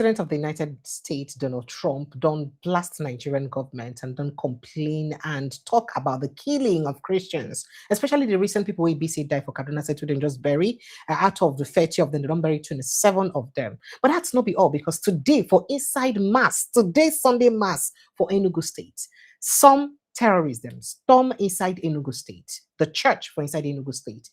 President of the United States, Donald Trump, don't blast Nigerian government and don't complain and talk about the killing of Christians, especially the recent people who BC died for Kaduna said to them just bury out of the 30 of them, they don't bury 27 of them. But that's not be all, because today for inside mass, today's Sunday mass for Enugu State, some terrorists them storm inside Enugu State, the church for inside Enugu State.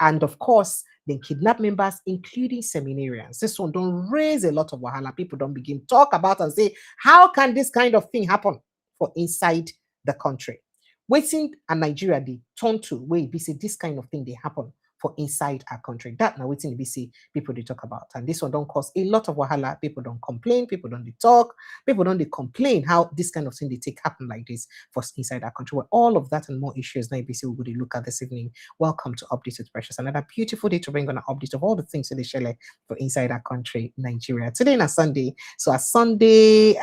And of course, they kidnap members, including seminarians. This one don't raise a lot of wahala. People don't begin talk about and say, how can this kind of thing happen for inside the country? Waiting and Nigeria, they turn to where we say this kind of thing they happen for inside our country. That now waiting we see people they talk about. And this one don't cause a lot of wahala. People don't complain, people don't talk, people don't complain how this kind of thing they take happen like this for inside our country. Well, all of that and more issues now we will look at this evening. Welcome to Update with Precious. Another beautiful day to bring on an update of all the things that they share for inside our country, Nigeria. Today is a Sunday. So a Sunday,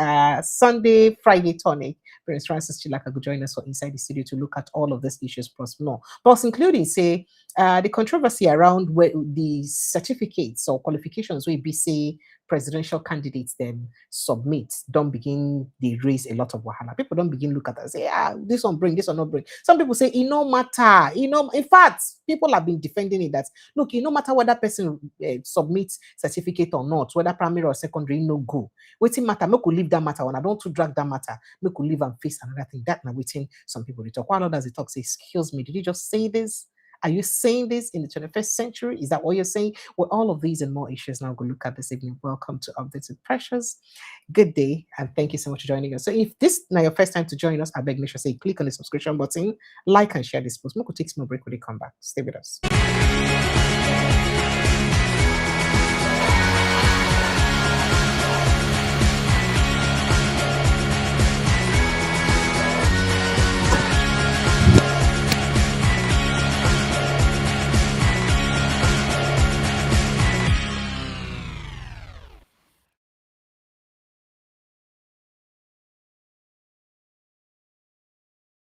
Friday tonic. Prince Francis Chilaka will join us for inside the studio to look at all of these issues plus more. Plus including say the controversy around where the certificates or qualifications where BC presidential candidates then submit don't begin, they raise a lot of wahala. People don't begin look at that and say, this one bring, this one not bring. Some people say, it no matter, in fact, people have been defending it that, look, it no matter whether person submits certificate or not, whether primary or secondary, no go. Waiting matter, make we leave that matter when I don't to drag that matter, make we leave and face another thing. That now waiting some people they talk. While others they talk, say, excuse me, did you just say this? Are you saying this in the 21st century? Is that what you're saying? Well, all of these and more issues now go look at this evening. Welcome to Updates with Precious. Good day, and thank you so much for joining us. So if this is now your first time to join us, I beg make sure say click on the subscription button, like and share this post. We'll take a small break when we come back. Stay with us.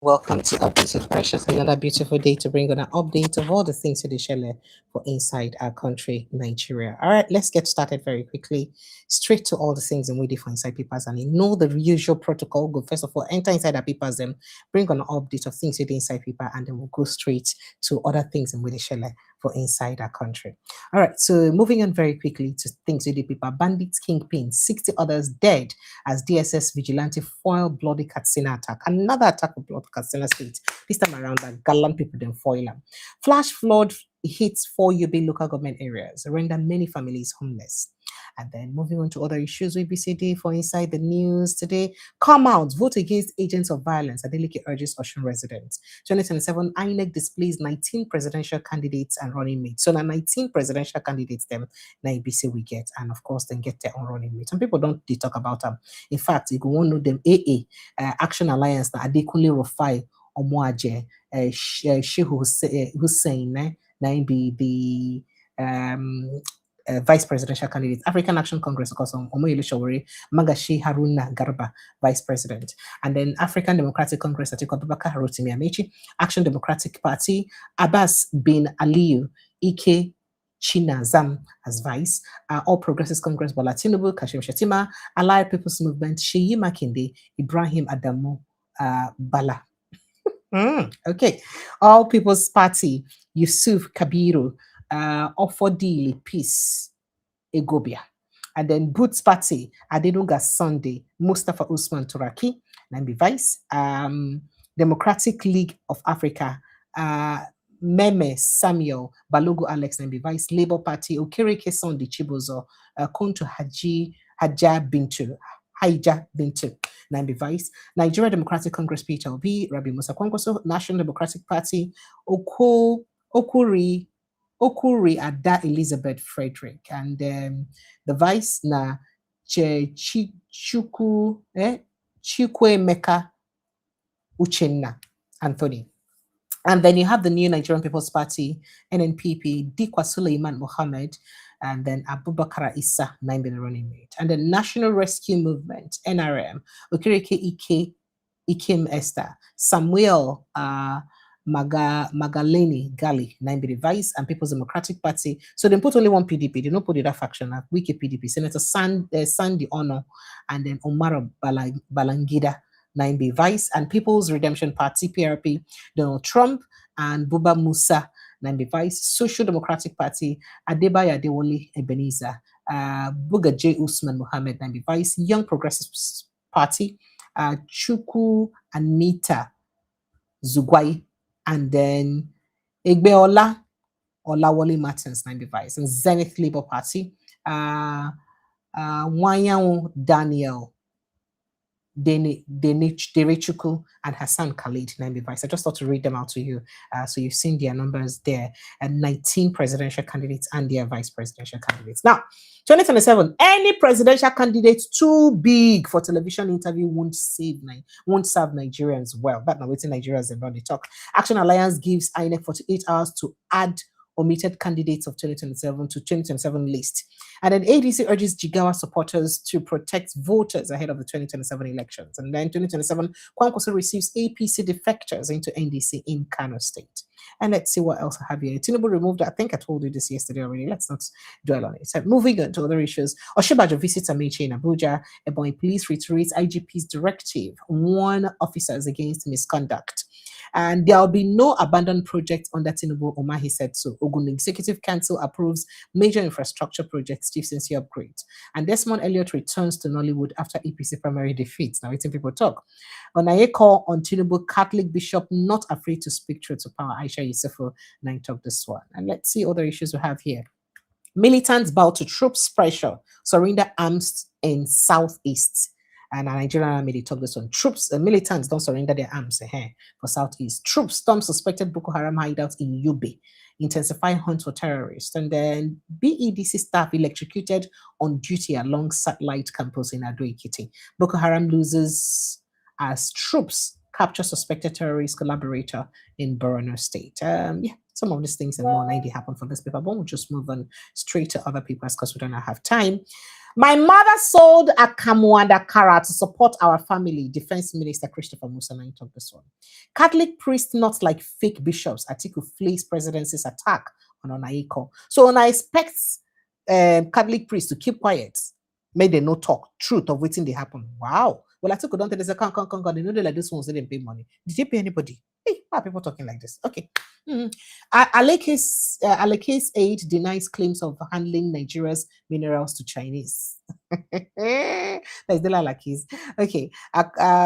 Welcome to Updates with Precious. Another beautiful day to bring on an update of all the things that they share for inside our country, Nigeria. All right, let's get started very quickly. Straight to all the things and waiting for inside papers. And you know the usual protocol. Go first of all, enter inside our papers, then bring on an update of things within inside paper, and then we'll go straight to other things and where they share for inside our country. All right, so moving on very quickly to things with the paper. Bandits kingpin, 60 others dead as DSS vigilante foil bloody Katsina attack. Another attack of blood Katsina State. This time around, that gallant people then foil them. Flash flood hits 4 UB local government areas, render many families homeless. And then moving on to other issues, WBCD for inside the news today. Come out, vote against agents of violence. Adeleke urges Osun residents. 2027, INEC displays 19 presidential candidates and running mates. So now 19 presidential candidates them now ABC we get, and of course then get their own running mates. Some people don't they talk about them. In fact, you go want to know them AA Action Alliance na Adekunle Rufai Omoaje Shehu Hussein now be the vice presidential candidate. African Action Congress, of course, Omoyele Sowore, Magashi Haruna Garba, vice president. And then African Democratic Congress, Atiku Abubakar, Rotimi Amechi, Action Democratic Party, Abbas bin Aliyu, Ike China Zam as vice, All Progressives Congress, Bola Tinubu, Kashim Shettima, Allied People's Movement, Sheyi Makinde, Ibrahim Adamu Bala. Okay. All People's Party, Yusuf Kabiru, Ofodili Peace, Egobia. And then Boots Party, Adenuga Sunday, Mustafa Usman Turaki, Nambi Vice, Democratic League of Africa, Meme Samuel, Balogu Alex Nambi Vice, Labour Party, Okereke Sondi Chibozo, Konto Haja Bintu, Nambi Vice, Nigeria Democratic Congress, Peter Obi, Rabi Musa Kwankwaso, National Democratic Party, Okuri Ada Elizabeth Frederick, and the vice na Chukwemeka Uchenna Anthony. And then you have the new Nigerian People's Party, NNPP, Dikwa Suleiman Mohammed, and then Abubakar Issa, 9 billion running mate. And the National Rescue Movement, NRM, Okireke Ikem Esther, Samuel Magaleni Gali, 9 be the vice, and People's Democratic Party. So they put only one PDP, they don't put it that faction, like Wiki PDP. Senator Sandy Ono, and then Omar Balangida, 9 be vice, and People's Redemption Party, PRP, Donald Trump, and Buba Musa, 9 be vice. Social Democratic Party, Adebayo Adewale Ebenezer, Buga J. Usman Mohammed, 9 be vice. Young Progressive Party, Chuku Anita Zugwai, and then Egbeola Olawale Martins, 9 be vice, and Zenith Labour Party, Wanyan Daniel Derechuku, and Hassan Khalid, 9 be vice. I just thought to read them out to you. So you've seen their numbers there, and 19 presidential candidates and their vice presidential candidates. Now, 2027, any presidential candidate too big for television interview won't serve Nigerians well. But now waiting Nigerians and the talk. Action Alliance gives INEC 48 hours to add omitted candidates of 2027 to 2027 list. And then ADC urges Jigawa supporters to protect voters ahead of the 2027 elections. And then 2027, Kwankwaso receives APC defectors into NDC in Kano State. And let's see what else I have here. Tinubu removed, I think I told you this yesterday already. Let's not dwell on it. So moving on to other issues. Oshibajo visits Amici in Abuja. Ebonyi police reiterates IGP's directive, warn officers against misconduct. And there will be no abandoned project under Tinubu, Umahi said so. Ogun Executive Council approves major infrastructure projects, chief sincere upgrades. And Desmond Elliott returns to Nollywood after APC primary defeats. Now, waiting people talk. On a call on Tinubu, Catholic bishop not afraid to speak truth to power. Aisha Yusufu, 9 talk this one. And let's see other issues we have here. Militants bow to troops pressure, surrender arms in Southeast. And Nigerian army, they talk this one. Troops, militants don't surrender their arms for Southeast. Troops storm suspected Boko Haram hideouts in Yobe, intensify hunt for terrorists. And then BEDC staff electrocuted on duty along satellite campus in Ado Ekiti. Boko Haram loses as troops capture suspected terrorist collaborator in Borno State. Yeah, some of these things and more 90 happen for this paper, but we'll just move on straight to other papers because we don't have time. My mother sold a Kamuanda Kara to support our family, Defense Minister Christopher Musa talked this one. Catholic priests not like fake bishops. Atiku flees presidency's attack on Onaiko. So Ona expects Catholic priests to keep quiet. May they no talk truth of waiting they happen. Wow. Well, Atiku don't tell us, they know they like this ones, they didn't pay money. Did they pay anybody? Hey, why are people talking like this? Okay. Aleke's aid denies claims of handling Nigeria's minerals to Chinese. That's the Alekes. Okay.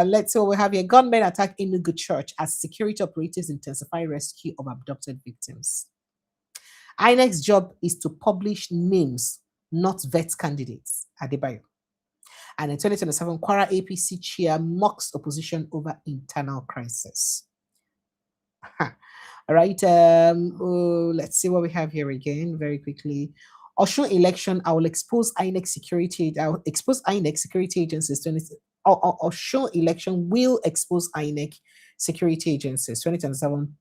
Let's see what we have here. Gunmen attack Enugu church as security operatives intensify rescue of abducted victims. INEC's job is to publish names, not vet candidates. Adebayo. And in 2027, Kwara APC chair mocks opposition over internal crisis. All right. Let's see what we have here again very quickly. Osun election, I will expose INEC security. I'll expose INEC security agencies. Osun election will expose INEC security agencies. 2027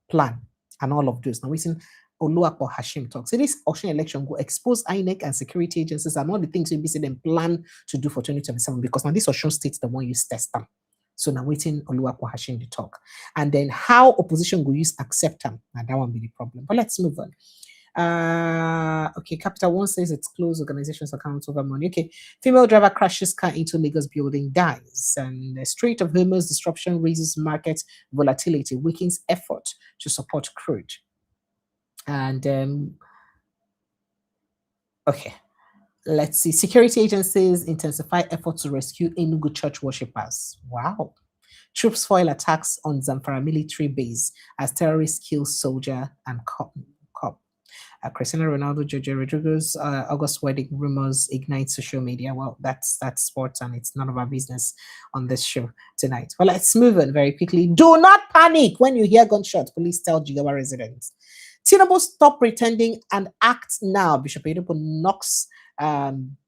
plan and all of those. Now we see Oluwapo Hashim talks. So this Osun election will expose INEC and security agencies and all the things we see them plan to do for 2027 because now this Osun state the one you test them. So now waiting Oluwapo Hashim to talk. And then how opposition will use accept them. Now that won't be the problem. But let's move on. Okay, Capital One says it's closed organizations accounts over money. Okay, female driver crashes car into Lagos building, dies. And the Strait of Hormuz disruption raises market volatility, weakens effort to support crude. And okay. Let's see. Security agencies intensify efforts to rescue Enugu church worshippers. Wow. Troops foil attacks on Zamfara military base as terrorists kill soldier and cop. Cristiano Ronaldo, Jojo Rodriguez, August wedding rumors ignite social media. Well, that's sports and it's none of our business on this show tonight. Well, let's move on very quickly. Do not panic when you hear gunshots. Police tell Jigawa residents. Tinubu, stop pretending and act now. Bishop Oyedepo knocks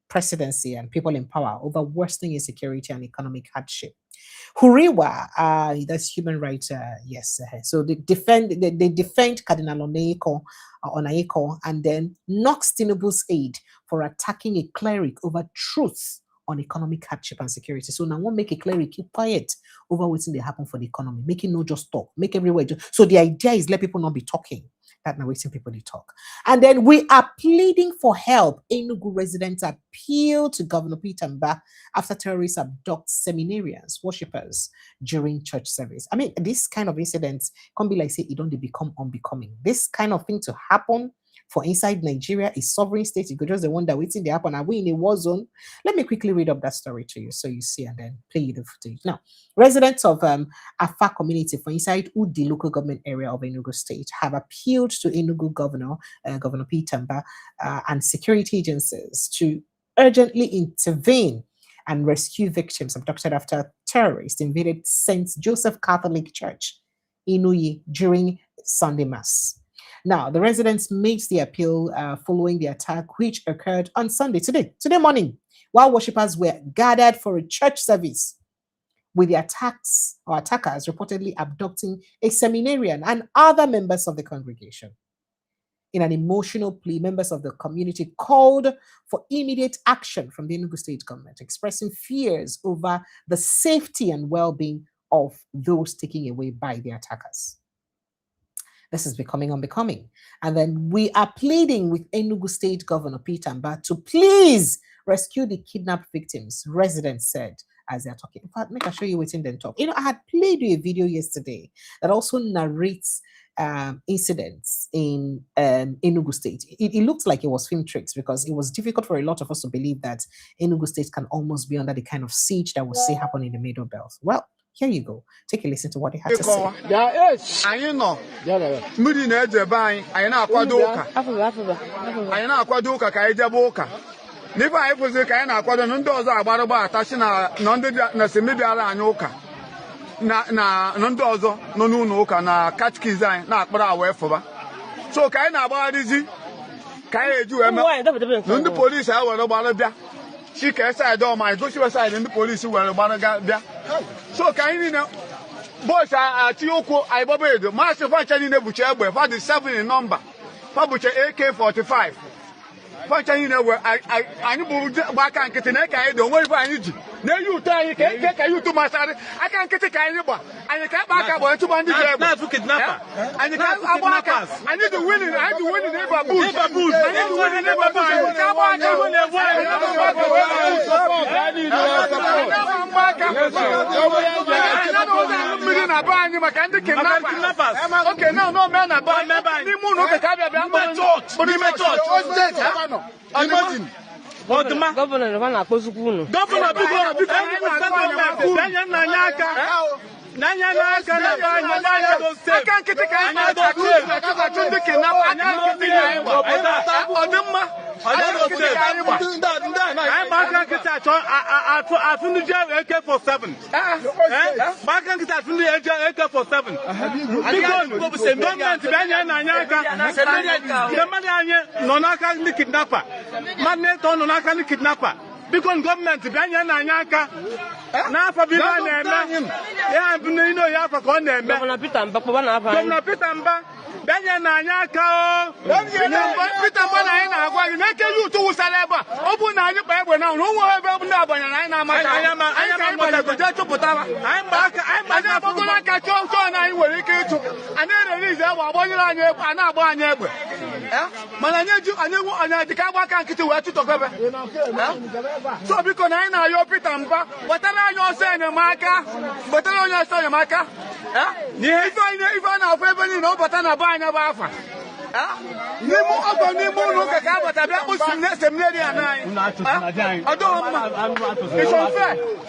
presidency and people in power over worsening insecurity and economic hardship. Huriwa, that's human rights, yes. So they defend Cardinal Onaiko and then knocks Tinubu's aid for attacking a cleric over truth on economic hardship and security. So now one make it clear, keep quiet over what's they happen for the economy, making no just talk, make everywhere. So the idea is let people not be talking. That now waiting people to talk. And then we are pleading for help. Enugu residents appeal to Governor Peter Mba after terrorists abduct seminarians, worshippers during church service. I mean, this kind of incidents can be like say it don't become unbecoming. This kind of thing to happen for inside Nigeria, a sovereign state, you could just the one that waiting to happen. Are we in a war zone? Let me quickly read up that story to you so you see and then play you the footage. Now, residents of Afa community for inside Udi local government area of Enugu State have appealed to Enugu Governor, Governor Peter Mba, and security agencies to urgently intervene and rescue victims abducted after terrorists invaded St. Joseph Catholic Church, Inuyi, during Sunday Mass. Now, the residents made the appeal following the attack, which occurred on Sunday, today morning, while worshippers were gathered for a church service, with the attackers reportedly abducting a seminarian and other members of the congregation. In an emotional plea, members of the community called for immediate action from the Enugu State Govt, expressing fears over the safety and well-being of those taken away by the attackers. This is becoming unbecoming. And then we are pleading with Enugu State Governor Peter Mba to please rescue the kidnapped victims, residents said as they're talking. In fact, make I show you what's in the talk. You know, I had played you a video yesterday that also narrates incidents in Enugu State. It looked like it was film tricks because it was difficult for a lot of us to believe that Enugu State can almost be under the kind of siege that we see happen in the Middle Belt. Well, here you go. Take a listen to what he had to say. I know. Mudi na eje bai, anyị na-akwado ụka. Anyị na-akwado ụka ka anyị jebe ụka. N'ife anyị kwụsịrị ka anyị na-akwado na ndị ọzọ agbaragba atachi na ndị na semebiara anyị ụka. Na ndị ọzọ nọ n'ụlọ ụka na catechis anyị na-akpara awa efụba. So ka anyị na-agbagharịzi ka anyị eji wee mee na ndị polisi anyị were gbara bịa. Chike side ọma anyị gosiwe side ndị polisi were gbara bịa. So ka anyị niile boys ati okwu anyị gbaba edo maasị fancha niile buche egbe fa dị 7 in number fa buche AK-45 fancha niile we anyị bụ gbaka nkịtị na ka anyị dị onwe ife anyị ji na-eyi ụtọ anyị ka yutu masarị aka nkịtị ka anyị gba anyị ka akpa aka gba etuba ndị ji egbe anyị ka agba aka anyị dị winning ịba boost anyị dị winning ịba boost anyị ka agba aka mmiri na ba anyị maka ndị kidnappers. Okay, now no man na ba n'ime ụlọ ụka ka abịa n'ime church. Imagine. Governor na na-akpọzukwu unu. Governor biko anyị na-anya aka. N'anya n'aka na ba anyị aka nkịtị ka anyị na-achụ ndị kidnappers anya nkịtị ka anyị gba. Ọ dị mma. Anyị aka nkịtị atụ ndị AK-47. Aka nkịtị atụ ndị AK-47. Biko gọọmenti bịa nye n'anya aka. Ndị mmadụ anyị nọ n'aka ndị kidnapper. Mmadụ na-eto nọ n'aka ndị kidnapper. Biko gọọmenti bịa nye n'anya aka. N'afọ bibe a na-eme. Ya bụ n'ino ya afọ ka ọ na-eme. Governor Peter Mba kpọba n'afọ anyị. Governor Peter Mba bịa nye n'anya aka o. Peter Mba na anyị na-agwa gị na-eke ya ụtụ wụsara ebe a. Ọ bụ na anyị kpa egbe na ụlọ onwe ebe ndị abanyere anyị na-amata. Anyị ka anyị gbanyegode chụpụtara. Anyị agbagoro aka chọọ na anyị nwere ike ịtụ. Anyị ererizi egbe agbanyere anyị egbe, a na-agba anyị egbe. Mana anyị dị ka agba aka nkịtị wee chụtọgebe. So biko na anyị na-ayọ Peter Mba wetara anyị ọsọ enyemaka. Wetara onye ọsọ enyemaka. Ife a na-afụ ebe niile ọ bata na be anyị bụ afa. N'ime ụlọ ụka ka a bata bịa kpụ seminarian anyị. Ọ dọghọ mma.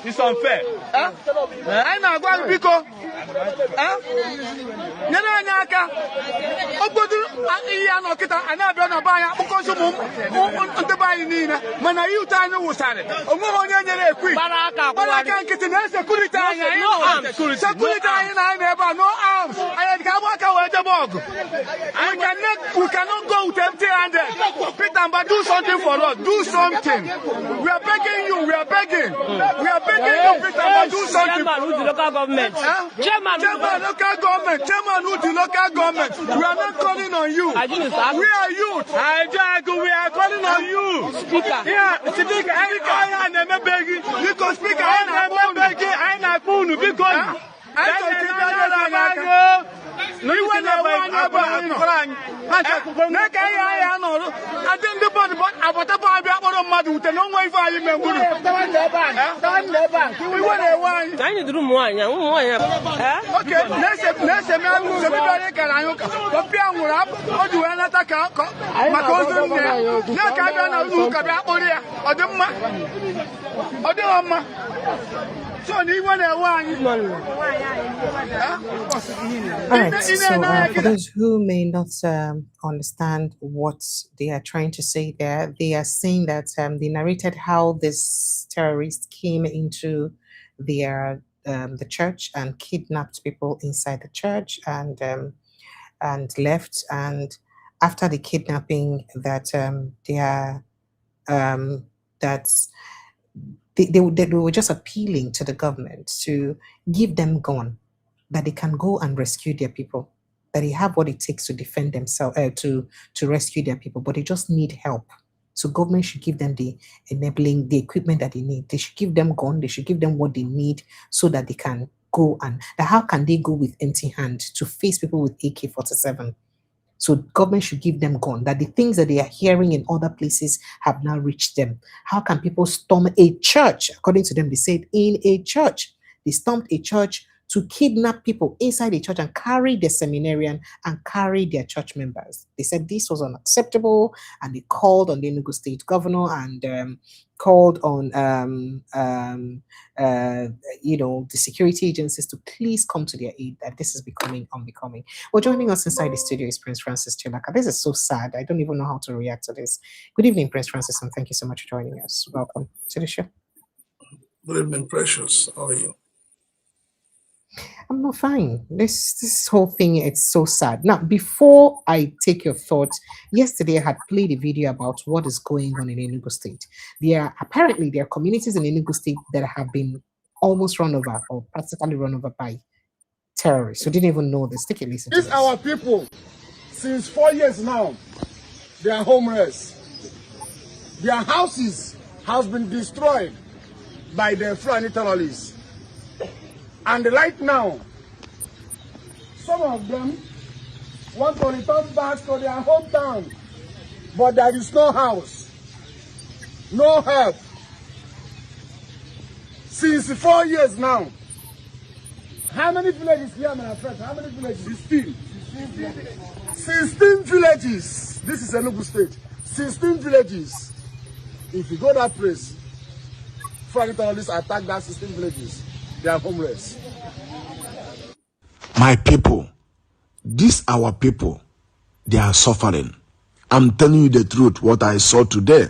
It's unfair. Anyị na-agwa biko nyere anyị aka. Ogbodu ihe a nọkịta anyị abịa na be anyị akpụkọsị ụmụ ndị be anyị niile mana ihe ụtọ anyị wụsarị onweghị onye nyere ekwi gbara aka nkịtị na sekuriti anyị sekuriti anyị na anyị n'ebe a no arms anyị We cannot go with empty-handed. Peter, but do something for us. Do something. We are begging you. We are begging. We are begging you, Peter, but do something. Chairman who the local government. Chairman local government. Chairman who the local government. We are not calling on you. We are youth. We are calling on you. Speaker. Yeah, speaker. I am begging. Because speaker, I am begging. I am begging. Because All right, so for those who may not understand what they are trying to say there, they are saying that they narrated how this terrorist came into their the church and kidnapped people inside the church and left. And after the kidnapping, that they were just appealing to the government to give them gun, that they can go and rescue their people, that they have what it takes to defend themselves, to rescue their people, but they just need help. So government should give them the enabling, the equipment that they need. They should give them gun, they should give them what they need so that they can go. And how can they go with empty hand to face people with AK-47? So government should give them gun, that the things that they are hearing in other places have now reached them. How can people storm a church? According to them, they said in a church. They stormed a church to kidnap people inside the church and carry their seminarian and carry their church members. They said this was unacceptable, and they called on the Enugu State Governor and called on the security agencies to please come to their aid, that this is becoming unbecoming. Well, joining us inside the studio is Prince Francis Chilaka. This is so sad. I don't even know how to react to this. Good evening, Prince Francis, and thank you so much for joining us. Welcome to the show. Good evening, Precious. How are you? I'm not fine. This whole thing, it's so sad. Now, before I take your thoughts, yesterday I had played a video about what is going on in Enugu State. There are communities in Enugu State that have been almost run over or practically run over by terrorists who didn't even know this. Take a listen to this. These our people, since 4 years now, they are homeless. Their houses have been destroyed by the Fulani terrorists. And right now, some of them want to return back to their hometown, but there is no house, no help. Since 4 years now. How many villages here, my friend? How many villages? 16. 16 villages. This is Enugu State. 16 villages. If you go that place, Fulani terrorists attack that 16 villages. They are homeless. My people, these our people, they are suffering. I'm telling you the truth, what I saw today.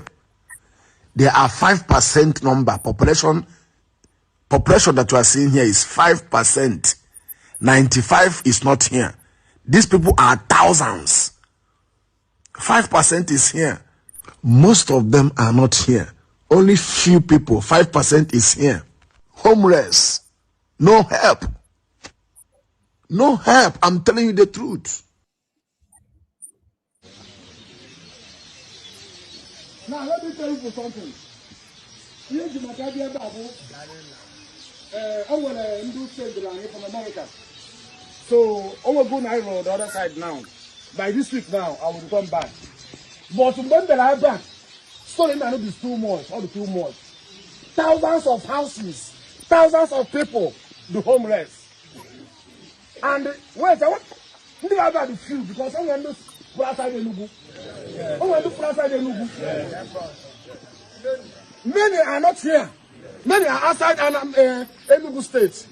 There are 5% number, population that you are seeing here is 5%. 95 is not here. These people are thousands. 5% is here. Most of them are not here. Only few people, 5% is here. Homeless. No help. No help. I'm telling you the truth. Now let me tell you for something. Here you might be able Enugu State Govt from America. So I will go now on the other side now. By this week now, I will come back. But when they are back, so it might not be too much, or too much. Thousands of houses, thousands of people, the homeless. And wait, I want to think about the few because I'm going to put outside Enugu. I'm going to put outside Enugu. Many are not here. Many are outside Enugu State.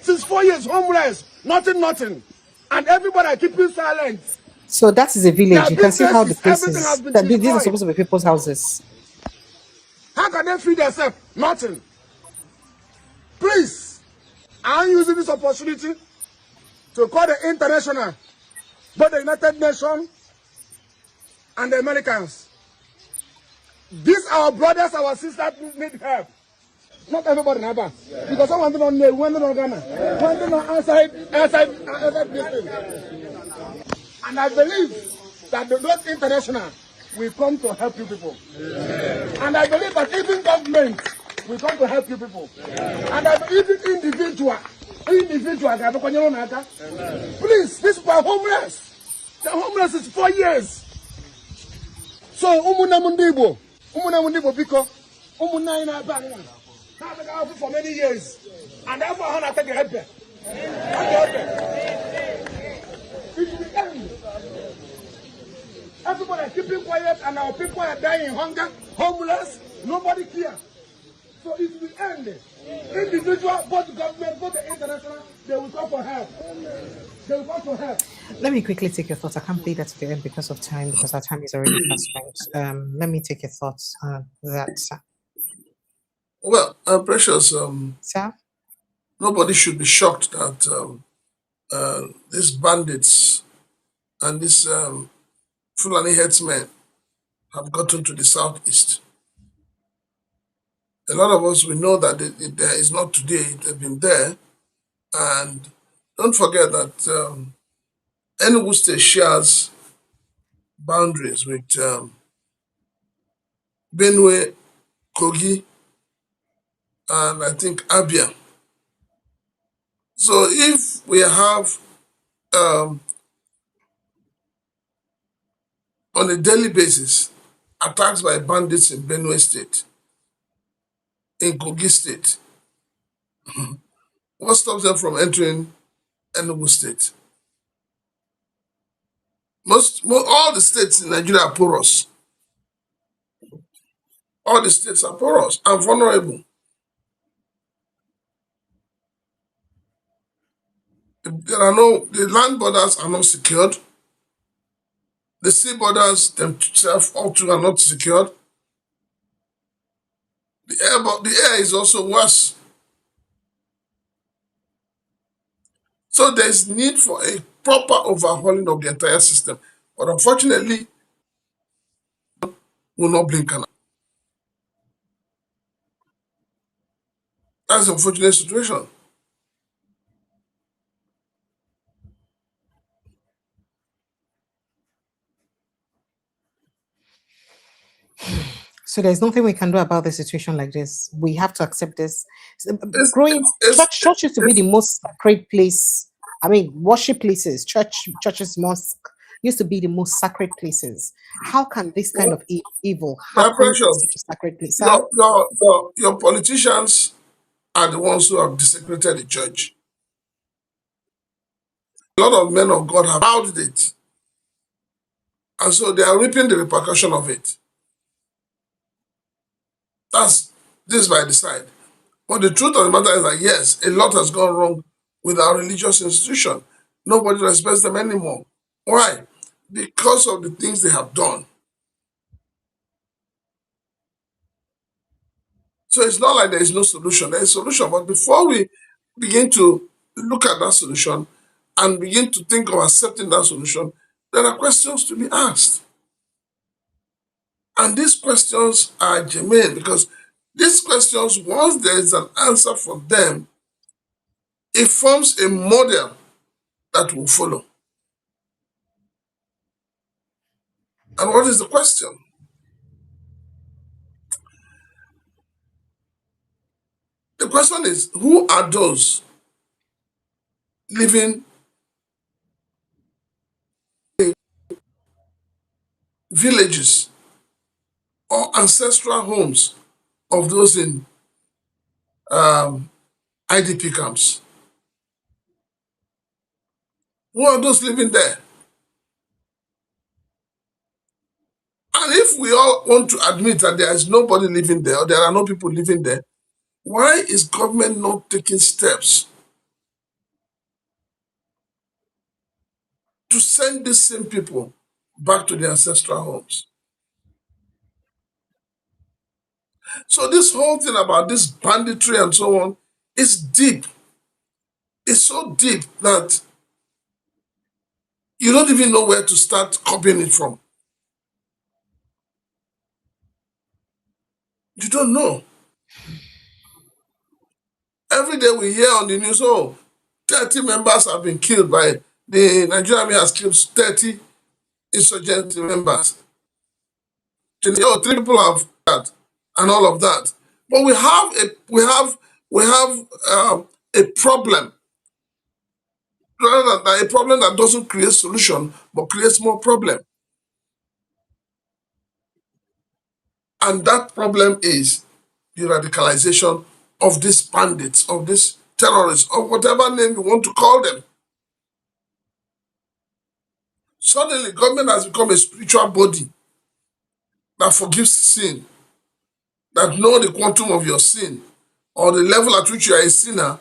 Since 4 years, homeless, nothing. And everybody are keeping silent. So that is a village. You can see how the places, these are supposed to be people's houses. How can they feed themselves? Nothing. Please, I'm using this opportunity to call the international, both the United Nations and the Americans. These our brothers, our sisters need help. Not everybody in Aba. Because someone don't know, one don't know Ghana, one don't know outside this thing. And I believe that those international will come to help you people. And I believe that even government will come to help you people. And I believe even individual, please, these people are homeless. The homeless is 4 years. So, Umunamundibo, because Umunai for many years. And therefore, I want to take a help. Everybody is keeping quiet and our people are dying in hunger, homeless, nobody cares. So it will end. Individual, both government, both the international, they will come for help. They will come for help. Let me quickly take your thoughts. I can't play that to the end because of time, because our time is already fast spent. Let me take your thoughts on that, sir. Well, Precious, Sir? nobody should be shocked that these bandits and these Fulani headsmen have gotten to the southeast. A lot of us, we know that there is not today, they've been there. And don't forget that Enugu State shares boundaries with Benue, Kogi, and I think Abia. So if we have on a daily basis attacks by bandits in Benue State, in Kogi State, what stops them from entering Enugu State? All the states in Nigeria are porous. All the states are porous and vulnerable. The land borders are not secured. The sea borders themselves also are not secured. The air is also worse. So there is need for a proper overhauling of the entire system. But unfortunately, will not blink an eye. That's an unfortunate situation. So there's nothing we can do about the situation like this. We have to accept this. Church used to be the most sacred place. I mean, worship places, churches, mosque used to be the most sacred places. How can this kind of evil happen in such a sacred place? Your politicians are the ones who have desecrated the church. A lot of men of God have vowed it. And so they are reaping the repercussion of it. This by the side. But the truth of the matter is that yes, a lot has gone wrong with our religious institution. Nobody respects them anymore. Why? Because of the things they have done. So it's not like there is no solution. There is a solution. But before we begin to look at that solution and begin to think of accepting that solution, there are questions to be asked. And these questions are germane because these questions, once there is an answer for them, it forms a model that will follow. And what is the question? The question is, who are those living in villages or ancestral homes of those in IDP camps? Who are those living there? And if we all want to admit that there is nobody living there, or there are no people living there, why is government not taking steps to send these same people back to their ancestral homes? So this whole thing about this banditry and so on is deep. It's so deep that You don't even know where to start copying it from. You don't know. Every day we hear on the news, 30 members have been killed by the Nigerian Army has killed 30 insurgent members. 3 people have that and all of that. But we have a problem. Rather than a problem that doesn't create solution, but creates more problem. And that problem is the radicalization of these bandits, of these terrorists, of whatever name you want to call them. Suddenly, government has become a spiritual body that forgives sin, that know the quantum of your sin, or the level at which you are a sinner,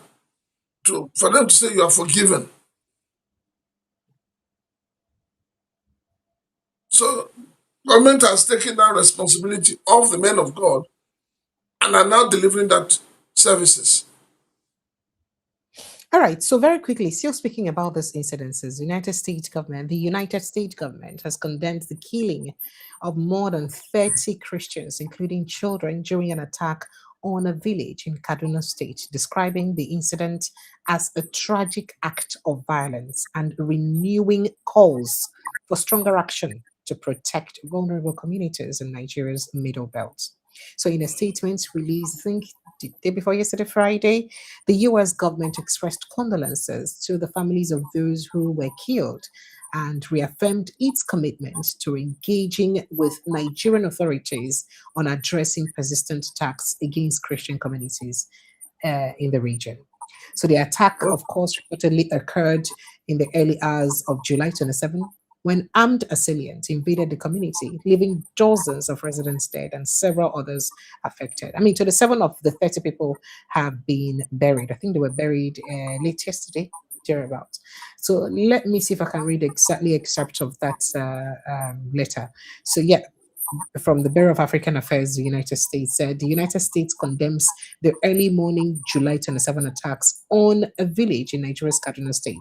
for them to say you are forgiven. So, government has taken that responsibility of the men of God and are now delivering that services. All right, so very quickly, still speaking about these incidences, the United States government has condemned the killing of more than 30 Christians, including children, during an attack on a village in Kaduna State, describing the incident as a tragic act of violence and renewing calls for stronger action to protect vulnerable communities in Nigeria's Middle Belt. So, in a statement released, I think the day before yesterday, Friday, the US government expressed condolences to the families of those who were killed and reaffirmed its commitment to engaging with Nigerian authorities on addressing persistent attacks against Christian communities in the region. So the attack, of course, reportedly occurred in the early hours of July 27, when armed assailants invaded the community, leaving dozens of residents dead and several others affected. I mean, 27 of the 30 people have been buried. I think they were buried late yesterday, thereabout. So let me see if I can read exactly excerpt of that letter. So yeah, from the Bureau of African Affairs, the United States said the United States condemns the early morning July 27 attacks on a village in Nigeria's Kaduna State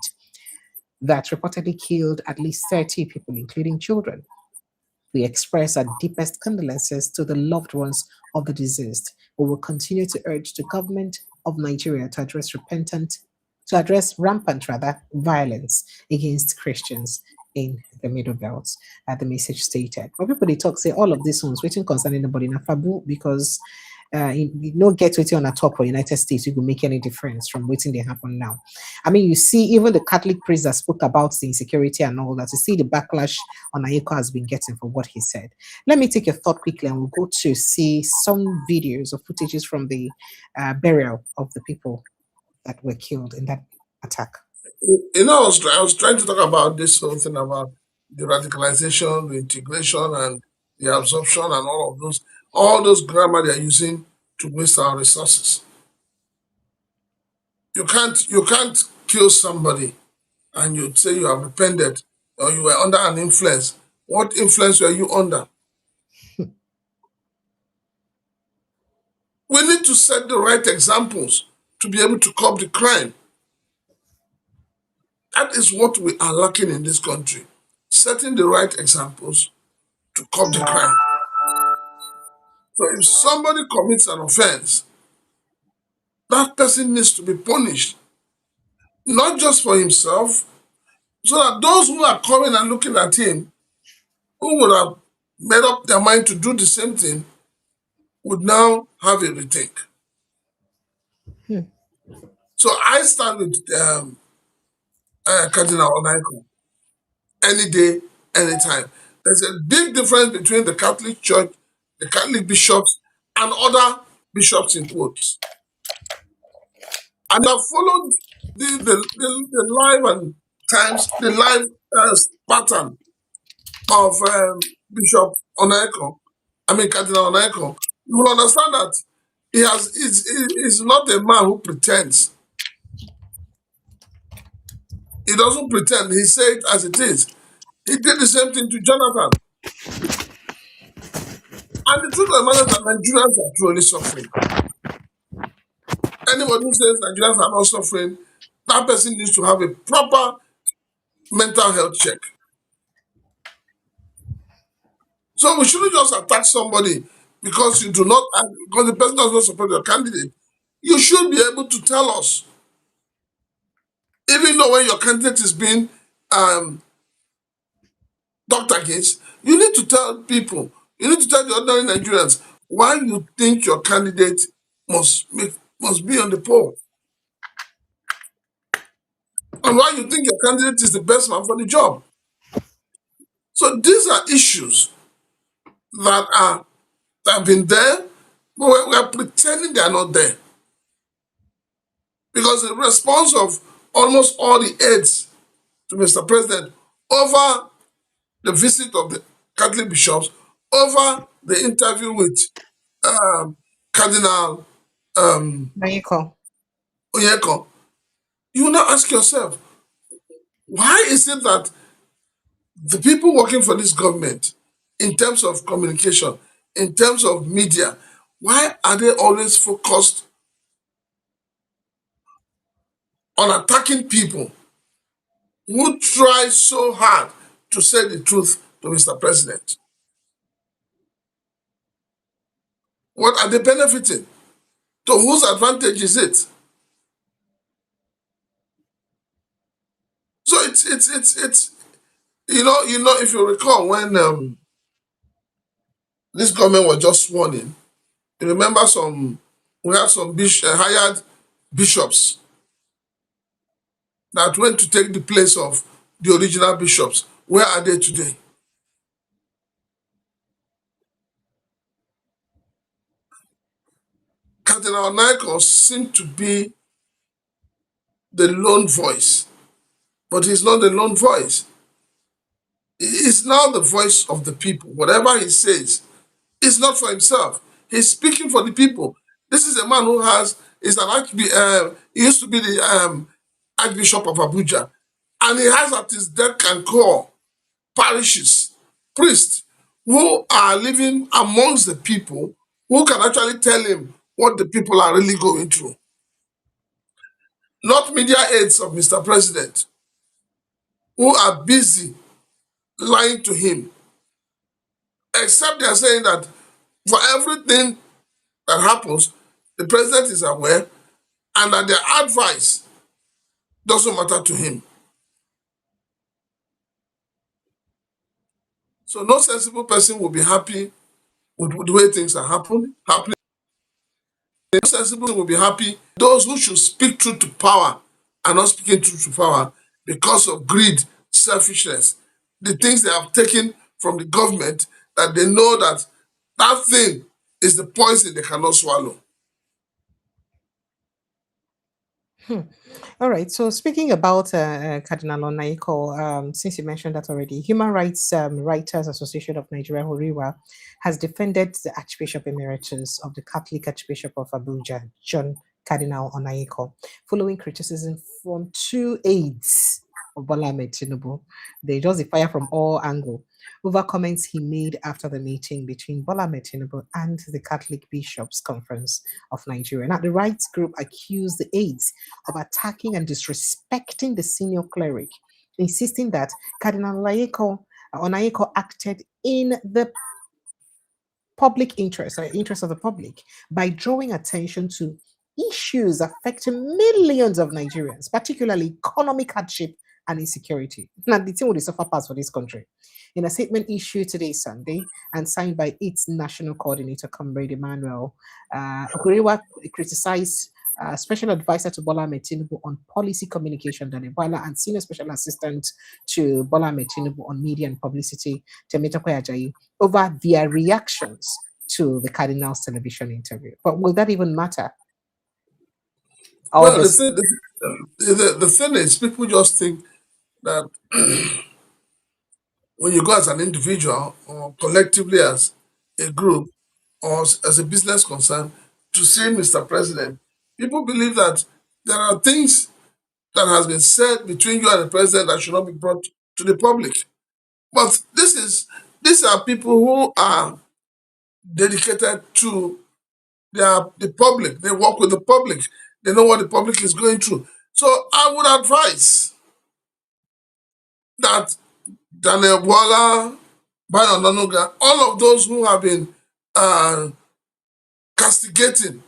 that reportedly killed at least 30 people, including children. We express our deepest condolences to the loved ones of the deceased. We will continue to urge the government of Nigeria to address rampant violence against Christians in the Middle Belt, the message stated. But people they talk say all of these ones waiting concerning nobody in Fabu because you don't get waiting on a top for United States, you will make any difference from waiting they happen now. I mean, you see, even the Catholic priest that spoke about the insecurity and all that, you see the backlash on Ayeko has been getting for what he said. Let me take your thought quickly and we'll go to see some videos or footages from the burial of the people that were killed in that attack. You know, I was trying to talk about this whole thing about the radicalization, the integration, and the absorption, and all those grammar they are using to waste our resources. You can't kill somebody and you say you have repented or you were under an influence. What influence were you under? We need to set the right examples to be able to curb the crime. That is what we are lacking in this country. Setting the right examples to curb the crime. So if somebody commits an offense, that person needs to be punished. Not just for himself, so that those who are coming and looking at him, who would have made up their mind to do the same thing, would now have a rethink. So I stand with Cardinal Onaiko. Any day, anytime. There's a big difference between the Catholic Church, the Catholic bishops, and other bishops in quotes. And I've followed the life and times, the life pattern of Bishop Onaiko, Cardinal Onaiko. You will understand that he's not a man who pretends. He doesn't pretend. He said it as it is. He did the same thing to Jonathan. And the truth of the matter is that Nigerians are truly suffering. Anybody who says Nigerians are not suffering, that person needs to have a proper mental health check. So we shouldn't just attack somebody because you do not, because the person does not support your candidate. You should be able to tell us, even though when your candidate is being talked against, you need to tell people, you need to tell the ordinary Nigerians why you think your candidate must be on the poll, and why you think your candidate is the best man for the job. So these are issues that have been there, but we are pretending they are not there. Because the response of almost all the aides to Mr. President over the visit of the Catholic bishops, over the interview with Cardinal Onyeko. Onyeko, you now ask yourself, why is it that the people working for this government, in terms of communication, in terms of media, why are they always focused on attacking people who try so hard to say the truth to Mr. President? What are they benefiting? To whose advantage is it? So it's you know, if you recall when this government was just sworn in, you remember we had some hired bishops that went to take the place of the original bishops. Where are they today? Cardinal Onyeko seemed to be the lone voice, but he's not the lone voice. He is now the voice of the people. Whatever he says is not for himself. He's speaking for the people. This is a man who he used to be the Archbishop of Abuja, and he has at his deck and core parishes, priests who are living amongst the people, who can actually tell him what the people are really going through. Not media aides of Mr. President, who are busy lying to him, except they are saying that for everything that happens, the president is aware, and that their advice doesn't matter to him. So no sensible person will be happy with the way things are happening. No sensible person will be happy. Those who should speak truth to power are not speaking truth to power because of greed, selfishness, the things they have taken from the government, that they know that that thing is the poison they cannot swallow. All right. So speaking about Cardinal Onyeko, since you mentioned that already, Human Rights Writers Association of Nigeria, HORIWA, has defended the Archbishop Emeritus of the Catholic Archbishop of Abuja, John Cardinal Onyeko, following criticism from two aides of Bola Ahmed Tinubu. They just fire from all angles over comments he made after the meeting between Bola Ahmed Tinubu and the Catholic Bishops' Conference of Nigeria. Now, the rights group accused the aides of attacking and disrespecting the senior cleric, insisting that Cardinal Onyeko acted in the public interest, or interest of the public, by drawing attention to issues affecting millions of Nigerians, particularly economic hardship and insecurity. Now, the thing with the suffer pass for this country. In a statement issued today, Sunday, and signed by its national coordinator, Comrade Emmanuel, HORIWA criticized Special Advisor to Bola Ahmed Tinubu on Policy Communication, Dani Bola, and Senior Special Assistant to Bola Ahmed Tinubu on Media and Publicity, Temitope Ajayi, over their reactions to the Cardinal's television interview. But will that even matter? Well, the thing is, people just think that when you go as an individual or collectively as a group or as a business concern to see Mr. President, people believe that there are things that has been said between you and the president that should not be brought to the public. But these are people who are dedicated to the public. They work with the public. They know what the public is going through. So I would advise that Daniel Bwala, Bayo Onanuga, all of those who have been castigating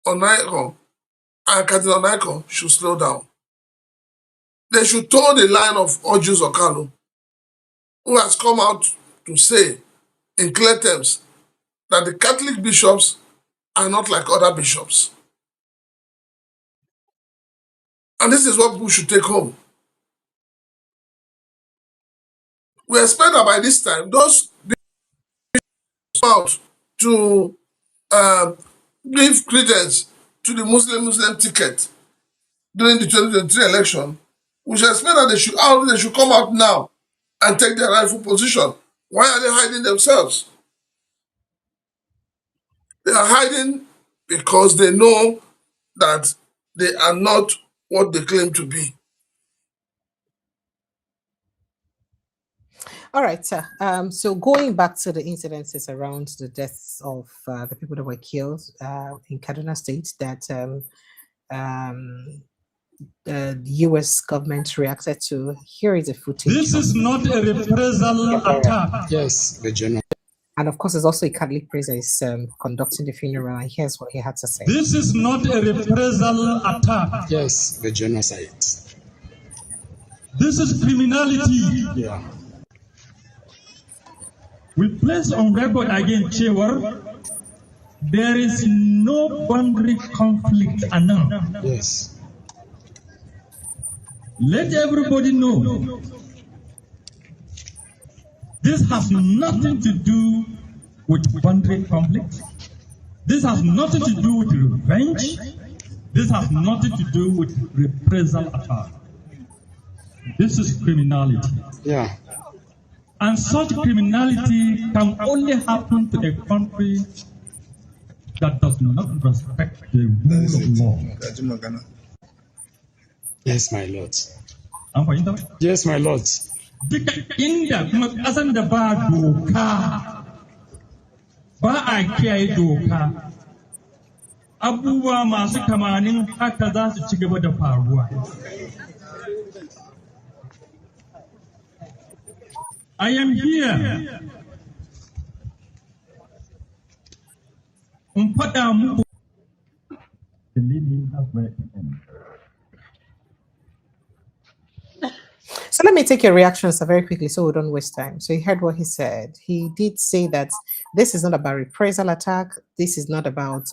Onaiko and Cardinal Onaiko should slow down. They should toe the line of Ojus Okalo, who has come out to say in clear terms that the Catholic bishops are not like other bishops. And this is what people should take home. We expect that by this time, those bishops out to give credence to the Muslim ticket during the 2023 election, we should expect that they should come out now and take their rightful position. Why are they hiding themselves? They are hiding because they know that they are not what they claim to be. All right, sir. So going back to the incidences around the deaths of the people that were killed in Kaduna State, that the U.S. government reacted to. Here is a footage. This is not a reprisal attack. Yes, the general. And of course, there's also a Catholic priest that is conducting the funeral, and here's what he had to say. This is not a reprisal attack. Yes, the genocide. This is criminality. Yeah. We place on record again, Chewar, there is no boundary conflict announced. Yes. Let everybody know this has nothing to do with boundary conflict. This has nothing to do with revenge. This has nothing to do with reprisal attack. This is criminality. Yeah. And such criminality can only happen to a country that does not respect the rule of law. Yes, my lord. An fahimta? Yes, my lord. Duka inda kuma ƙasan da ba doka, ba a kiyaye doka, abubuwa masu kamanin haka za su ci gaba da faruwa. I am here in faɗa muku. So let me take your reactions very quickly so we don't waste time. So you heard what he said. He did say that this is not about reprisal attack. This is not about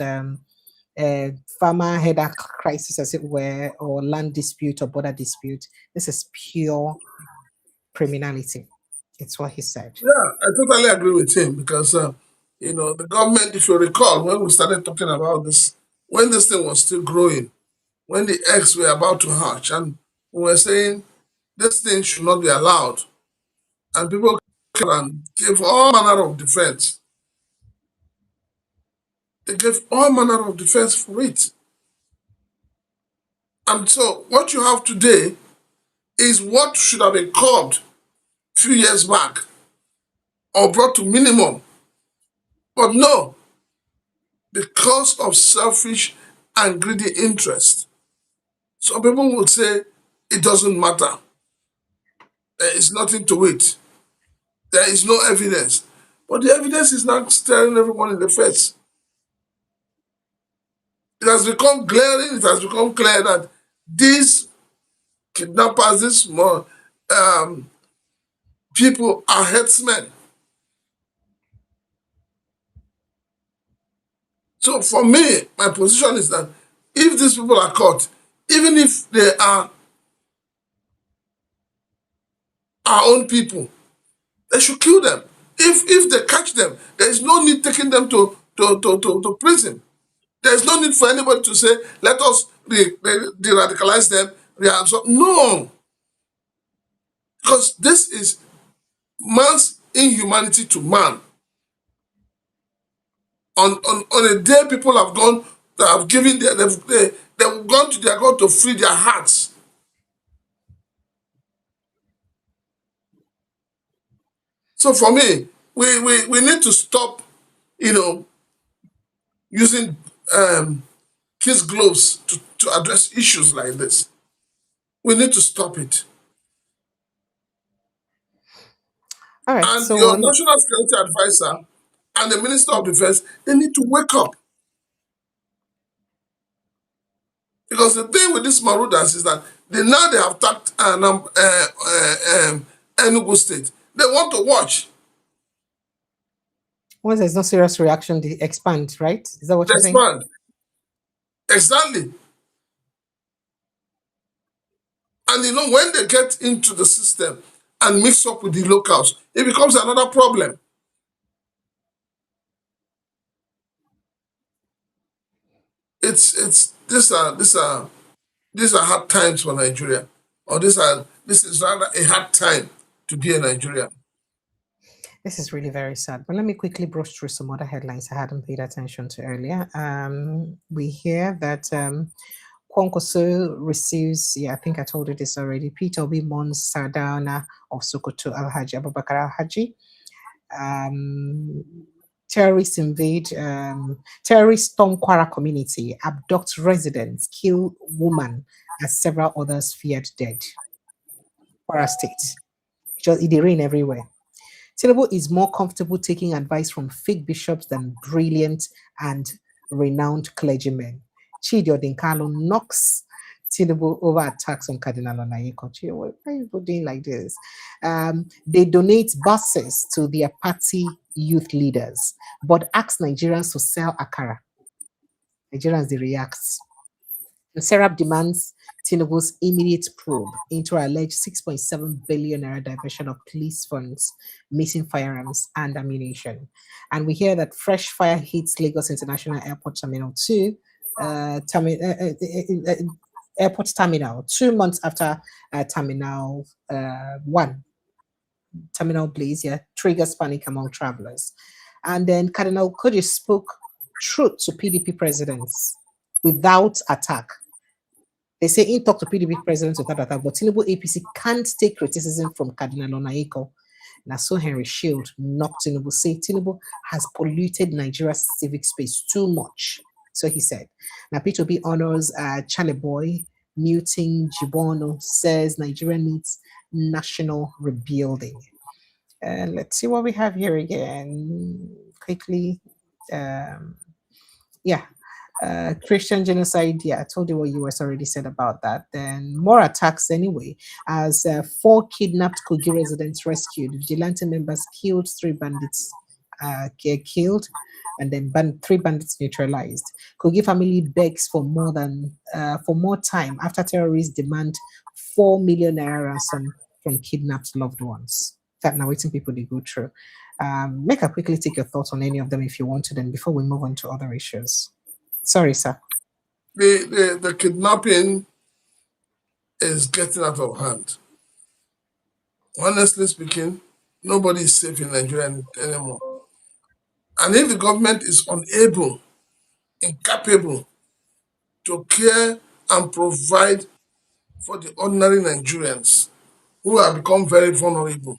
farmer header crisis, as it were, or land dispute or border dispute. This is pure criminality. It's what he said. Yeah, I totally agree with him because, the government, if you recall, when we started talking about this, when this thing was still growing, when the eggs were about to hatch, and we were saying this thing should not be allowed, and people came and gave all manner of defense. They gave all manner of defense for it. And so what you have today is what should have been curbed a few years back or brought to minimum. But no, because of selfish and greedy interest, some people would say it doesn't matter. There is nothing to it. There is no evidence. But the evidence is not staring everyone in the face. It has become glaring, it has become clear that these kidnappers, these people are headsmen. So for me, my position is that if these people are caught, even if they are our own people, they should kill them. If they catch them, there is no need taking them to prison. There is no need for anybody to say, let us de-radicalize them, reabsorb. No. Because this is man's inhumanity to man. On a day people have gone, they have given they've gone to their God to free their hearts. So for me, we need to stop, using kids' gloves to address issues like this. We need to stop it. All right. And So your national security advisor and the Minister of Defense, they need to wake up. Because the thing with these Marooders is that they have attacked Enugu State. They want to watch. once there's no serious reaction, they expand, right? Is that what They you're saying? expand. Exactly. And you know, when they get into the system and mix up with the locals, it becomes another problem. These are hard times for Nigeria, or this is rather a hard time to be a Nigerian. This is really very sad. But let me quickly brush through some other headlines I hadn't paid attention to earlier. We hear that Kwankwaso receives, I think I told you this already, Peter Obi mourns Sardauna of Sokoto Alhaji Abubakar Alhaji. Terrorists invade, terrorists storm Kwara community, abduct residents, kill woman, as several others feared dead. Kwara State. It rain everywhere. Tinubu is more comfortable taking advice from fake bishops than brilliant and renowned clergymen. Chidi Odinkalo knocks Tinubu over attacks on Cardinal Onayeko. Why are you doing like this? They donate buses to their party youth leaders, but ask Nigerians to sell akara. Nigerians, they react. And Serap demands Tinubu's immediate probe into alleged 6.7 billion naira diversion of police funds, missing firearms and ammunition. And we hear that fresh fire hits Lagos International Airport Terminal 2, Airport Terminal, 2 months after Terminal 1. Terminal blaze, triggers panic among travelers. And then Cardinal Koji spoke truth to PDP presidents without attack. They say in talk to PDP presidents without attack, but Tinubu APC can't take criticism from Cardinal Onayeko. Naso Henry Shield knocked Tinubu, say Tinubu has polluted Nigeria's civic space too much. So he said. Now P2B honors Chaneboy, muting Jibono, says Nigeria needs national rebuilding. And let's see what we have here again. Quickly. Christian genocide. I told you what US already said about that. Then more attacks anyway, as 4 kidnapped Kogi residents rescued. Vigilante members killed, 3 bandits killed, and then 3 bandits neutralized. Kogi family begs for more time after terrorists demand 4 million naira ransom from kidnapped loved ones. That now waiting people they go through. Make a quickly take your thoughts on any of them if you want to, then before we move on to other issues. Sorry, sir. The kidnapping is getting out of hand. Honestly speaking, nobody is safe in Nigeria anymore. And if the government is unable, incapable to care and provide for the ordinary Nigerians who have become very vulnerable,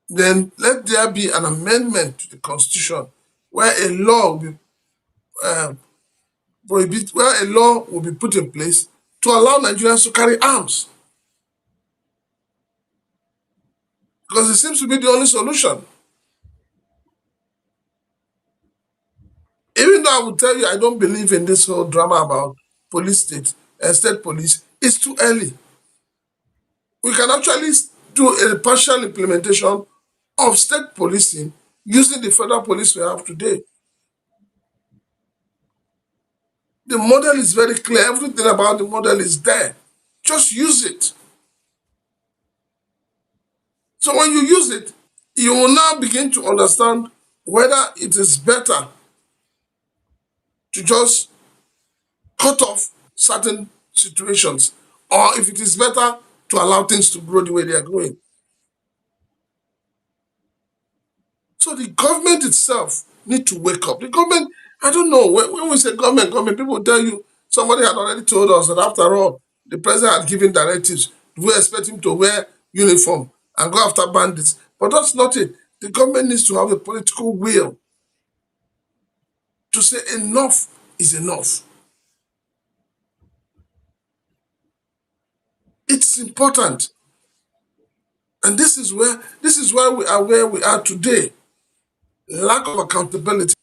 then let there be an amendment to the Constitution where a law will be put in place to allow Nigerians to carry arms. Because it seems to be the only solution. Even though I would tell you I don't believe in this whole drama about police state police, it's too early. We can actually do a partial implementation of state policing using the federal police we have today. The model is very clear. Everything about the model is there. Just use it. So when you use it, you will now begin to understand whether it is better to just cut off certain situations, or if it is better to allow things to grow the way they are going. So the government itself need to wake up. The government, I don't know, when we say government, people will tell you, somebody had already told us that after all, the president had given directives. We expect him to wear uniform and go after bandits. But that's not it. The government needs to have the political will to say enough is enough. It's important. And this is why we are where we are today. Lack of accountability,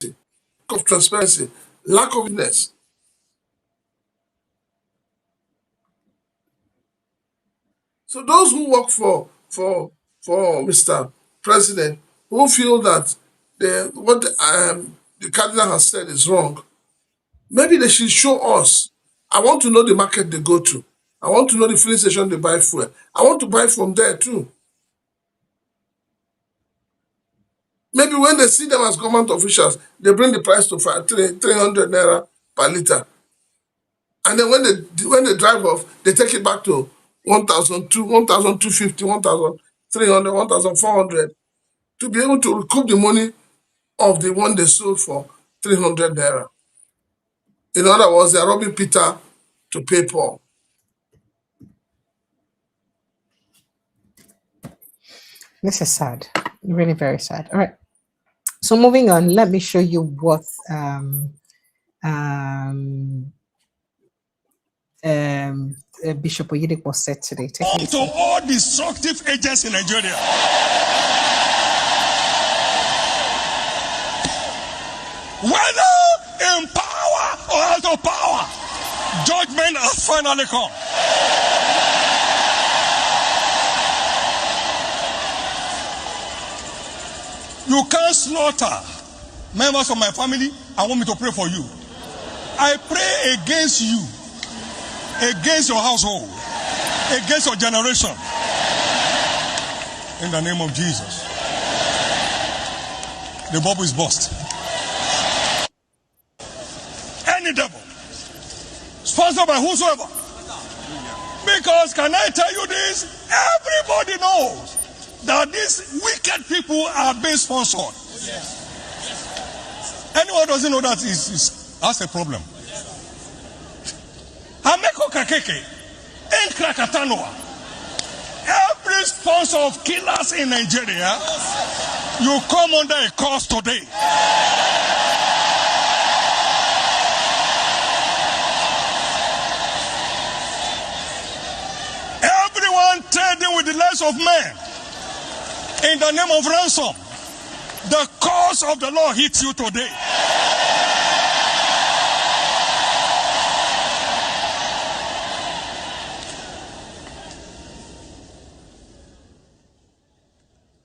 lack of transparency, lack of witness. So those who work for Mr. President, who feel that what the cardinal has said is wrong, maybe they should show us. I want to know the market they go to. I want to know the filling station they buy fuel. I want to buy from there too. Maybe when they see them as government officials, they bring the price to 300 naira per liter. And then when they drive off, they take it back to 1,200, 1,250, 1,300, 1,400 to be able to recoup the money of the one they sold for 300 naira. In other words, they are robbing Peter to pay Paul. This is sad, really very sad. All right. So moving on, let me show you what Bishop Oyedepo said today. To all destructive agents in Nigeria. Whether in power or out of power, judgment has finally come. You can't slaughter members of my family and want me to pray for you. I pray against you, against your household, against your generation. In the name of Jesus. The bubble is burst. Any devil, sponsored by whosoever. Because can I tell you this? Everybody knows that these wicked people are being sponsored. Anyone doesn't know that has a problem. Ameko Kakeke, Enkrakatanoa, every sponsor of killers in Nigeria, you come under a curse today. Everyone trading with the lives of men in the name of ransom, the curse of the Lord hits you today.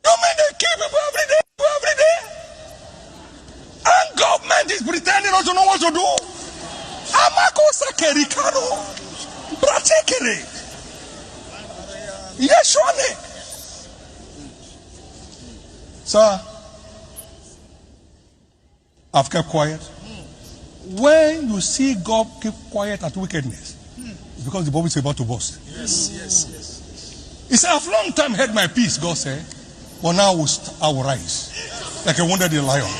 You mean they kill people every day? And government is pretending not to know what to do? Amako Sakerikano, Bratekere, Yeshwane. Sir, I've kept quiet. When you see God keep quiet at wickedness, it's because the bubble is about to burst. Yes. He said, I've long time had my peace, God said, but now I will rise like a wounded lion,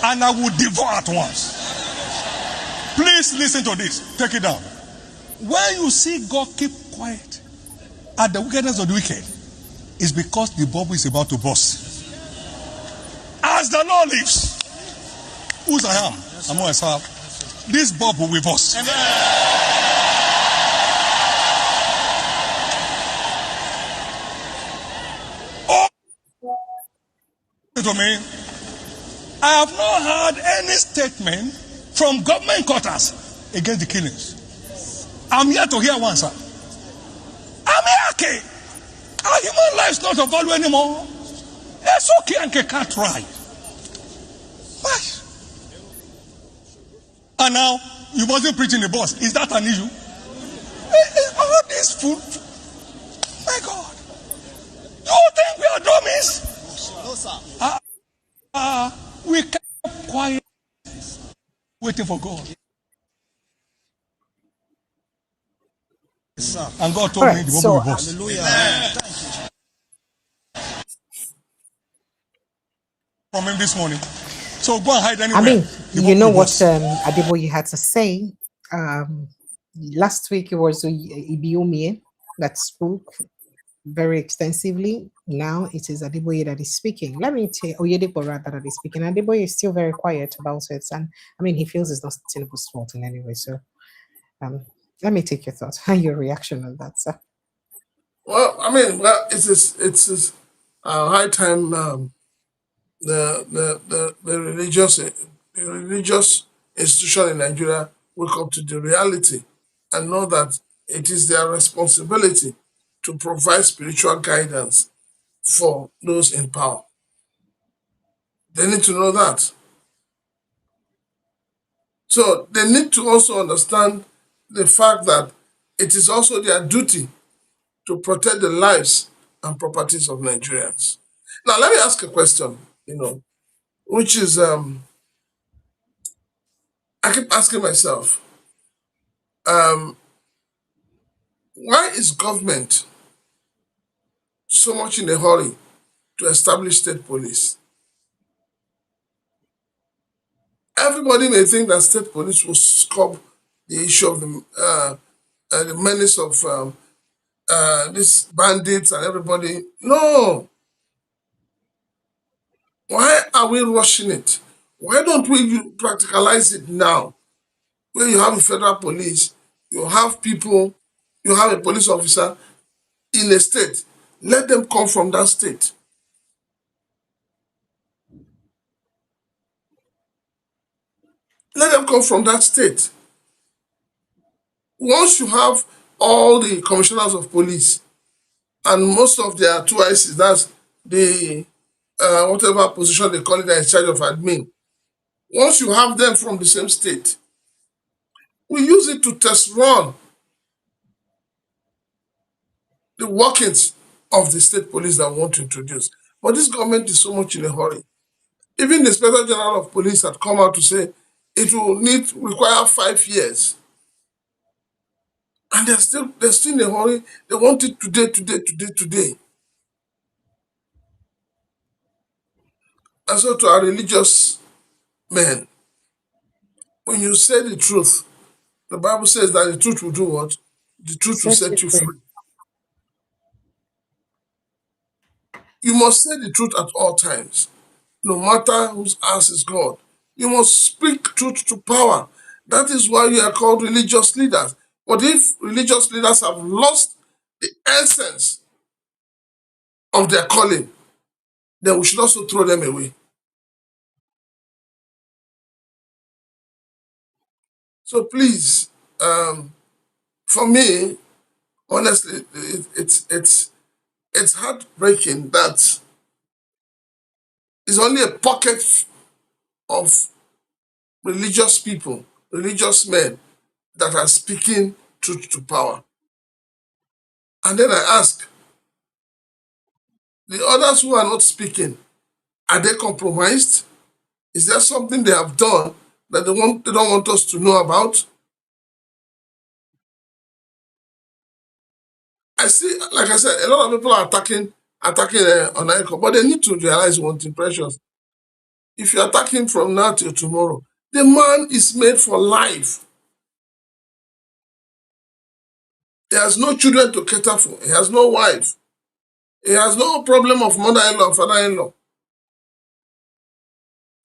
and I will devour at once. Please listen to this. Take it down. When you see God keep quiet at the wickedness of the wicked, it's because the bubble is about to burst. As the Lord lives, whose I am, I'm always have, this bubble will burst. Oh, to me, I have not heard any statement from government quarters against the killings. I'm here to hear one, sir. I'm here, okay. Our human life is not of value anymore. It's okay and can't try. Why? And now, you wasn't preaching the boss. Is that an issue? All this food. My God. You think we are dummies? No, sir. We kept quiet, waiting for God. Yes, sir. And God told me the bubble will burst. Hallelujah. From him this morning. So go and hide anywhere. I mean, you know what Adeboye had to say. Last week it was Ibiomie that spoke very extensively. Now it is Adeboye that is speaking. Let me tell Oyedepo rather that is speaking. Adeboye is still very quiet about it, and I mean he feels it's not Tinubu's fault in any way. So let me take your thoughts and your reaction on that, sir. Well, I mean, well, it's high time the religious institution in Nigeria wake up to the reality and know that it is their responsibility to provide spiritual guidance for those in power. They need to know that. So they need to also understand the fact that it is also their duty to protect the lives and properties of Nigerians. Now, let me ask a question, which is, I keep asking myself, why is government so much in a hurry to establish state police? Everybody may think that state police will scrub the issue of the menace of these bandits and everybody. No. Why are we rushing it? Why don't we practicalize it now? Where you have a federal police, you have people, you have a police officer in a state. Let them come from that state. Let them come from that state. Once you have all the commissioners of police and most of their 2ICs, that's the whatever position they call it, they're in charge of admin. Once you have them from the same state, we use it to test run the workings of the state police that we want to introduce. But this government is so much in a hurry. Even the Inspector General of Police had come out to say it will require 5 years. And they're still in a hurry. They want it today. And so to our religious men, when you say the truth, the Bible says that the truth will do what? The truth will set you free. You must say the truth at all times, no matter whose ass is God. You must speak truth to power. That is why you are called religious leaders. But if religious leaders have lost the essence of their calling, then we should also throw them away. So please, for me, honestly, it's heartbreaking that it's only a pocket of religious people, religious men that are speaking truth to power. And then I ask, the others who are not speaking, are they compromised? Is there something they have done that they don't want us to know about? I see, like I said, a lot of people are attacking Onaiko, but they need to realize one thing, precious. If you attack him from now till tomorrow, the man is made for life. He has no children to cater for. He has no wife. He has no problem of mother-in-law and father-in-law.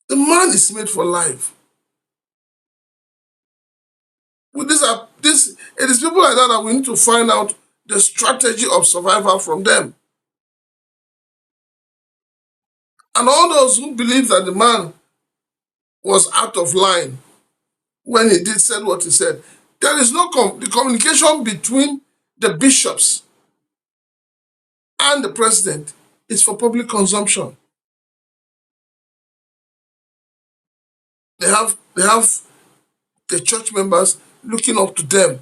The man is made for life. With it is people like that we need to find out the strategy of survival from them. And all those who believe that the man was out of line when he said what he said, there is no the communication between the bishops and the president is for public consumption. They have the church members looking up to them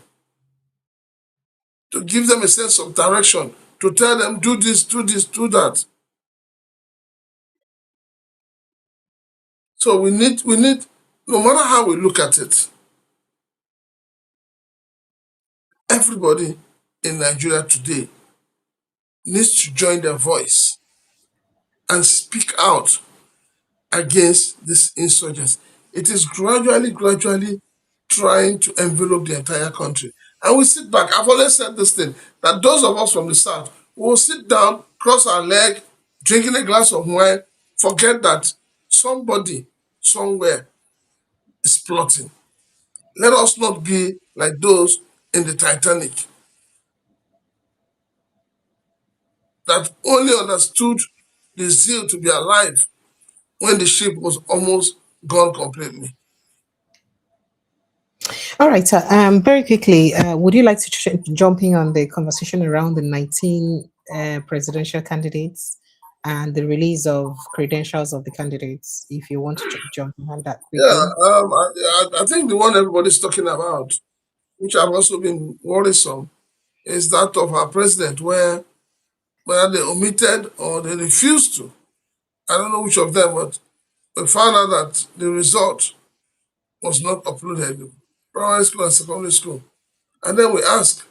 to give them a sense of direction, to tell them, do this, do that. So we need, no matter how we look at it, everybody in Nigeria today needs to join their voice and speak out against this insurgents. It is gradually trying to envelop the entire country. And we sit back. I've always said this thing, that those of us from the South will sit down, cross our leg, drinking a glass of wine, forget that somebody somewhere is plotting. Let us not be like those in the Titanic. that only understood the zeal to be alive when the ship was almost gone completely. All right, sir. Very quickly, would you like to jump in on the conversation around the 19 presidential candidates and the release of credentials of the candidates? If you want to jump in on that quickly. Yeah, I think the one everybody's talking about, which I've also been worrisome, is that of our president, where whether they omitted or they refused to. I don't know which of them, but we found out that the result was not uploaded in primary school and secondary school. And then we ask,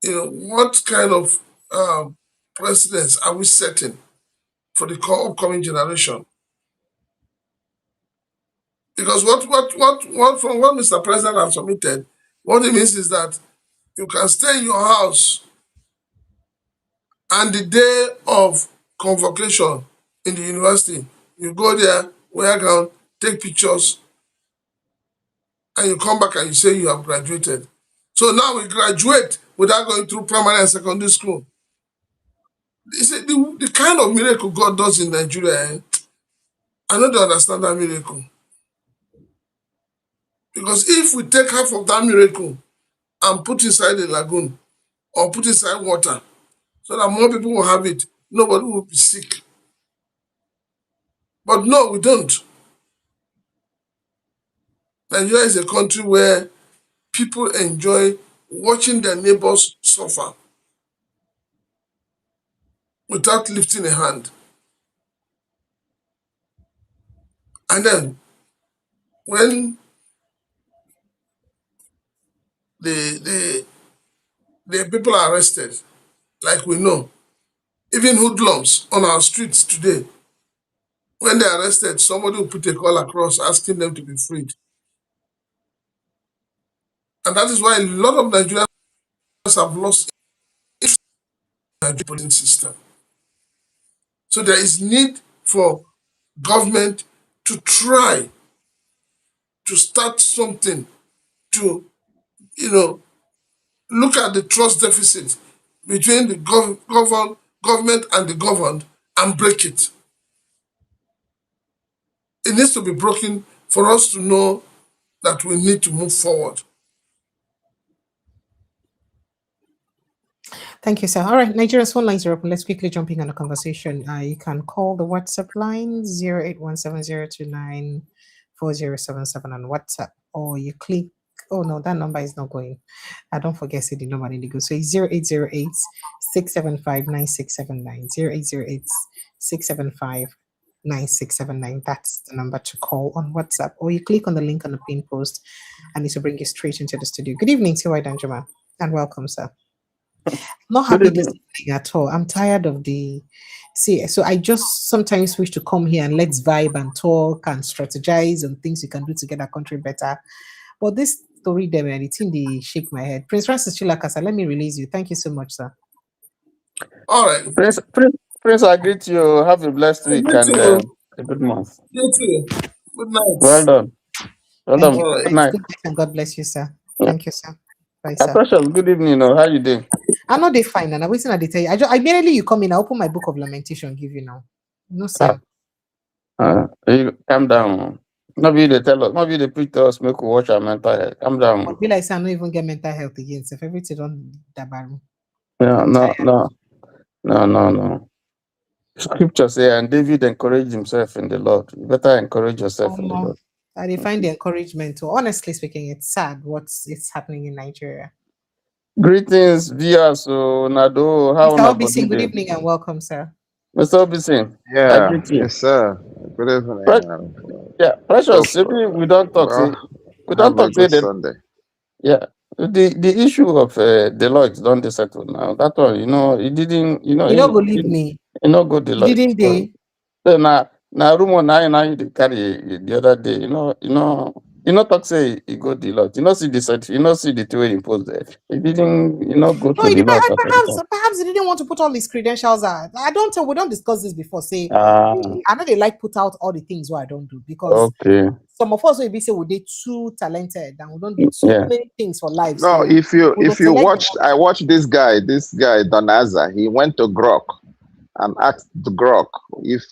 what kind of precedents are we setting for the upcoming generation? Because what from what Mr. President has submitted, what it means is that you can stay in your house and the day of convocation in the university, you go there, wear a gown, take pictures, and you come back and you say you have graduated. So now we graduate without going through primary and secondary school. The kind of miracle God does in Nigeria, I don't understand that miracle. Because if we take half of that miracle and put inside the lagoon or put inside water so that more people will have it, nobody will be sick. But no, we don't. Nigeria is a country where people enjoy watching their neighbors suffer without lifting a hand. And then when the people are arrested, like we know, even hoodlums on our streets today, when they're arrested, somebody will put a call across asking them to be freed. And that is why a lot of Nigerians have lost interest in the Nigerian policing system. So there is need for government to try to start something to, look at the trust deficit between the government and the governed and break it. It needs to be broken for us to know that we need to move forward. Thank you, sir. All right, Nigeria's phone lines are open. Let's quickly jump in on the conversation. You can call the WhatsApp line 08170294077 on WhatsApp, or you click. Oh no, that number is not going. I don't forget the number in the go. So it's 0808-675-9679. 0808-675-9679. That's the number to call on WhatsApp, or you click on the link on the pin post, and it will bring you straight into the studio. Good evening, T.Y. Danjuma, and welcome, sir. Not happy this evening at all. I'm tired of so I just sometimes wish to come here and let's vibe and talk and strategize on things we can do to get our country better. But this story there, man, it's in the shake my head. Prince Francis Chilakasa, let me release you. Thank you so much, sir. All right. Prince, I greet you. Have a blessed week and a good month. You too. Good night. Well done. Well Thank done. you. Good night. Good night and God bless you, sir. Yeah. Thank you, sir. Bye, sir. Precious, good evening. How you doing? I'm not they fine, and I'm waiting at the tell you. I immediately you come in, I open my book of lamentation, give you now. No, sir. You calm down. Maybe they tell us, maybe they preach to us, make we watch our mental health. Calm down. But be like, I don't even get mental health again. So if everything on dabaru. No. Scripture say, and David encouraged himself in the Lord. You better encourage yourself in the Lord. I find the encouragement. So honestly speaking, it's sad what's happening in Nigeria. Greetings, viewers. So Nado, how Mr. Obisi, good evening and welcome, sir. Mr. Obisi. Yeah, yes, sir. Good evening. Precious. We don't talk. We don't talk today. Sunday. Yeah. The issue of Deloitte don't settle now. That one, it didn't, You don't believe me. You know, go Deloitte. Didn't they? So now rumor now you carry the other day, talk say he go Deloitte. See the set, see the two he post there. He didn't, go to Deloitte. Perhaps he didn't want to put all his credentials out. We don't discuss this before. Say I know they like put out all the things what I don't do because some of us will be say we they too talented and we don't do too many things for life. No, so if you watched, I watched this guy Donaza. He went to Grok and asked Grok if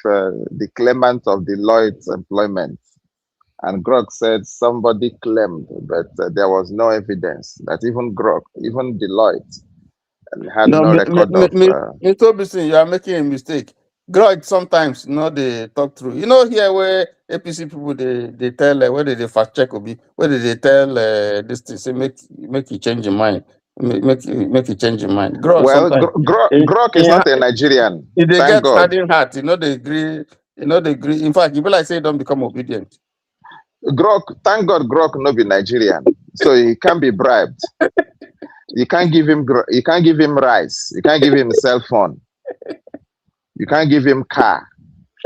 the claimant of the Lloyd's employment, and Grok said somebody claimed, but there was no evidence that even Grok, even Deloitte, had No, no record of. Mr. Obisin, you are making a mistake. Grudge sometimes, they talk through. Here where APC people they tell whether they fact check Obi, whether they tell this thing, say make you change your mind, make you change your mind. Grudge Well, sometimes. Grok is not a Nigerian. If they Thank get God. standing heart, they agree. They agree. In fact, you be like say don't become obedient. Grok, thank God, Grok no be Nigerian, so he can't be bribed. You can't give him rice. You can't give him a cell phone. You can't give him car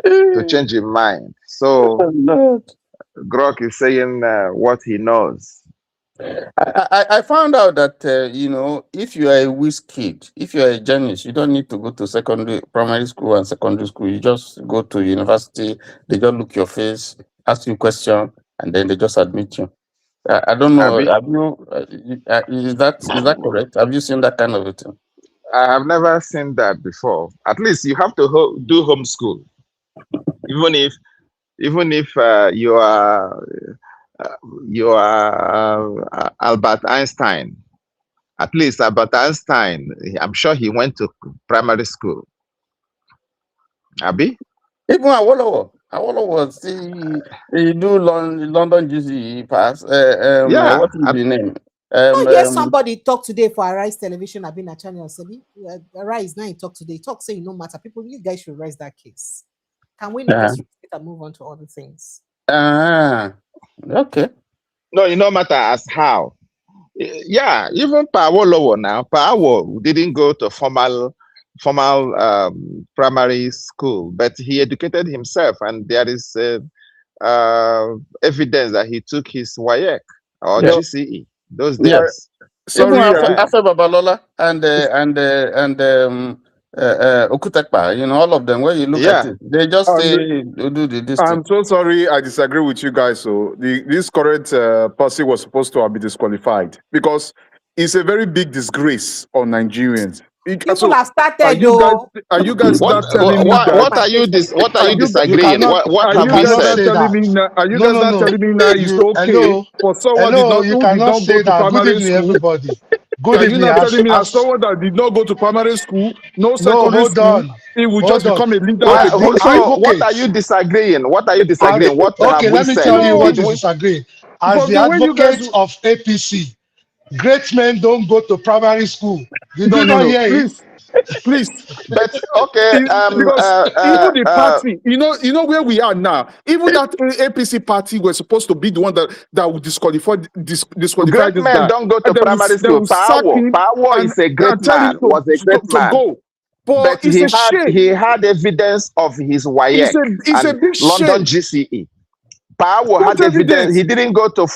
to change his mind. So Grok is saying what he knows. I found out that if you are a whiz kid, if you are a genius, you don't need to go to primary school and secondary school. You just go to university. They just look your face, ask you a question, and then they just admit you. I don't know. Have you? Is that correct? Have you seen that kind of a thing? I have never seen that before. At least you have to do homeschool, even if you are Albert Einstein. At least Albert Einstein, I'm sure he went to primary school. Abi? Even Awolowo see he do London GCE pass. Yeah. What is the name? Yes, somebody talk today for Arise Television. I've been a channel. Arise now. Talk today. Talk saying no matter. You guys should raise that case. Can we not just and move on to other things? Okay. No, it no matter as how. Yeah, even Awolowo now. Awolowo didn't go to formal primary school, but he educated himself, and there is evidence that he took his WAEC or GCE those days. Yes. Sorry, after Babalola and Okutekpa, all of them, where you look at it, they just say do this. I'm so sorry, I disagree with you guys. So this current person was supposed to be disqualified because it's a very big disgrace on Nigerians. People have started. Are you guys not telling me that? What are you disagreeing? What have we said? Are you guys not telling me now it's okay for someone who did not go to primary school? Everybody. Good evening. Are you not telling me as someone that did not go to primary school, no secondary school, he will just become a leader of a country? What are you disagreeing? What have we said? Let me tell you what is disagreeing. As the advocates of APC, great men don't go to primary school. Did you not hear it? Please. But okay, because even the party, you know where we are now. Even that APC party was supposed to be the one that would disqualify great this men guy. Don't go to primary school. Power is a great man. Was a great man. Go. But he had evidence of his WAEC and London GCE. Power had evidence. He didn't go to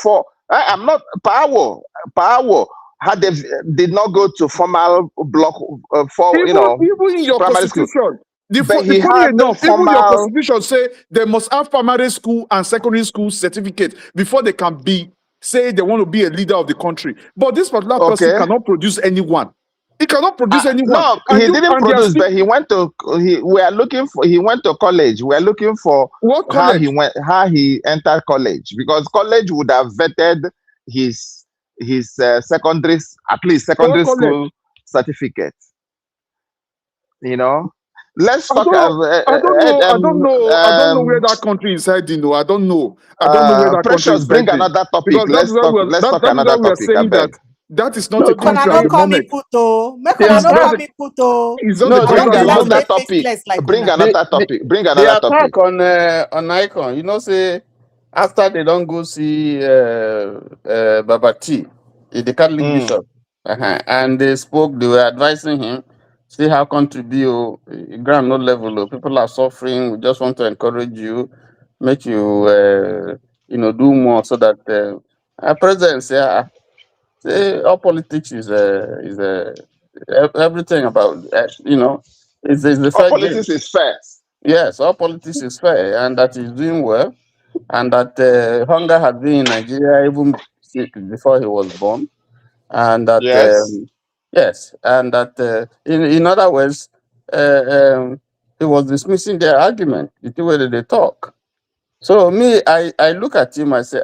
I'm not Power did not go to formal block even in your constitution. School. Even your constitution say they must have primary school and secondary school certificate before they can say they want to be a leader of the country. But this particular person cannot produce anyone. He cannot produce anyone. No, he didn't produce, but he went to. He went to college. We are looking for how he entered college, because college would have vetted his secondary, at least secondary school certificate. Let's talk. I don't know where that country is heading. I don't know. I don't know where that country is bring heading. another topic. Let's talk another topic. That is not a country at the moment. Bring another topic. The attack on Icon, say after they don't go see Babati, the Catholic bishop, and they were advising him, see how country be, ground no level, people are suffering. We just want to encourage you, make you do more so that president say all politics is everything about it's the fair. All politics is fair. Yes, all politics is fair, and that is doing well, and that hunger had been in Nigeria even before he was born, and that Yes, and that in other words, he was dismissing their argument, the way that they talk. So me, I look at him, I say,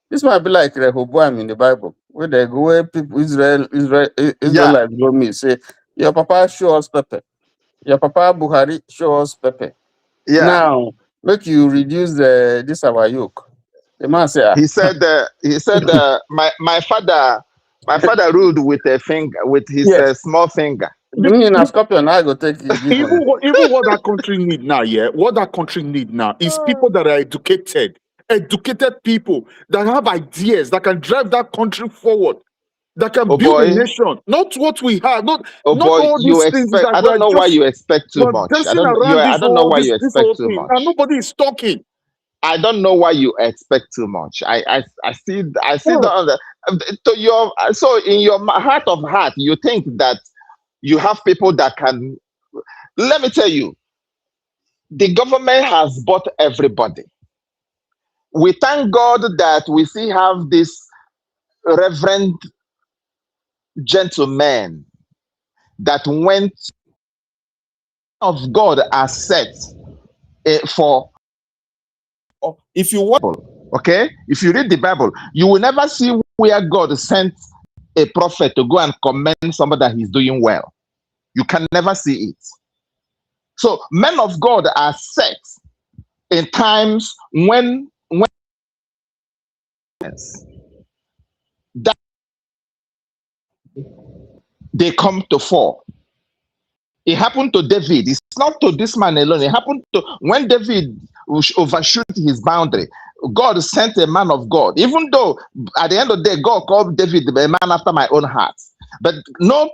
this might be like Rehoboam in the Bible, where they go where people Israelites go me say, your papa show us pepper, your papa Buhari show us pepper. Yeah. Now make you reduce this our yoke. The man say, he said my father ruled with a finger, with his yes. small finger. Me in a scorpion, I go take it. Even what that country need now, what that country need now is people that are educated people that have ideas that can drive that country forward, that can build a nation. Not what we have, not all these things that I don't know why you expect too much. I don't know why you expect too much. And nobody is talking. I don't know why you expect too much. I see so in your heart of heart, you think that you have people that can. Let me tell you, the government has bought everybody. We thank God that we still have this reverend gentleman that went of God are set for. If you want, okay, if you read the Bible, you will never see where God sent a prophet to go and commend somebody that he's doing well. You can never see it. So men of God are set in times when that they come to fall. It happened to David. It's not to this man alone. It happened to when David overshoot his boundary. God sent a man of God. Even though at the end of the day, God called David a man after my own heart. But no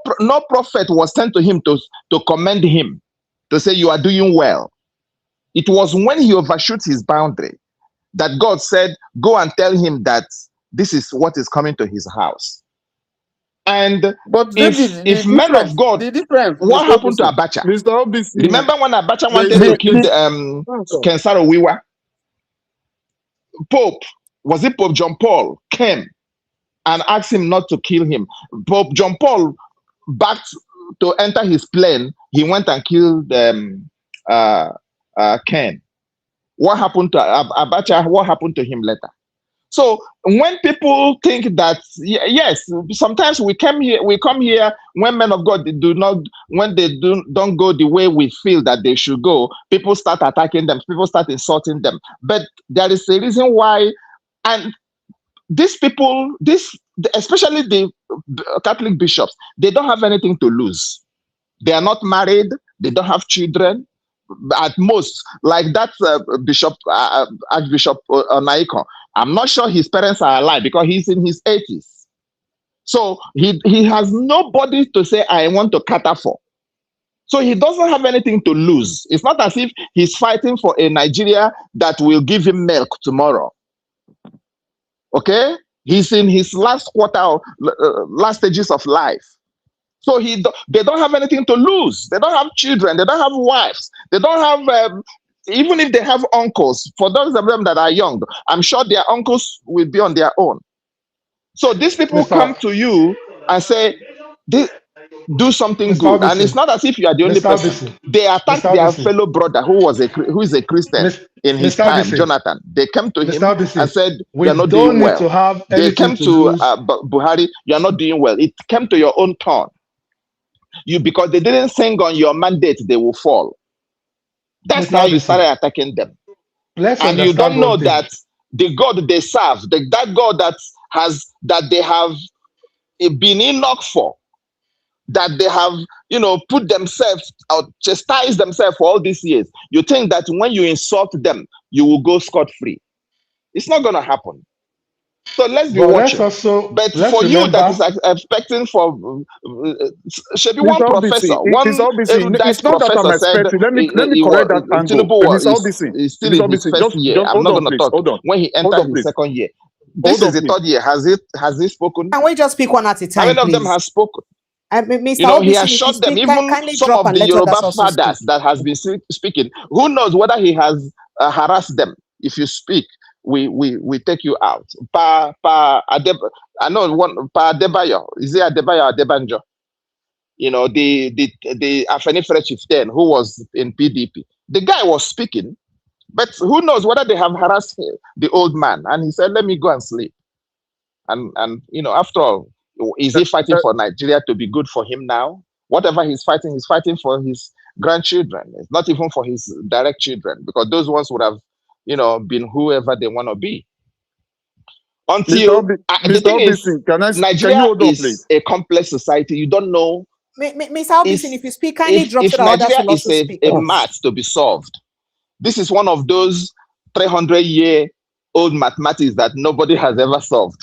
prophet was sent to him to commend him, to say you are doing well. It was when he overshoot his boundary that God said, go and tell him that this is what is coming to his house. And but if men of God, what happened to Abacha? Mr. OBC, remember when Abacha wanted to kill Kensaro Wiwa? Pope, was it Pope John Paul, came and asked him not to kill him. Pope John Paul backed to enter his plane. He went and killed Ken. What happened to Abacha? What happened to him later? So when people think that, yes, sometimes we come here when men of God don't go the way we feel that they should go, people start attacking them, people start insulting them. But there is a reason why, and these people, especially the Catholic bishops, they don't have anything to lose. They are not married, they don't have children. At most, like that Bishop Archbishop Naiko, I'm not sure his parents are alive because he's in his 80s. So he has nobody to say, I want to cater for. So he doesn't have anything to lose. It's not as if he's fighting for a Nigeria that will give him milk tomorrow. Okay? He's in his last last stages of life. So they don't have anything to lose. They don't have children. They don't have wives. They don't have, even if they have uncles, for those of them that are young, I'm sure their uncles will be on their own. So these people come to you and say, do something good. And it's not as if you are the only person. They attacked their fellow brother who is a Christian in his time, Jonathan. They came to him and said, you are not doing well. They came to Buhari, you are not doing well. It came to your own turn. Because they didn't sing on your mandate, they will fall. That's how you started attacking them. And you don't know that the God they serve, that God that they have been Enoch for, that they have, put themselves out, chastised themselves for all these years. You think that when you insult them, you will go scot-free. It's not going to happen. So let's be watching. But for you that is expecting for should be one professor, one it's not that I'm expecting. Let me correct that angle. Tinubu is still in his first year. I'm not going to talk when he enters his second year. This is the third year. Has he spoken? Can we just speak one at a time? How many of them have spoken? Mr. He has shot them. Even some of the Yoruba fathers that has been speaking. Who knows whether he has harassed them? If you speak, we take you out. I know one Pa Adebayo. Is it Adebayo or Adebanjo? you know, the Afenifere chieftain who was in PDP. The guy was speaking, but who knows whether they have harassed the old man. And he said, let me go and sleep. And you know, after all, is he fighting for Nigeria to be good for him now? Whatever he's fighting for his grandchildren. It's not even for his direct children, because those ones would have, you know, been whoever they want to be. Until the thing is, Nigeria is a complex society. You don't know. Mr. Albison, if you speak, kindly drop if so that others Nigeria will also is speak. a math to be solved. This is one of those 300-year-old mathematics that nobody has ever solved.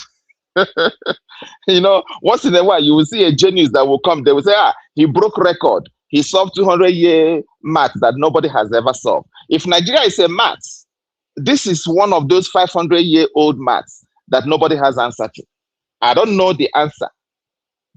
You know, once in a while you will see a genius that will come. They will say, he broke record. He solved 200-year math that nobody has ever solved. If Nigeria is a math, this is one of those 500-year-old maths that nobody has answer to. I don't know the answer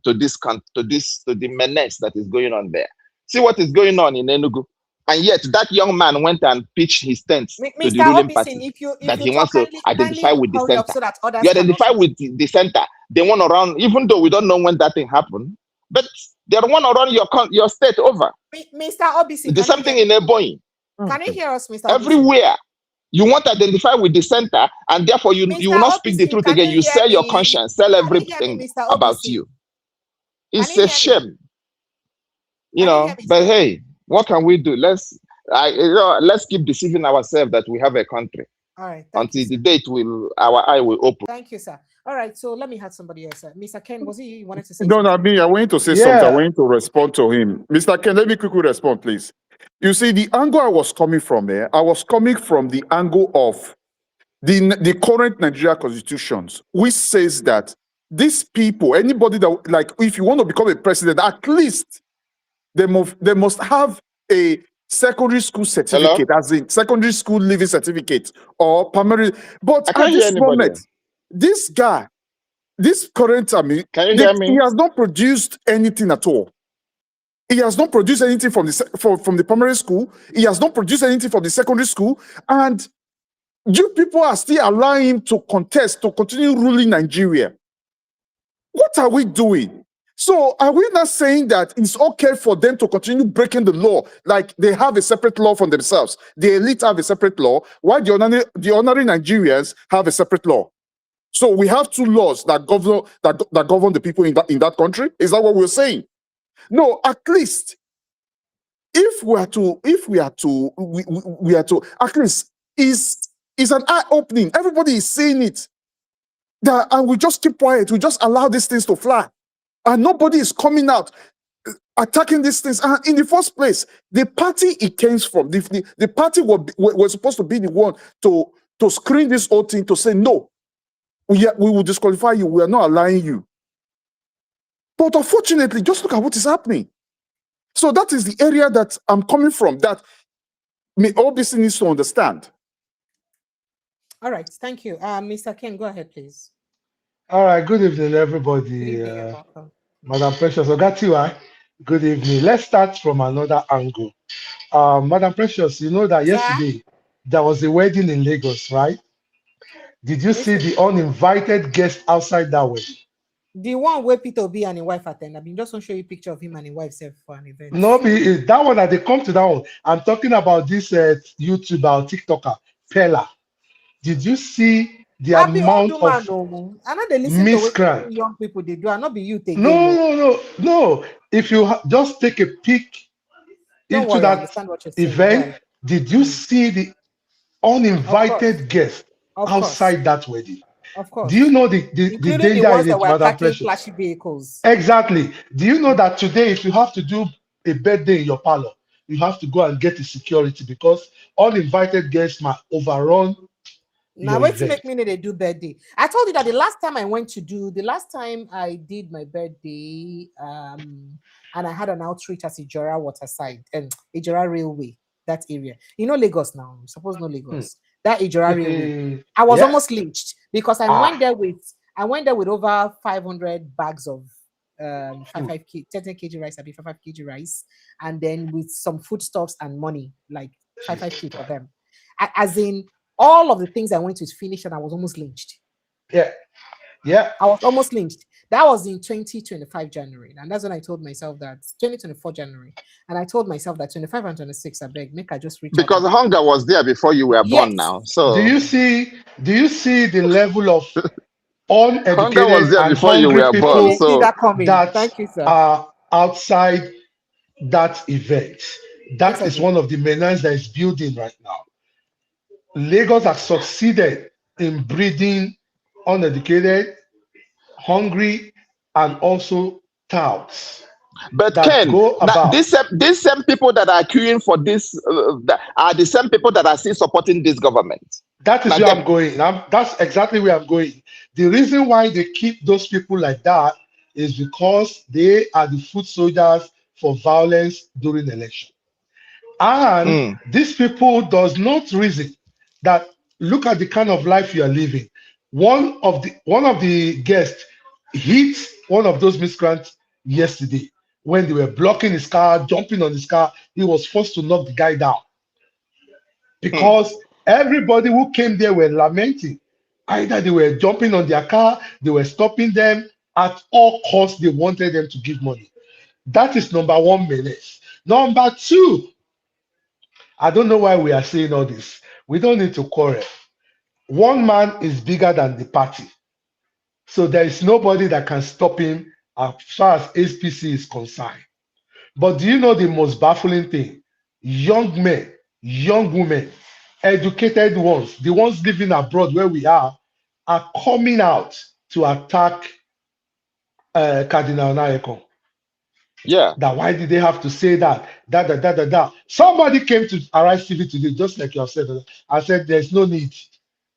to the menace that is going on there. See what is going on in Enugu. And yet that young man went and pitched his tents to the ruling party that he wants to identify with the center. You identify with the center. They want to run, even though we don't know when that thing happened, but they want to run your state over. Mr. Obisi, there's something in Ebonyi. Can you hear us, Mr. Everywhere. You want to identify with the center, and therefore you will not speak the truth again. You sell your conscience, sell everything about you. It's a shame. You know, but hey, what can we do? Let's keep deceiving ourselves that we have a country. All right. Until the date our eye will open. Thank you, sir. All right, so let me have somebody else. Mr. Ken, was you wanted to say No, something? I mean, I wanted to say something. I wanted to respond to him. Mr. Ken, let me quickly respond, please. You see, the angle I was coming from there, I was coming from the angle of the current Nigeria constitutions, which says that these people, anybody that, like, if you want to become a president, at least they must have a secondary school certificate, as in secondary school living certificate or primary. But at this moment, this guy, this current, I mean, he has not produced anything at all. He has not produced anything from the primary school. He has not produced anything from the secondary school. And you people are still allowing him to contest, to continue ruling Nigeria. What are we doing? So are we not saying that it's okay for them to continue breaking the law, like they have a separate law for themselves? The elite have a separate law, while the ordinary Nigerians have a separate law. So we have two laws that govern the people in that country. Is that what we're saying? No, at least if we are to at least is an eye opening. Everybody is saying it. And we just keep quiet. We just allow these things to fly. And nobody is coming out attacking these things. And in the first place, the party it came from, the party was supposed to be the one to screen this whole thing, to say, no, we will disqualify you. We are not allowing you. But unfortunately, just look at what is happening. So that is the area that I'm coming from, that all this needs to understand. All right, thank you. Mr. Ken, go ahead, please. All right, good evening, everybody. Good evening, Madam Precious Ogatiwa, good evening. Let's start from another angle. Madam Precious, you know that yesterday there was a wedding in Lagos, right? Did you see the uninvited guest outside that wedding? The one where Peter Obi and his wife attend. I mean, just want to show you a picture of him and his wife for an event. No, that one that they come to that one. I'm talking about this YouTuber or TikToker, Pella. Did you see the amount of I know they listen to what young people they do. I not be you taking. No. If you just take a peek into that event, did you see the uninvited guests outside that wedding? Of course. Do you know the danger in it, Madam Precious? Flashy vehicles. Exactly. Do you know that today, if you have to do a birthday in your parlor, you have to go and get the security, because uninvited guests might overrun. Now wait to make me know they do birthday. I told you that the last time I did my birthday, and I had an outreach at Ijora Waterside and Ijora Railway, that area. You know Lagos now. Suppose no Lagos. That Ijora Railway. I was almost lynched because I went there with over 500 bags of 10 kg rice, 5 kg rice, and then with some foodstuffs and money, like 5 kg for them. As in, all of the things I went to is finished, and I was almost lynched. Yeah. I was almost lynched. That was in 2025 January. And that's when I told myself that 2024 January. And I told myself that 25 and 26, I beg, make I just reach Because out. hunger was there before you were born now. So do you see the level of hunger was uneducated there and before you hungry were born. people So that Thank you, sir. are outside that event? That Yes, I is do. one of the menace that is building right now. Lagos has succeeded in breeding uneducated, hungry, and also touts but that Ken, go now about. these same people that are queuing for this are the same people that are still supporting this government. That is Now where them. I'm going. That's exactly where I'm going. The reason why they keep those people like that is because they are the foot soldiers for violence during election. And these people does not reason that look at the kind of life you are living. One of the guests hit one of those miscreants yesterday when they were blocking his car, jumping on his car. He was forced to knock the guy down because everybody who came there were lamenting. Either they were jumping on their car, they were stopping them at all costs. They wanted them to give money. That is number one menace. Number two, I don't know why we are saying all this. We don't need to quarrel. One man is bigger than the party. So there is nobody that can stop him as far as SPC is concerned. But do you know the most baffling thing? Young men, young women, educated ones, the ones living abroad where we are coming out to attack Cardinal Nayeko. Yeah. That why did they have to say that? Somebody came to Arise TV today, just like you have said, and said there's no need.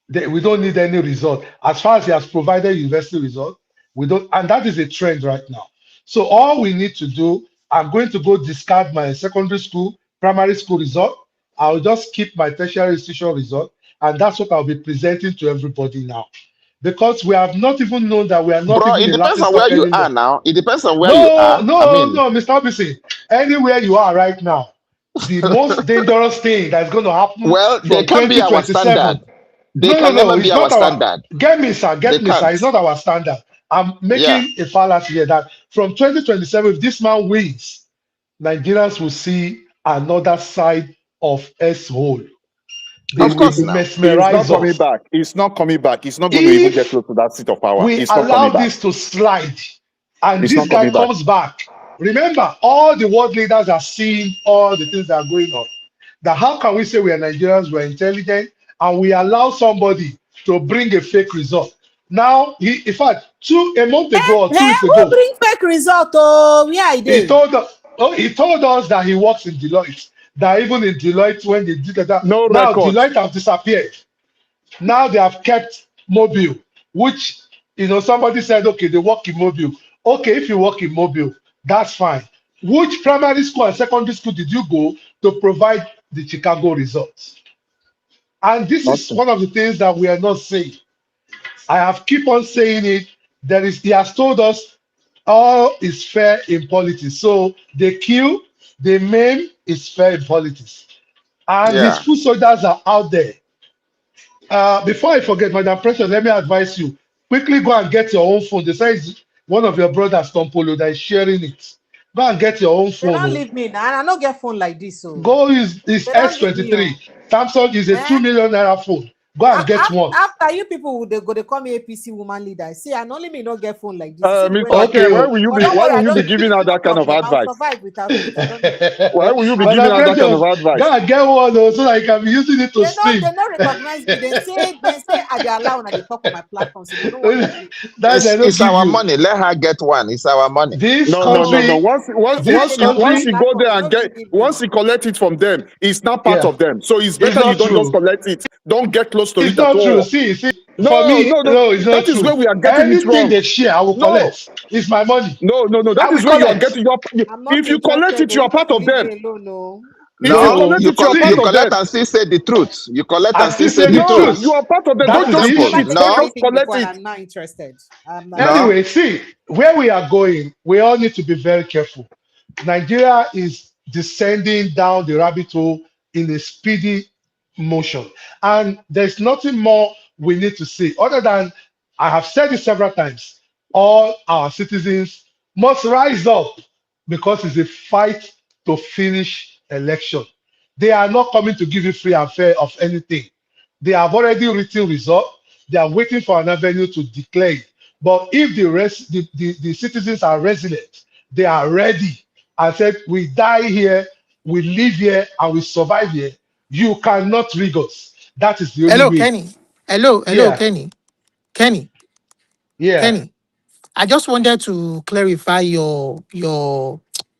We don't need any result. As far as he has provided university result, we don't, and that is a trend right now. So all we need to do, I'm going to go discard my secondary school, primary school result. I'll just keep my tertiary institution result, and that's what I'll be presenting to everybody now. Because we have not even known that we are not Bro, even it a depends laughing on where stock you anymore. are now. It depends on where you are. No, Mr. Obisi. Anywhere you are right now, the most dangerous thing that's going to happen well, they from can't be our 2027. standard. They No, can never it's be our not our. standard. Get me, sir. They can't. It's not our standard. I'm making a fallacy here that from 2027, if this man wins, Nigerians will see another side of S-hole. They Of will course now. He's mesmerize not coming us. back. He's not coming back. He's not going to even get If close to that seat of power. we He's not allow coming back. this to slide, and He's this not guy coming back. comes back, remember, all the world leaders are seeing all the things that are going on. That how can we say we are Nigerians, we're intelligent, and we allow somebody to bring a fake result? Now, in fact, a month ago or 2 weeks Who ago, bring fake result? Oh, yeah, he told us that he works in Deloitte. That even in Deloitte, when they did that, No now record. Deloitte have disappeared. Now they have kept Mobile, which somebody said, okay, they work in Mobile. Okay, if you work in Mobile, that's fine. Which primary school and secondary school did you go to provide the Chicago results? And this is one of the things that we are not saying. I have keep on saying it. He has told us all is fair in politics. So they kill, they maim is fair in politics. And his foot soldiers are out there. Before I forget, Madam Precious, let me advise you. Quickly go and get your own phone. They say it's one of your brothers, Tom Polo, that is sharing it. Go and get your own They phone. don't leave me now. And I don't get phone like this. So Go use this they don't leave me, S23. Samsung is a 2 million naira phone. Go and get one. After you people, they call me APC woman leader. See, and only me not get phone like this. Mr. Ken, why will you be giving out that kind of advice? I'll survive without it. Why will you be giving out that kind of advice? Go and get one so that I can be using it to stream. They don't recognize me. They say I dey allow when they talk on my platform. So they don't want to. It's our money. Let her get one. It's our money. No. Once you go there and once you collect it from them, it's not part of them. So it's better you don't just collect it. Don't get close to it at all. It's not true. See, for me, it's not that true. Is where we are getting it wrong. Anything they share, I will collect. It's my money. No. That is where you are getting your. If you collect it, you are part of them. No, you collect and still say the truth. You collect and still say the truth. You are part of them. Don't just push it. Don't just collect it. I'm not interested. Anyway, see, where we are going, we all need to be very careful. Nigeria is descending down the rabbit hole in a speedy motion. And there's nothing more we need to say other than I have said it several times. all our citizens must rise up because it's a fight to finish election. They are not coming to give you free and fair of anything. They have already written result. They are waiting for an avenue to declare it. But if the citizens are resilient, they are ready and said, we die here, we live here, and we survive here, you cannot rig us. That is the only Hello, way. Kenny. Hello, Yeah. Kenny. Yeah. Kenny. I just wanted to clarify your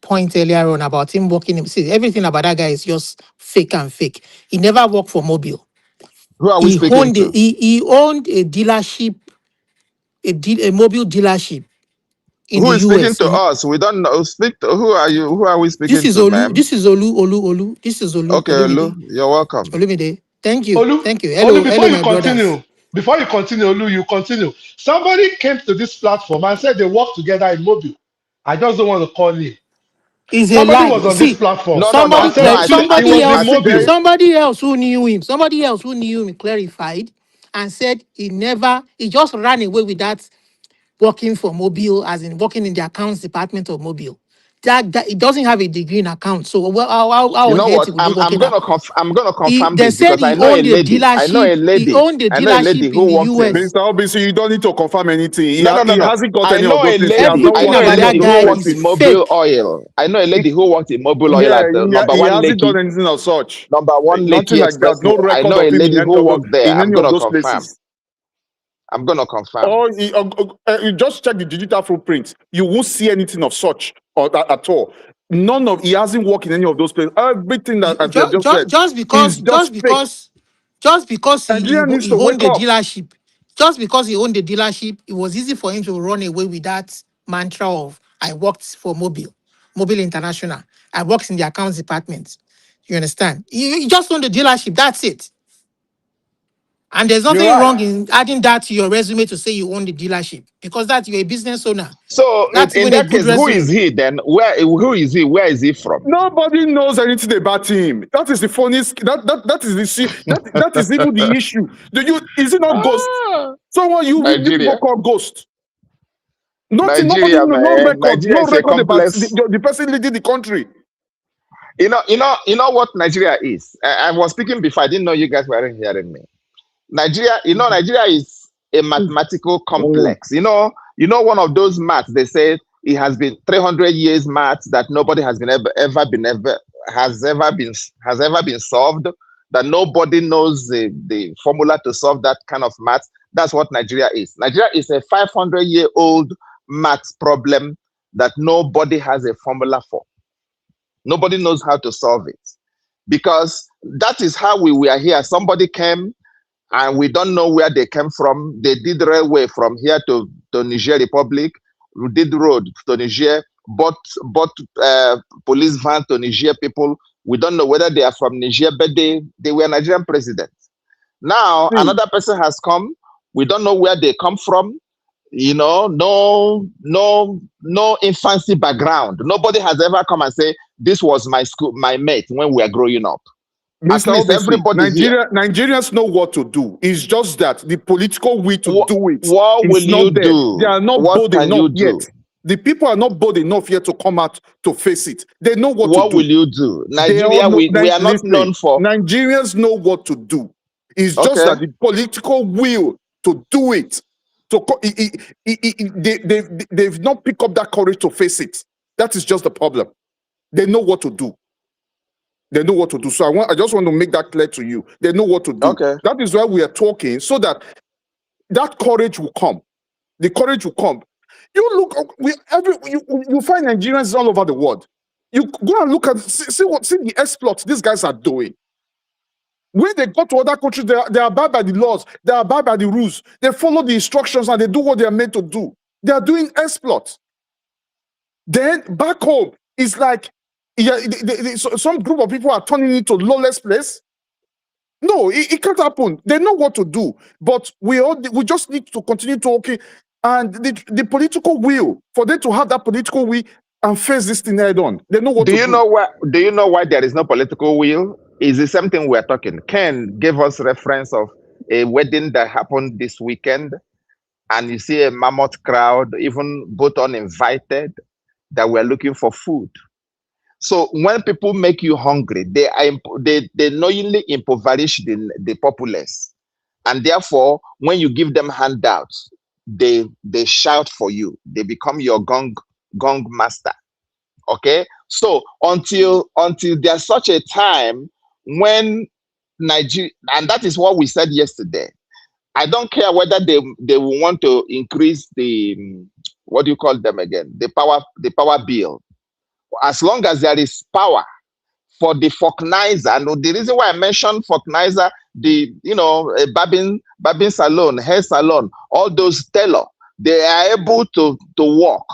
point earlier on about him working. See, everything about that guy is just fake and fake. He never worked for Mobile. Who are we speaking to? He owned a dealership, a mobile dealership in Who the is speaking US. to us? We don't know. Speak to, who are you? Who are we speaking This is to, Olu. ma'am? This is Olu. This is Olu. Okay, Olu, you're welcome. Olumide. Thank you. Olu, Thank you. Olu, before you my brothers. continue, Olu, you continue. Somebody came to this platform and said they work together in Mobile. I just don't want to call him. Is a Somebody lie. was on this platform. No, Somebody, and said somebody he was else, in Mobile. somebody else who knew him clarified and said he just ran away with that working for Mobile, as in working in the accounts department of Mobile. That it doesn't have a degree in accounts. So how You know on what? earth will he working I'm gonna confirm they this said because I he know a owned a lady. I know a dealership. He lady. owned a I know a lady dealership in who the worked in. US. Mr. Obisi, you don't need to confirm anything. He No. hasn't got I any know of those a things. lady. He has not I know worked a any that lady of who guy those worked is in places. Mobile fake. Oil. I know a lady who worked in Mobile Oil Yeah, at number he one hasn't done Lekki. anything of such. Number one Nothing Lekki like that. Expressway. No I record know of a him lady who worked there. in I'm any of gonna those confirm. places. I'm gonna confirm. Or you just check the digital footprint. You won't see anything of such or that at all. He hasn't worked in any of those places. Everything that as you have just said Just is just fake. because Nigeria needs he to owned wake the up. dealership, just because he owned the dealership, it was easy for him to run away with that mantra of I worked for Mobile International. I worked in the accounts department. You understand? You just own the dealership. That's it. And there's You're nothing wrong right. in adding that to your resume to say you own the dealership because that's you're a business owner. So That's in even a that good case, who is resume. he then? Who is he? Where is he from? Nobody knows anything about him. That is the funniest. That is that is even the issue. Is it not ghost? Someone you people Nigeria. call ghost. Nobody Nigeria, know, no man. record, Nigeria no is a record about complex. the person leading the country. You know what Nigeria is. I was speaking before. I didn't know you guys weren't hearing me. Nigeria, Nigeria is a mathematical complex. You know, one of those maths. They say it has been 300 years maths that nobody has ever been solved. That nobody knows the formula to solve that kind of maths. That's what Nigeria is. Nigeria is a 500-year-old maths problem that nobody has a formula for. Nobody knows how to solve it because that is how we were here. Somebody came and we don't know where they came from. They did railway from here to Niger Republic. We did road to Niger, bought police van to Niger people. We don't know whether they are from Niger, but they were Nigerian presidents. Now another person has come. We don't know where they come from. You know, no infancy background. Nobody has ever come and say this was my mate when we were growing up. At Mr. least everybody here. Nigerians know what to do. It's just that the political will to do it what will is not you there. do? They are not What bold can enough you yet. do? The people are not bold enough yet to come out to face it. They know what to do. What will you do? Nigeria, we are not known for. Nigerians know what to do. It's just that the political will to do it. They've not picked up that courage to face it. That is just the problem. They know what to do. They know what to do. So I just want to make that clear to you. They know what to do. Okay. That is why we are talking, so that courage will come. The courage will come. You look, you find Nigerians all over the world. You go and look at see the exploits these guys are doing. When they go to other countries, they abide by the laws, they abide by the rules, they follow the instructions, and they do what they are meant to do. They are doing exploits. Then back home, it's like some group of people are turning into lawless place. No, it can't happen. They know what to do, but we just need to continue talking, and the political will for them to have that political will and face this thing head on. They know what to do. Do you know why there is no political will? Is the same thing we're talking. Ken gave us reference of a wedding that happened this weekend, and you see a mammoth crowd, even both uninvited, that were looking for food. So when people make you hungry, they knowingly impoverish the populace. And therefore, when you give them handouts, they shout for you. They become your gong master. Okay? So until there's such a time when Nigeria, and that is what we said yesterday. I don't care whether they will want to increase the, what do you call them again? The power bill. As long as there is power for the Faulknizer, and the reason why I mentioned Faulknizer, the, barbing salon, hair salon, all those tailor, they are able to work,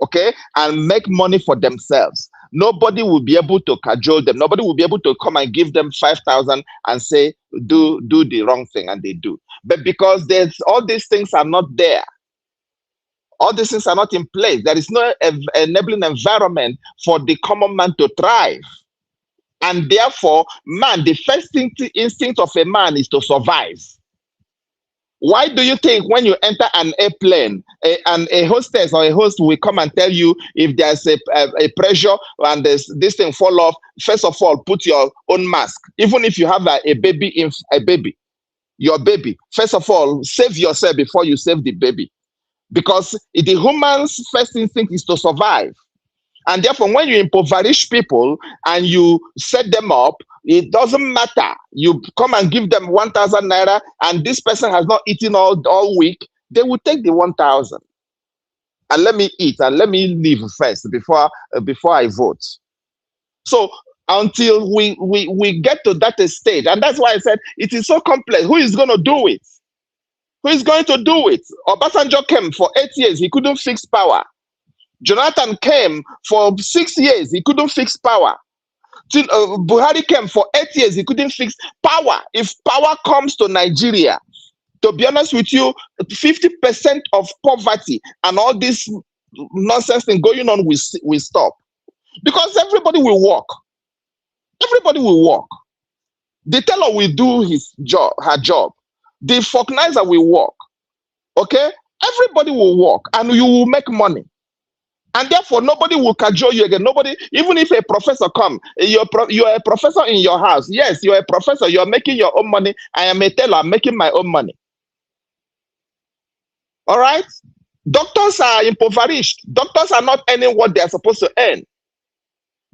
okay, and make money for themselves. Nobody will be able to cajole them. Nobody will be able to come and give them 5,000 and say, do the wrong thing, and they do. But because there's all these things are not there, all these things are not in place, there is no enabling environment for the common man to thrive. And therefore, man, the first instinct of a man is to survive. Why do you think when you enter an airplane, and a hostess or a host will come and tell you if there's a pressure and this thing fall off, first of all, put your own mask. Even if you have a baby, your baby, first of all, save yourself before you save the baby. Because the human's first instinct is to survive. And therefore, when you impoverish people and you set them up, it doesn't matter. You come and give them 1,000 naira, and this person has not eaten all week, they will take the 1,000. And let me eat and let me live first before I vote. So until we get to that stage, and that's why I said it is so complex. Who is going to do it? Who is going to do it? Obasanjo came for 8 years, he couldn't fix power. Jonathan came for 6 years, he couldn't fix power. Buhari came for 8 years, he couldn't fix power. If power comes to Nigeria, to be honest with you, 50% of poverty and all this nonsense thing going on will stop. Because everybody will work. Everybody will work. The teller will do her job. The Faulknizer will work. Okay? Everybody will work and you will make money. And therefore, nobody will cajole you again. Nobody, even if a professor comes, you're a professor in your house. Yes, you're a professor. You're making your own money. I am a teller. I'm making my own money. All right? Doctors are impoverished. Doctors are not earning what they're supposed to earn.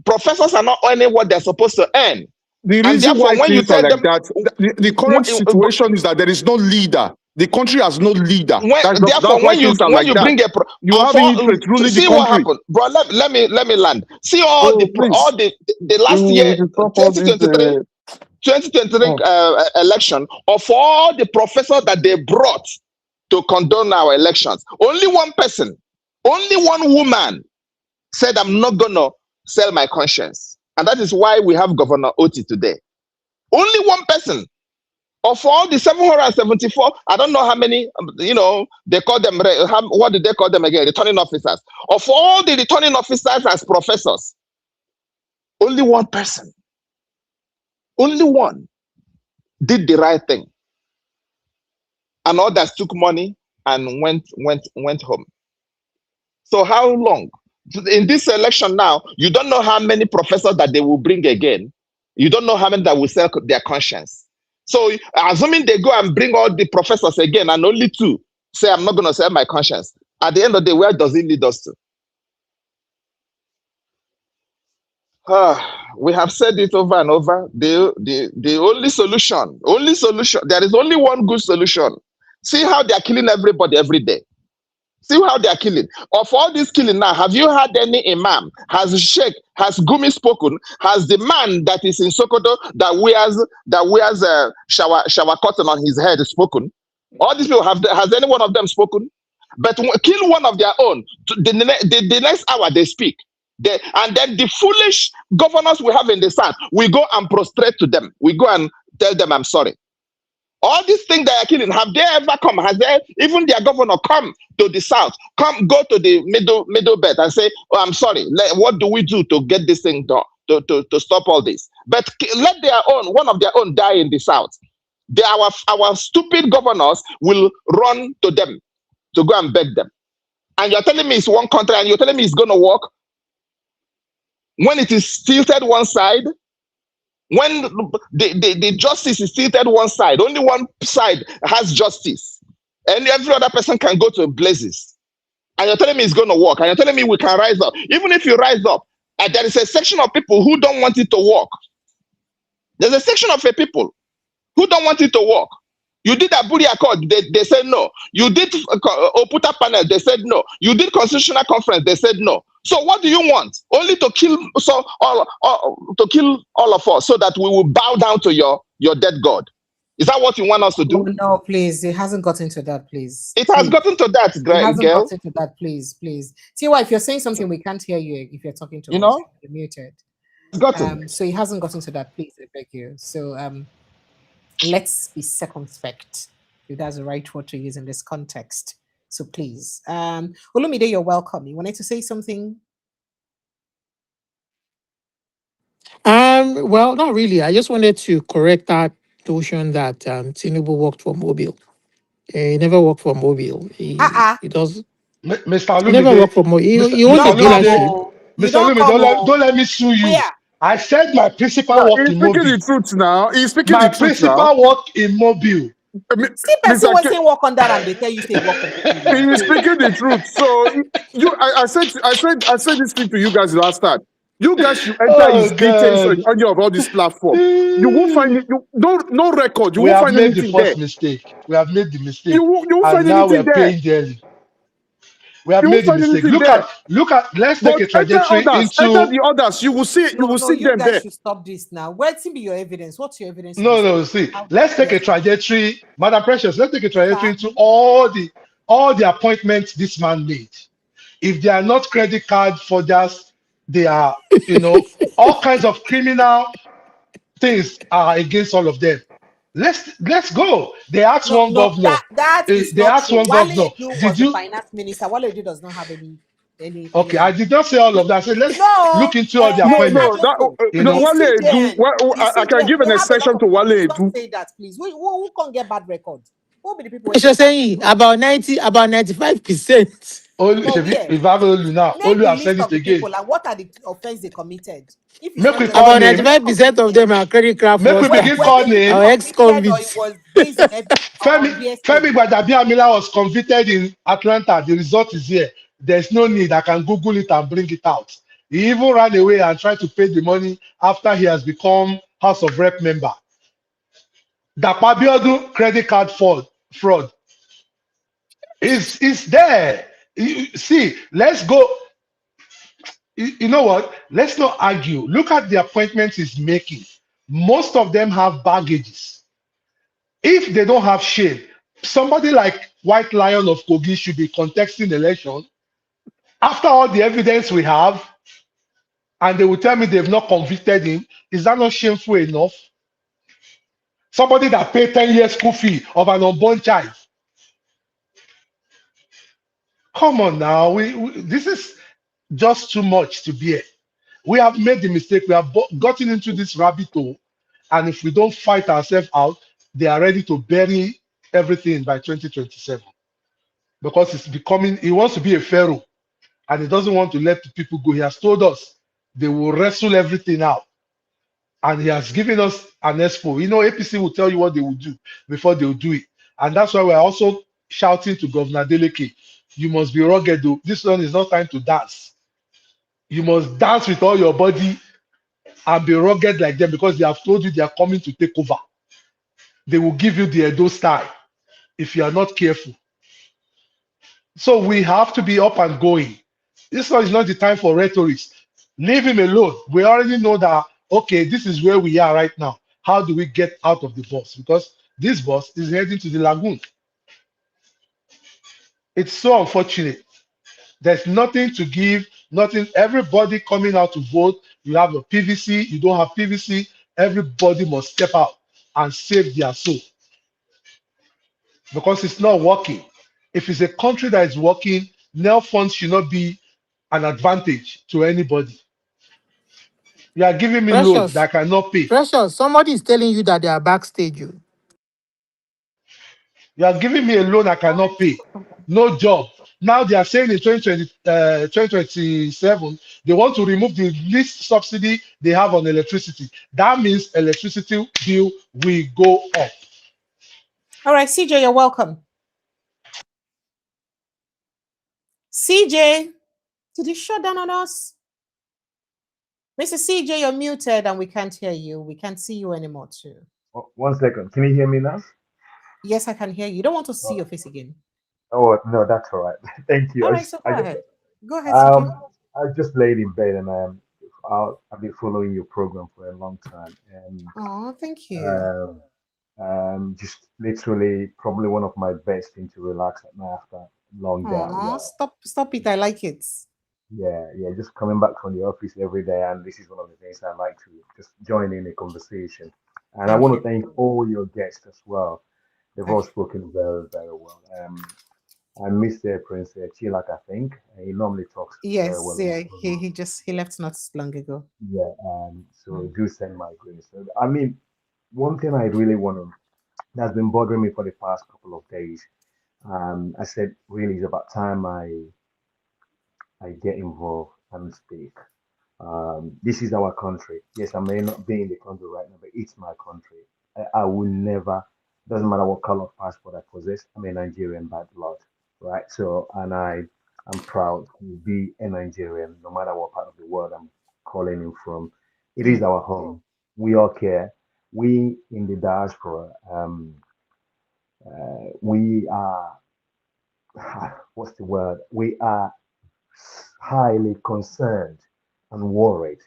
Professors are not earning what they're supposed to earn. The reason why things are like that, the current situation is that there is no leader. The country has no leader. Therefore, when you bring a you have interest ruling the country. See what happened, bro. Let me land. See all the last year 2023 election of all the professors that they brought to condone our elections. Only one person, only one woman said, "I'm not gonna sell my conscience," and that is why we have Governor Oti today. Only one person. Of all the 774, I don't know how many, they call them, what did they call them again? Returning officers. Of all the returning officers as professors, only one person, only one did the right thing. And others took money and went home. So how long? In this election now, you don't know how many professors that they will bring again. You don't know how many that will sell their conscience. So assuming they go and bring all the professors again and only 2 say, "I'm not going to sell my conscience." At the end of the day, where does it lead us to? We have said it over and over. The only solution, there is only one good solution. See how they are killing everybody every day. See how they are killing. Of all this killing now, have you had any imam? Has Sheikh, has Gumi spoken? Has the man that is in Sokoto that wears a shower curtain on his head spoken? All these people, has any one of them spoken? But kill one of their own. The next hour they speak. And then the foolish governors we have in the south, we go and prostrate to them. We go and tell them, "I'm sorry." All these things they are killing, have they ever come? Has even their governor come to the south, go to the middle belt and say, "Oh, I'm sorry, what do we do to get this thing done, to stop all this?" But let one of their own die in the south. Our stupid governors will run to them to go and beg them. And you're telling me it's one country and you're telling me it's going to work when it is tilted one side, when the justice is tilted one side, only one side has justice, and every other person can go to blazes. And you're telling me it's going to work, and you're telling me we can rise up. Even if you rise up, there is a section of people who don't want it to work. There's a section of people who don't want it to work. You did Aburi Accord, they said no. You did Oputa panel, they said no. You did Constitutional Conference, they said no. So what do you want? Only to kill all of us so that we will bow down to your dead God. Is that what you want us to do? Oh, no, please. It hasn't gotten to that, please. It has gotten to that, girl. It hasn't gotten to that, please, please. Tiwa, if you're saying something, we can't hear you if you're talking to us. Know? You're muted. It's gotten. So it hasn't gotten to that, please, I beg you. So let's be circumspect, if that's the right word to use in this context. So please. Olumide, you're welcome. You wanted to say something? Well, not really. I just wanted to correct that notion that Tinubu worked for Mobile. He never worked for Mobile. He does. Mr. Olumide, He never worked for Mobile. He owns a dealership. Mr. Olumide, don't let me sue you. Where? I said my principal work in Mobile. He's speaking the truth now. He's speaking my the truth now. principal work in Mobile. See, person was saying work on that, and they tell you say work on that. He's speaking the truth. So I said this thing to you guys last time. You guys should enter his details on any of all these platforms. You won't find it. No record. You won't find anything there. We have made the mistake. You won't find now anything we're there. paying dearly. We have made the mistake. Look at. Let's take a trajectory into. Enter the others. You will see. You will see them there. You guys should stop this now. Where's be your evidence? What's your evidence? No. See, let's take a trajectory, Madam Precious. Let's take a trajectory into all the appointments this man made. If they are not credit card forgers, they are, all kinds of criminal things are against all of them. Let's go. They asked one governor. They asked one governor. Did you? Finance minister. Wale does not have any. Okay, I did not say all of that. I said let's look into all the appointments. I can give an exception to Wale. Don't say that, please. Who can't get bad records? Who will be the people? Just saying about 95%. If I will now, only I've said it again. And what are the offenses they committed? About 95% of them are credit card fraudsters. Make we begin call name. Our ex-convicts. Femi Gbadabiamila was convicted in Atlanta. The result is here. There's no need. I can Google it and bring it out. He even ran away and tried to pay the money after he has become House of Rep member. Dapo Abiodun credit card fraud is there. See, let's go. You know what? Let's not argue. Look at the appointments he's making. Most of them have baggages. If they don't have shame, somebody like White Lion of Kogi should be contesting the election. After all the evidence we have, and they will tell me they've not convicted him, is that not shameful enough? Somebody that paid 10 years school fee of an unborn child. Come on now, this is just too much to bear. We have made the mistake. We have gotten into this rabbit hole, and if we don't fight ourselves out, they are ready to bury everything by 2027. Because it's becoming, he wants to be a pharaoh, and he doesn't want to let people go. He has told us they will wrestle everything out, and he has given us an expo. APC will tell you what they will do before they will do it, and that's why we're also shouting to Governor Deleke, you must be rugged. This one is not time to dance. You must dance with all your body and be rugged like them, because they have told you they are coming to take over. They will give you the Edo style if you are not careful. So we have to be up and going. This one is not the time for rhetorics. Leave him alone. We already know that, okay, this is where we are right now. How do we get out of the bus? Because this bus is heading to the lagoon. It's so unfortunate. There's nothing to give, nothing. Everybody coming out to vote. You have a PVC, you don't have PVC. Everybody must step out and save their soul, because it's not working. If it's a country that is working, nail funds should not be an advantage to anybody. You are giving me loans that I cannot pay. Precious, somebody is telling you that they are backstage. You are giving me a loan I cannot pay. No job. Now they are saying in 2027, they want to remove the least subsidy they have on electricity. That means electricity bill will go up. All right, CJ, you're welcome. CJ, did you shut down on us? Mr. CJ, you're muted and we can't hear you. We can't see you anymore too. Oh, 1 second. Can you hear me now? Yes, I can hear you. You don't want to see your face again. Oh, no, that's all right. Thank you. All right, so go ahead. Go ahead, CJ. I just laid in bed and I've been following your program for a long time. And oh, thank you. Just literally probably one of my best things to relax at night after a long day. Yeah. Stop it. I like it. Yeah, just coming back from the office every day, and this is one of the things I like to just join in a conversation. And I want to thank all your guests as well. They've all spoken very, very well. I miss Prince Chilak, I think. He normally talks very well. Yeah, he left not long ago. Yeah, so do send my greetings. So, I mean, one thing I really want to that's been bothering me for the past couple of days. I said really it's about time I get involved and speak. This is our country. Yes, I may not be in the country right now, but it's my country. I will never, doesn't matter what color of passport I possess, I'm a Nigerian by blood, right? So, and I'm proud to be a Nigerian, no matter what part of the world I'm calling in from. It is our home. We all care. We in the diaspora, we are, what's the word? We are highly concerned and worried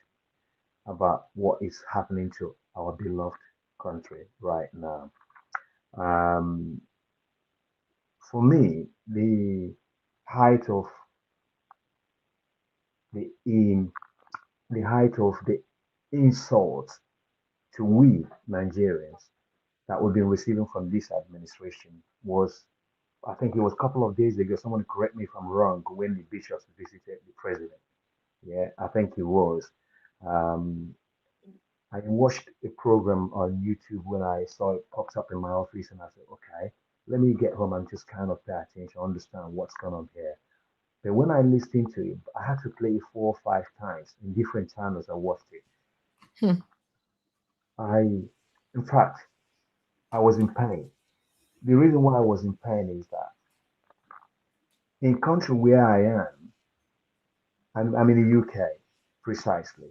about what is happening to our beloved country right now. For me, the height of the insult to we Nigerians that we've been receiving from this administration was, I think it was a couple of days ago. Someone correct me if I'm wrong. When the bishops visited the president, yeah, I think it was. I watched a program on YouTube when I saw it popped up in my office, and I said, okay, let me get home and just kind of pay attention, understand what's going on here. But when I listened to it, I had to play it 4 or 5 times in different channels. I watched it. In fact, I was in pain. The reason why I was in pain is that in country where I am, I'm in the UK precisely.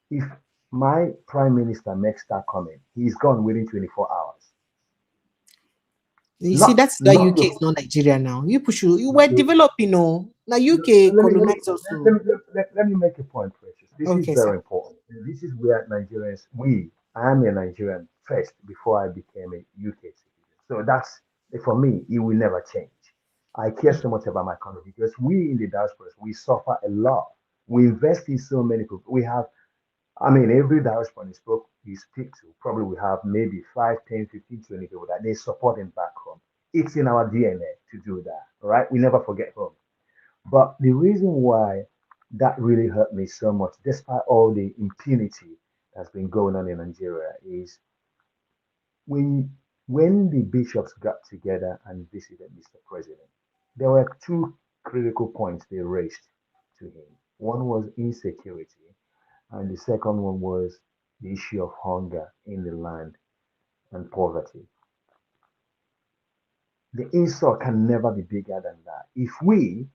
If my prime minister makes that comment, he's gone within 24 hours. You see, that's the UK is not Nigeria now. You were developing, Now UK colonized also. Let me make a point, Precious. This is very important. This is where Nigerians, I am a Nigerian first before I became a UK citizen. So that's, for me, it will never change. I care so much about my country because we in the diaspora, we suffer a lot. We invest in so many people. We have, every diaspora you speak to, probably we have maybe 5, 10, 15, 20 people that they support them back home. It's in our DNA to do that, right? We never forget home. But the reason why that really hurt me so much, despite all the impunity that's been going on in Nigeria, is when the bishops got together and visited Mr. President, there were 2 critical points they raised to him. One was insecurity, and the second one was the issue of hunger in the land and poverty. The insult can never be bigger than that. If we,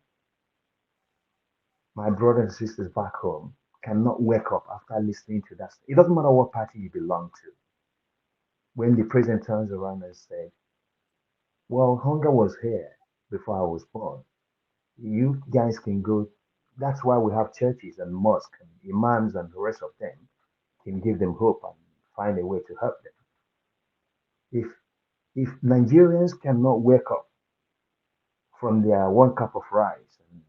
my brothers and sisters back home, cannot wake up after listening to that, it doesn't matter what party you belong to. When the president turns around and said, well, hunger was here before I was born. You guys can go. That's why we have churches and mosques and imams and the rest of them can give them hope and find a way to help them. If Nigerians cannot wake up from their 1 cup of rice and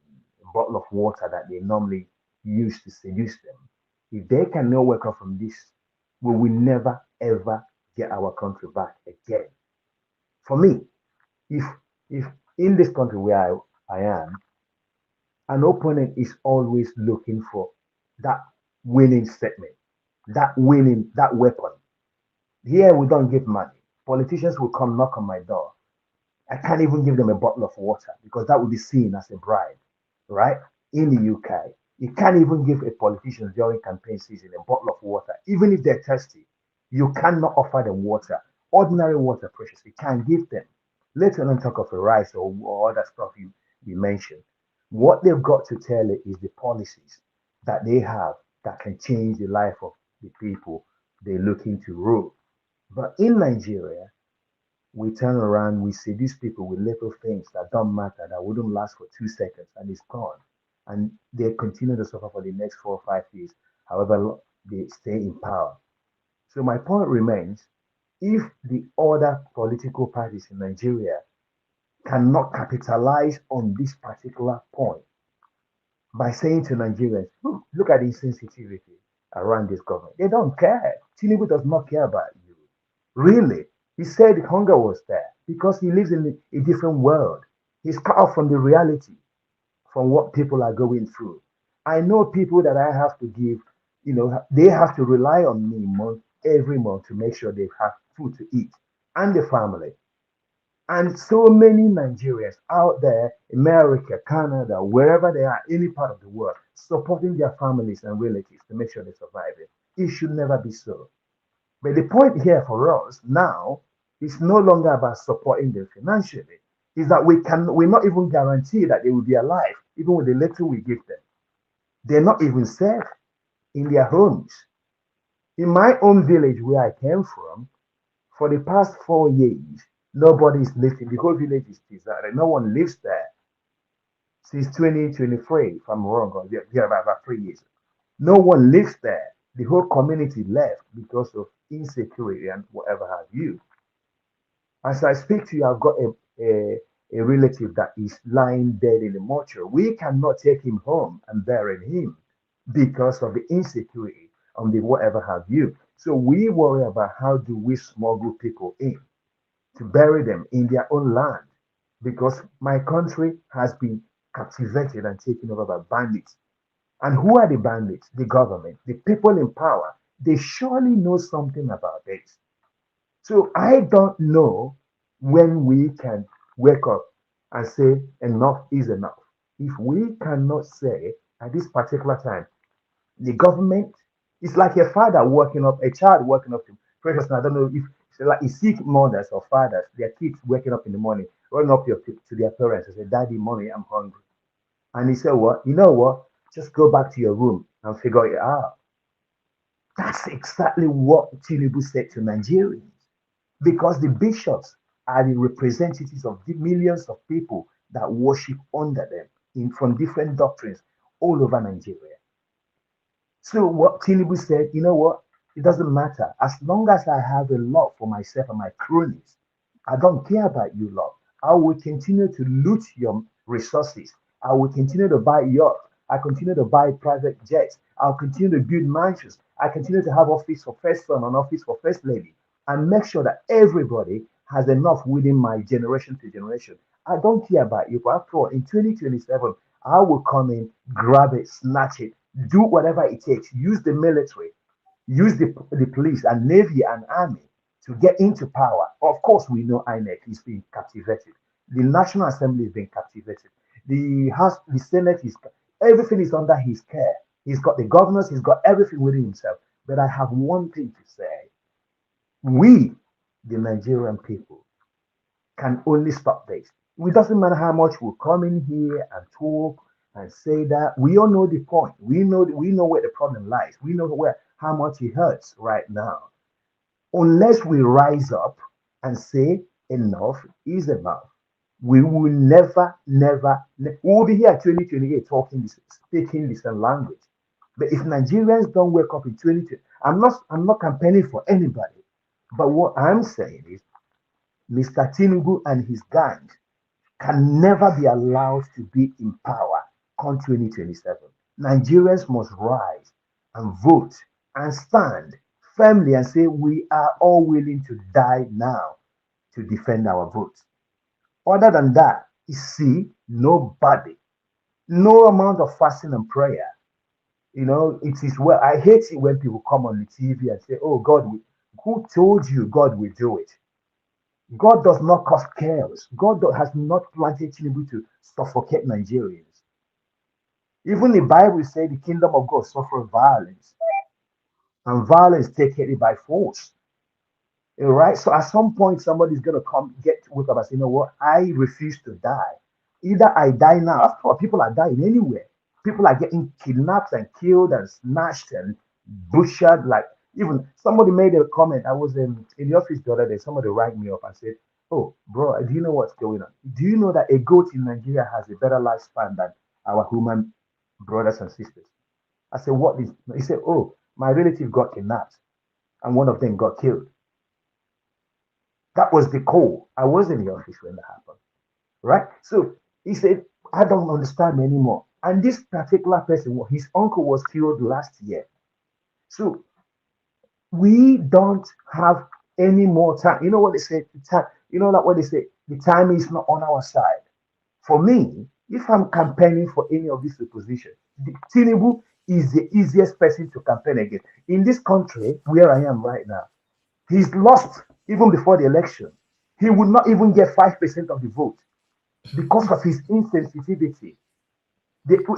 a bottle of water that they normally use to seduce them, if they cannot wake up from this, we will never ever get our country back again. For me, if in this country where I am, an opponent is always looking for that winning statement, that weapon. Here we don't give money. Politicians will come knock on my door. I can't even give them a bottle of water because that would be seen as a bribe, right? In the UK, you can't even give a politician during campaign season a bottle of water, even if they're thirsty. You cannot offer them water, ordinary water, precious. You can't give them. Let alone talk of a rice or other stuff you mentioned. What they've got to tell it is the policies that they have that can change the life of the people they're looking to rule. But in Nigeria, we turn around, we see these people with little things that don't matter, that wouldn't last for 2 seconds, and it's gone. And they continue to suffer for the next 4 or 5 years, however they stay in power. So my point remains, if the other political parties in Nigeria cannot capitalize on this particular point by saying to Nigerians, look at the insensitivity around this government. They don't care. Tinubu does not care about you. Really. He said hunger was there because he lives in a different world. He's cut off from the reality, from what people are going through. I know people that I have to give, they have to rely on me every month to make sure they have food to eat and the family. And so many Nigerians out there, America, Canada, wherever they are, any part of the world, supporting their families and relatives to make sure they survive it. It should never be so. But the point here for us now is no longer about supporting them financially. Is that we're not even guaranteed that they will be alive, even with the little we give them. They're not even safe in their homes. In my own village where I came from, for the past 4 years, nobody is living. The whole village is deserted. No one lives there since 2023, if I'm wrong, or about 3 years. No one lives there. The whole community left because of insecurity and whatever have you. As I speak to you, I've got a relative that is lying dead in the mortuary. We cannot take him home and bury him because of the insecurity on the whatever have you. So we worry about how do we smuggle people in to bury them in their own land because my country has been captivated and taken over by bandits. And who are the bandits? The government, the people in power. They surely know something about this. So I don't know when we can wake up and say enough is enough. If we cannot say at this particular time, the government is like a father working up, a child working up to precious. I don't know if like you see mothers or fathers, their kids waking up in the morning, running up to their parents and say, Daddy, mommy, I'm hungry. And he said, what? You know what? Just go back to your room and figure it out. That's exactly what Tinubu said to Nigerians. Because the bishops are the representatives of the millions of people that worship under them from different doctrines all over Nigeria. So what Tinubu said, you know what? It doesn't matter. As long as I have a love for myself and my cronies, I don't care about you lot. I will continue to loot your resources. I will continue to buy yachts. I continue to buy private jets. I'll continue to build mansions. I continue to have office for first son and office for first lady and make sure that everybody has enough within my generation to generation. I don't care about you, but after all, in 2027, I will come in, grab it, snatch it, do whatever it takes, use the military, use the police and navy and army to get into power. Of course, we know INEC is being captivated. The National Assembly is being captivated. The House, the Senate is, everything is under his care. He's got the governors, he's got everything within himself. But I have one thing to say. We, the Nigerian people, can only stop this. It doesn't matter how much we come in here and talk and say that. We all know the point. We know where the problem lies. We know how much it hurts right now. Unless we rise up and say enough is enough, we will never, we'll be here 2028 speaking the same language. But if Nigerians don't wake up in 2020, I'm not campaigning for anybody. But what I'm saying is Mr. Tinubu and his gang can never be allowed to be in power come 2027. Nigerians must rise and vote and stand firmly and say we are all willing to die now to defend our votes. Other than that, you see, nobody, no amount of fasting and prayer. It is well. I hate it when people come on the TV and say, oh, God, who told you God will do it? God does not cause chaos. Has not planted Tinubu to suffocate Nigerians. Even the Bible says the kingdom of God suffer violence, and violence taken it by force. All right. So at some point, somebody's gonna come wake up and say, you know what? I refuse to die. Either I die now. After all, people are dying anywhere. People are getting kidnapped and killed and snatched and butchered. Like even somebody made a comment. I was in the office the other day. Somebody rang me up and said, "Oh, bro, do you know what's going on? Do you know that a goat in Nigeria has a better lifespan than our human brothers and sisters?" I said, "What is?" He said, "Oh, my relative got kidnapped and one of them got killed." That was the call. I was in the office when that happened, right? So he said, "I don't understand anymore." And this particular person, his uncle was killed last year. So we don't have any more time. You know what they say? The time, you know, like what they say, the time is not on our side. For me, if I'm campaigning for any of these opposition, Tinubu is the easiest person to campaign against. In this country where I am right now, he's lost even before the election. He would not even get 5% of the vote because of his insensitivity.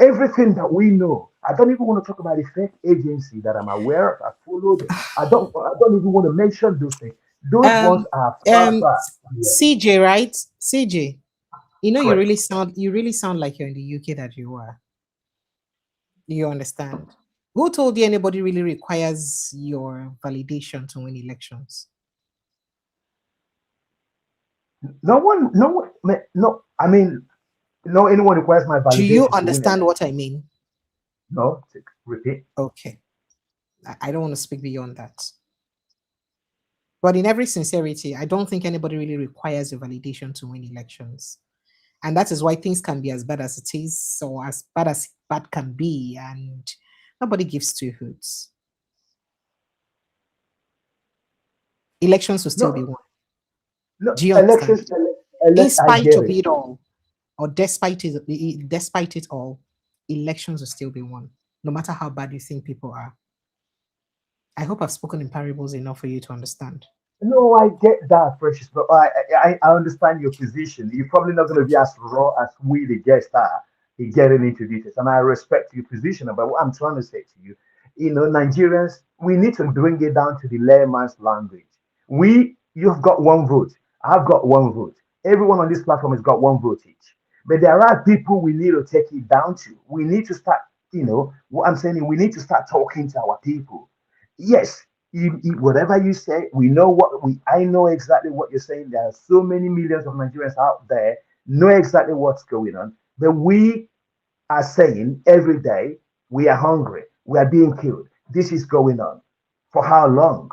Everything that we know, I don't even want to talk about the fake agency that I'm aware of. I follow them. I don't even want to mention those things. Those ones are far. CJ, right? CJ, you know, Correct. you really sound like you're in the UK that you are. Do you understand? Who told you anybody really requires your validation to win elections? No. I mean, no anyone requires my Do you validation to win understand election. what I mean? No, repeat. Okay. I don't want to speak beyond that. But in every sincerity, I don't think anybody really requires your validation to win elections. And that is why things can be as bad as it is, or as bad can be, and nobody gives two hoots. Elections will still be won. No, Do you understand? In I spite get of it. it all, or despite it all, elections will still be won, no matter how bad you think people are. I hope I've spoken in parables enough for you to understand. No, I get that, Precious, but I understand your position. You're probably not going to be as raw as we, the guests, are in getting into details. And I respect your position. But what I'm trying to say to you, Nigerians, we need to bring it down to the layman's language. You've got one vote. I've got one vote. Everyone on this platform has got one vote each. But there are people we need to take it down to. We need to start, what I'm saying, we need to start talking to our people. Yes, whatever you say, I know exactly what you're saying. There are so many millions of Nigerians out there know exactly what's going on. But we are saying every day we are hungry, we are being killed. This is going on. For how long?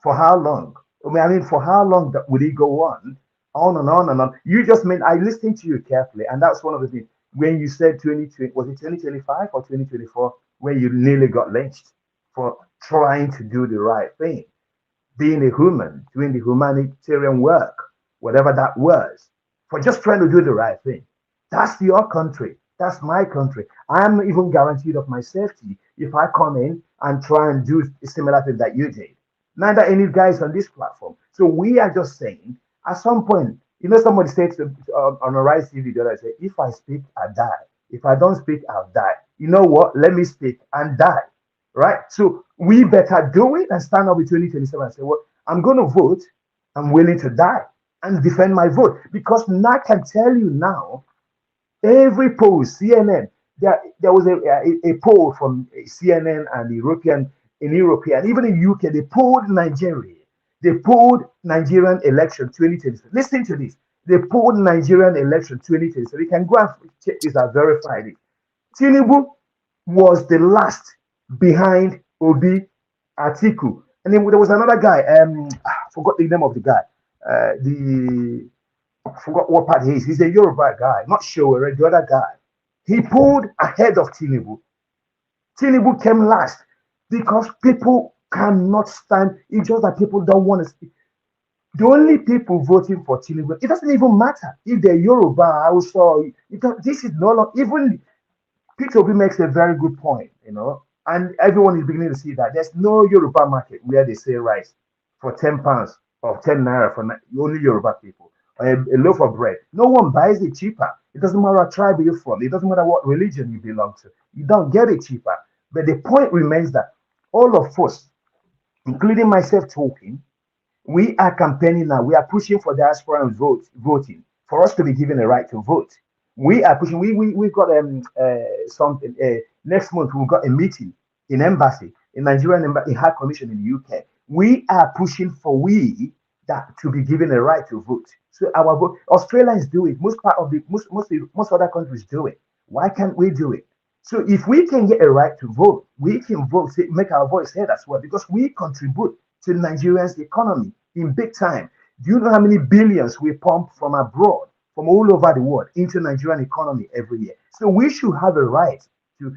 For how long? For how long will it go on and on and on? You just meant I listened to you carefully, and that's one of the things when you said 2020, was it 2025 or 2024, when you nearly got lynched for trying to do the right thing, being a human, doing the humanitarian work, whatever that was, for just trying to do the right thing. That's your country. That's my country. I'm not even guaranteed of my safety if I come in and try and do a similar thing that you did. Neither any guys on this platform. So we are just saying, at some point, somebody said on a Rise TV the other day, if I speak, I die. If I don't speak, I'll die. You know what? Let me speak and die. Right? So we better do it and stand up with 2027 and say, well, I'm going to vote. I'm willing to die and defend my vote. Because now I can tell you now, every poll, CNN, there was a poll from CNN and in Europe, and even in UK, they polled Nigeria. They polled Nigerian election 2027. Listen to this. They polled Nigerian election 2027. You can go and check this and verify it. Tinubu was the last behind Obi, Atiku. And then there was another guy, I forgot the name of the guy. I forgot what part he is. He's a Yoruba guy, not sure, the other guy. He pulled ahead of Tinubu. Tinubu came last because people cannot stand. It's just that people don't want to speak. The only people voting for Tinubu, it doesn't even matter if they're Yoruba, Hausa. This is no longer, even Peter Obi makes a very good point, and everyone is beginning to see that there's no Yoruba market where they sell rice for £10 of 10 naira for only Yoruba people, or a loaf of bread. No one buys it cheaper. It doesn't matter what tribe you're from. It doesn't matter what religion you belong to. You don't get it cheaper. But the point remains that all of us, including myself talking, we are campaigning now. We are pushing for diaspora and voting for us to be given a right to vote. We are pushing. We've got something next month. We've got a meeting in embassy in Nigerian embassy, High Commission in the UK. We are pushing for that to be given a right to vote. So our vote. Australians do it. Most other countries do it. Why can't we do it? So if we can get a right to vote, we can vote, make our voice heard as well, because we contribute to Nigeria's economy in big time. Do you know how many billions we pump from abroad, from all over the world, into Nigerian economy every year? So we should have a right to,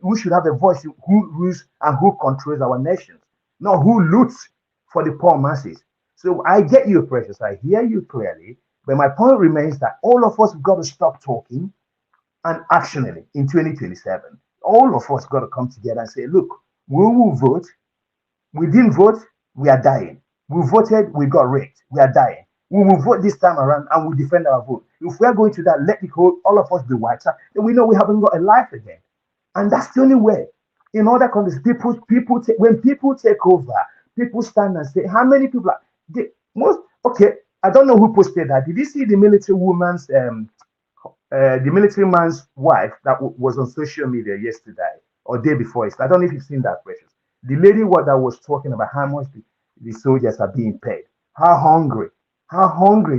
we should have a voice in who rules and who controls our nations, not who loots for the poor masses. So I get you, Precious. I hear you clearly. But my point remains that all of us have got to stop talking and actioning it in 2027. All of us got to come together and say, look, we will vote. We didn't vote, we are dying. We voted, we got raped, we are dying. We will vote this time around and we'll defend our vote. If we are going to that, let the whole, all of us be wiped out, then we know we haven't got a life again. And that's the only way. In other countries, when people take over, people stand and say, how many people are, okay, I don't know who posted that. Did you see the military woman's, the military man's wife that was on social media yesterday or day before? I don't know if you've seen that, Precious. The lady that was talking about how much the soldiers are being paid, how hungry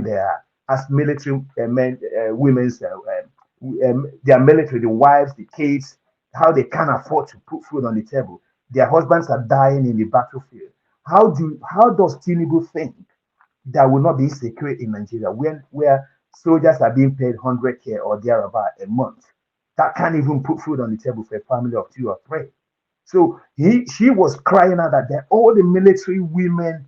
they are as military men, women's, their military, the wives, the kids, how they can't afford to put food on the table. Their husbands are dying in the battlefield. How does Tinubu think there will not be security in Nigeria where soldiers are being paid 100K or thereabout a month that can't even put food on the table for a family of 2 or 3? So she was crying out that all the military women,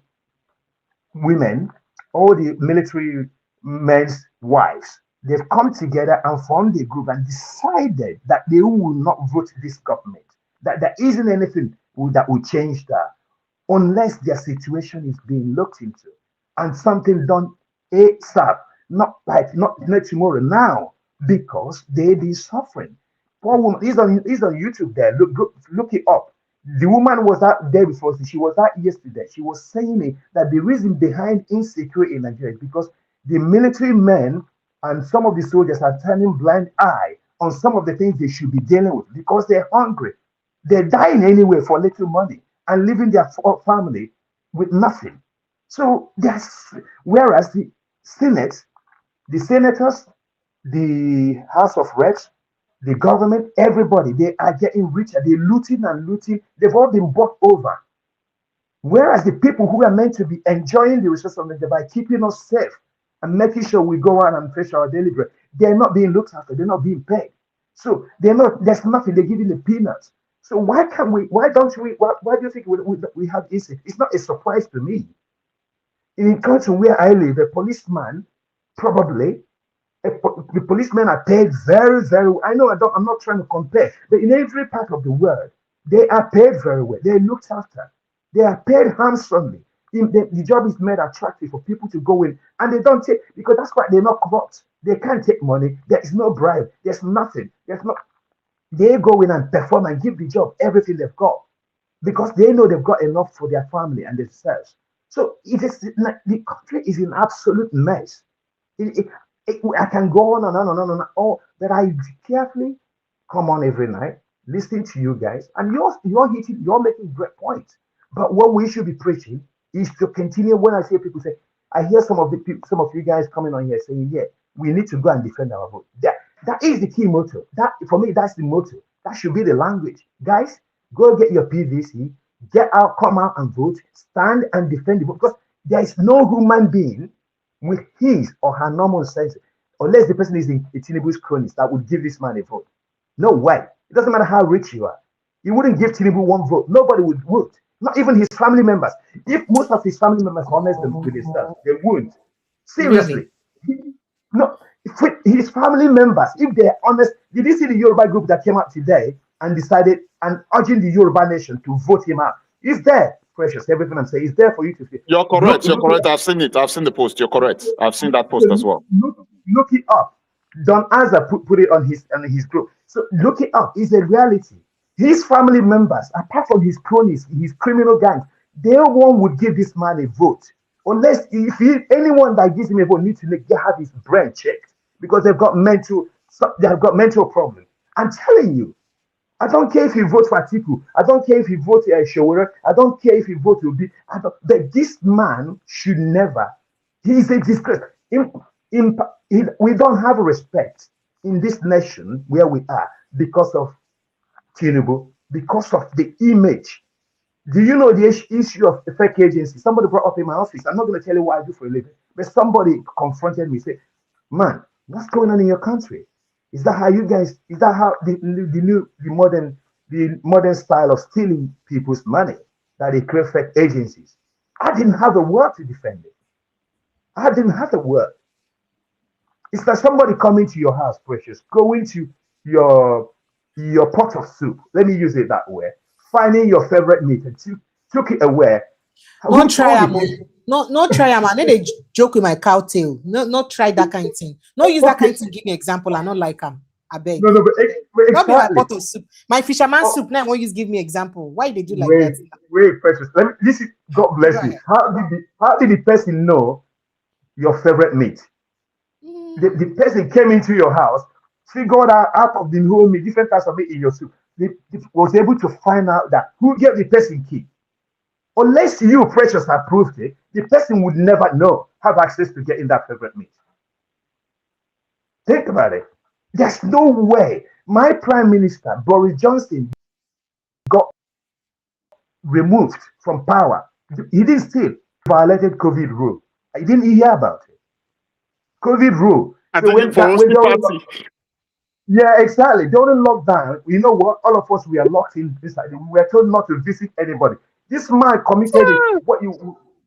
all the military men's wives, they've come together and formed a group and decided that they will not vote this government. That there isn't anything that will change that unless their situation is being looked into and something done ASAP, not tomorrow, now, because they be suffering. Poor woman, he's on YouTube there. Look it up. The woman was out there before. She was out yesterday. She was saying that the reason behind insecurity in Nigeria is because the military men and some of the soldiers are turning blind eye on some of the things they should be dealing with because they're hungry. They're dying anyway for little money and leaving their family with nothing. So whereas the Senate, the senators, the House of Reps, the government, everybody, they are getting richer. They're looting and looting. They've all been bought over. Whereas the people who are meant to be enjoying the resources of Nigeria by keeping us safe and making sure we go out and fetch our daily bread, they're not being looked after. They're not being paid. So there's nothing. They're giving the peanuts. So why do you think we have this? It's not a surprise to me. In the country where I live, a policeman probably, the policemen are paid very, very well. I know I'm not trying to compare, but in every part of the world, they are paid very well. They're looked after. They are paid handsomely. The job is made attractive for people to go in, and they don't take, because that's why they're not corrupt. They can't take money. There is no bribe. There's nothing. They go in and perform and give the job everything they've got because they know they've got enough for their family and themselves. So the country is in absolute mess. I can go on and on and on and on. But I carefully come on every night, listening to you guys, and you're making great points. But what we should be preaching is to continue. When I see people say, I hear some of you guys coming on here saying, yeah, we need to go and defend our vote. That is the key motto. That for me, that's the motto. That should be the language. Guys, go get your PVC, get out, come out and vote, stand and defend the vote. Because there is no human being with his or her normal sense, unless the person is in Tinubu's cronies, that would give this man a vote. No way. It doesn't matter how rich you are. You wouldn't give Tinubu one vote. Nobody would vote. Not even his family members. If most of his family members are honest with themselves, they wouldn't. Seriously. Really? No, his family members, if they're honest, did you see the Yoruba group that came out today and decided and urging the Yoruba nation to vote him out? He's there. Precious. Everything I'm saying is there for you to see. You're correct. You're correct. I've seen it. I've seen the post. You're correct. I've seen that post as well. Look it up. Don Azza put it on his group. So look it up. It's a reality. His family members, apart from his cronies, his criminal gangs, no one would give this man a vote. Unless anyone that gives him a vote needs to have his brain checked because they've got mental problems. I'm telling you, I don't care if you vote for Atiku. I don't care if you vote Showore. I don't care if you vote Obi. But this man should never. He's a disgrace. We don't have respect in this nation where we are because of Tinubu, because of the image. Do you know the issue of the fake agency? Somebody brought up in my office. I'm not going to tell you what I do for a living, but somebody confronted me, said, "Man, what's going on in your country? Is that how you guys? Is that how the modern style of stealing people's money that they create fake agencies?" I didn't have a word to defend it. I didn't have a word. It's like somebody coming to your house, Precious, going to your pot of soup. Let me use it that way. Finding your favorite meat and took it away. Not try, not try, man. They joke with my cow tail. Not try that kind of thing. No use that kind of thing. Give me example. I not like them. I beg. No, but exactly. Not be my pot of soup. My fisherman soup. Now, won't you give me example? Why they do like that? Wait, Precious. This is God bless you. How did the person know your favorite meat? The person came into your house, figured out of the whole meat, different types of meat in your soup. They was able to find out that who gave the person key. Unless you, Precious, approved it, the person would never have access to getting that favorite meat. Think about it. There's no way. My Prime Minister, Boris Johnson, got removed from power. He didn't steal. Violated COVID rule. I didn't hear about it. COVID rule. Yeah, exactly. During lockdown, you know what? All of us, we are locked in inside. We were told not to visit anybody. This man committed what you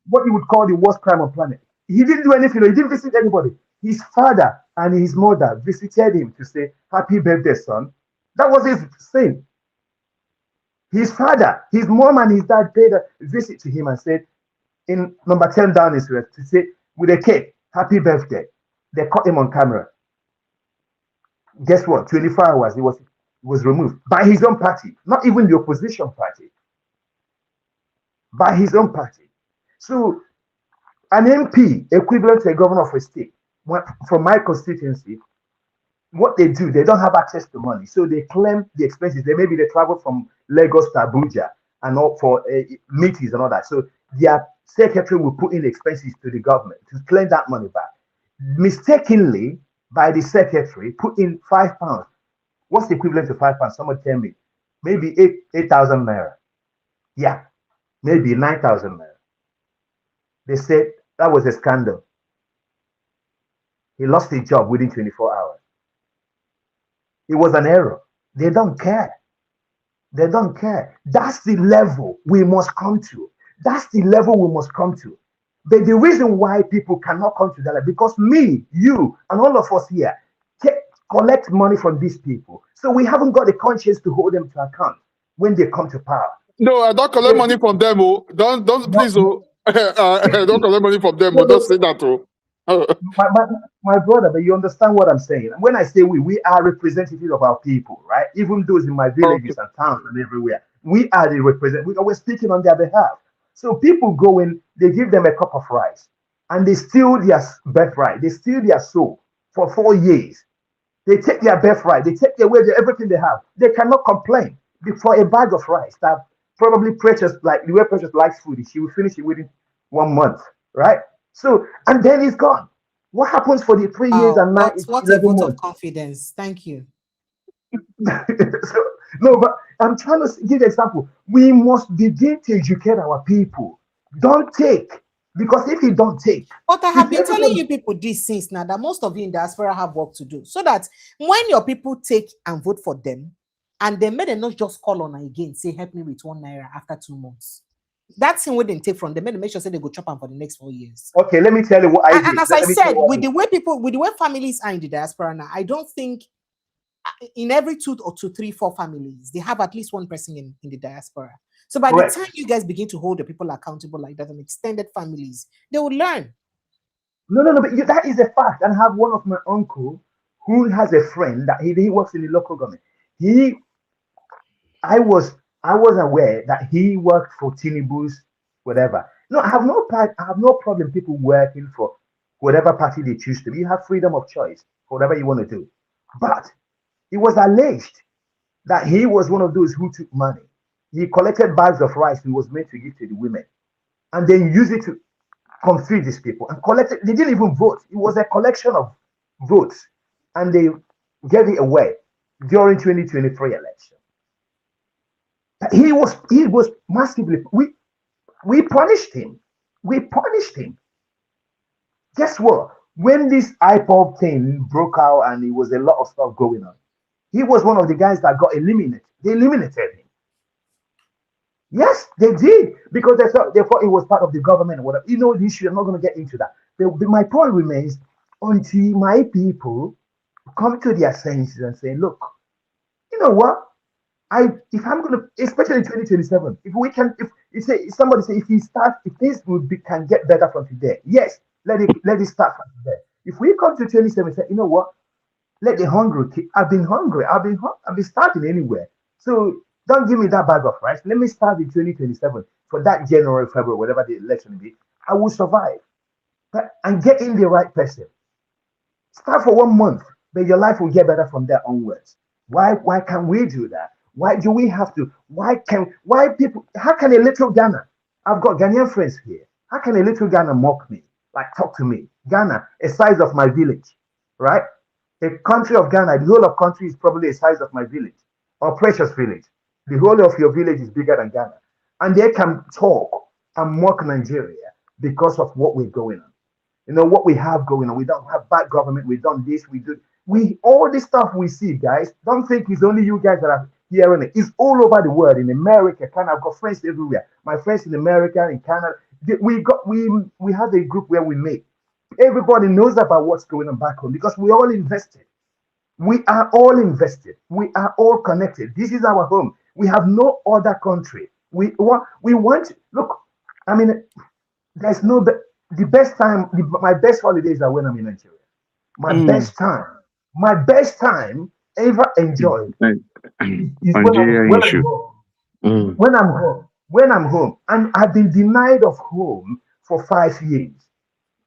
would call the worst crime on planet. He didn't do anything. He didn't visit anybody. His father and his mother visited him to say, "Happy birthday, son." That was his sin. His father, his mom, and his dad paid a visit to him and said, in number 10 down his street, to say, with a cake, "Happy birthday." They caught him on camera. Guess what? 24 hours, he was removed by his own party, not even the opposition party, by his own party. So, an MP, equivalent to a governor of a state, from my constituency, what they do, they don't have access to money, so they claim the expenses. Maybe they travel from Lagos to Abuja and all for meetings and all that. So their secretary will put in the expenses to the government to claim that money back. Mistakenly, by the secretary, put in £5. What's the equivalent to £5? Someone tell me. Maybe 8,000 naira. Yeah, maybe 9,000 naira. They said that was a scandal. He lost his job within 24 hours. It was an error. They don't care. They don't care. That's the level we must come to. That's the level we must come to. But the reason why people cannot come to that level, because me, you, and all of us here collect money from these people. So we haven't got the conscience to hold them to account when they come to power. No, I don't collect money from them. Oh. Don't please. Oh. Don't collect money from them. Don't say that. Oh. My brother, but you understand what I'm saying. When I say we are representatives of our people, right? Even those in my villages and towns and everywhere, we are the representatives. We're speaking on their behalf. So people go in, they give them a cup of rice, and they steal their birthright. They steal their soul for 4 years. They take their birthright. They take away everything they have. They cannot complain for a bag of rice that probably Precious, like the way Precious likes food, she will finish it within 1 month, right? So, and then it's gone. What happens for the 3 years and 9? What a vote of confidence. Thank you. So, no, but I'm trying to give an example. We must begin to educate our people. Don't take, because if you don't take. But I have been telling you people this since now that most of you in diaspora have work to do. So that when your people take and vote for them, and they may not just call on again, say, "Help me with 1 naira" after 2 months. That's thing we didn't take from them. They make sure say they go chop them for the next 4 years. Okay, let me tell you what I did. And as I said, with the way families are in the diaspora now, I don't think in every 2 or 3, 4 families, they have at least one person in the diaspora. So by Correct. the time you guys begin to hold the people accountable like that and extended families, they will learn. No, but that is a fact. And I have one of my uncle who has a friend that he works in the local government. I was aware that he worked for Tinubu's whatever. No, I have no problem people working for whatever party they choose to be. You have freedom of choice for whatever you want to do. But it was alleged that he was one of those who took money. He collected bags of rice he was meant to give to the women, and then used it to confuse these people and collected. They didn't even vote. It was a collection of votes, and they gave it away during 2023 election. He was massively. We punished him. We punished him. Guess what? When this IPOB thing broke out and it was a lot of stuff going on, he was one of the guys that got eliminated. They eliminated him. Yes, they did, because they thought it was part of the government or whatever. You know the issue. I'm not going to get into that. My point remains until my people come to their senses and say, look, you know what? If I'm going to, especially in 2027, if somebody say if things can get better from today, yes, let it start from today. If we come to 27, say, you know what? Let the hungry keep. I've been hungry. I've been starting anywhere. So don't give me that bag of rice. Let me start in 2027 for that January, February, whatever the election will be. I will survive. And get in the right person. Start for 1 month, but your life will get better from there onwards. Why can't we do that? Why do we have to? How can a little Ghana? I've got Ghanaian friends here. How can a little Ghana mock me? Like talk to me? Ghana, a size of my village, right? A country of Ghana, the whole of country is probably the size of my village or precious village. The whole of your village is bigger than Ghana. And they can talk and mock Nigeria because of what we're going on. You know, what we have going on. We don't have bad government. We've done this. All this stuff we see, guys. Don't think it's only you guys that are hearing it. It's all over the world. In America, Canada. I've got friends everywhere. My friends in America, in Canada. We have a group where we meet. Everybody knows about what's going on back home because we all invested. We are all invested. We are all connected. This is our home. We have no other country. We want. Look, I mean, there's no. The best time. My best holidays are when I'm in Nigeria. My best time ever enjoyed is when I'm home, and I've been denied of home for 5 years.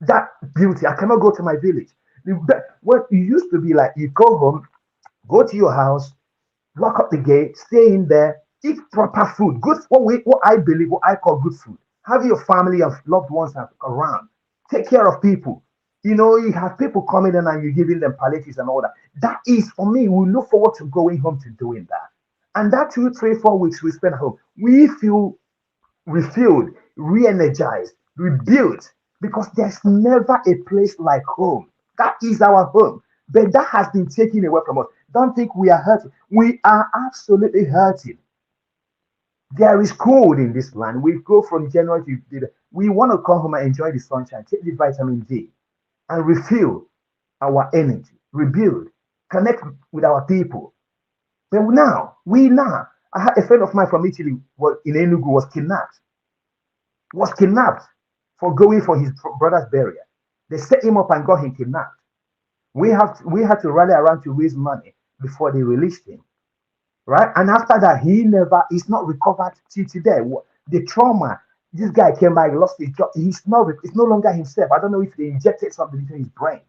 That beauty, I cannot go to my village. What it used to be like, you go home, go to your house, lock up the gate, stay in there, eat proper food, what I call good food. Have your family and loved ones around. Take care of people. You know, you have people coming in and you're giving them palliatives and all that. That is, for me, we look forward to going home to doing that. And that 2, 3, 4 weeks we spend at home, we feel refilled, re-energized, rebuilt, because there's never a place like home. That is our home. But that has been taken away from us. Don't think we are hurting. We are absolutely hurting. There is cold in this land. We go from January to we want to come home and enjoy the sunshine, take the vitamin D, and refill our energy, rebuild, connect with our people. But now, I had a friend of mine from Italy in Enugu was kidnapped for going for his brother's burial. They set him up and got him kidnapped. We had to rally around to raise money before they released him, right? And after that, he's not recovered till today. The trauma, this guy came back, lost his job. It's no longer himself. I don't know if they injected something into his brain.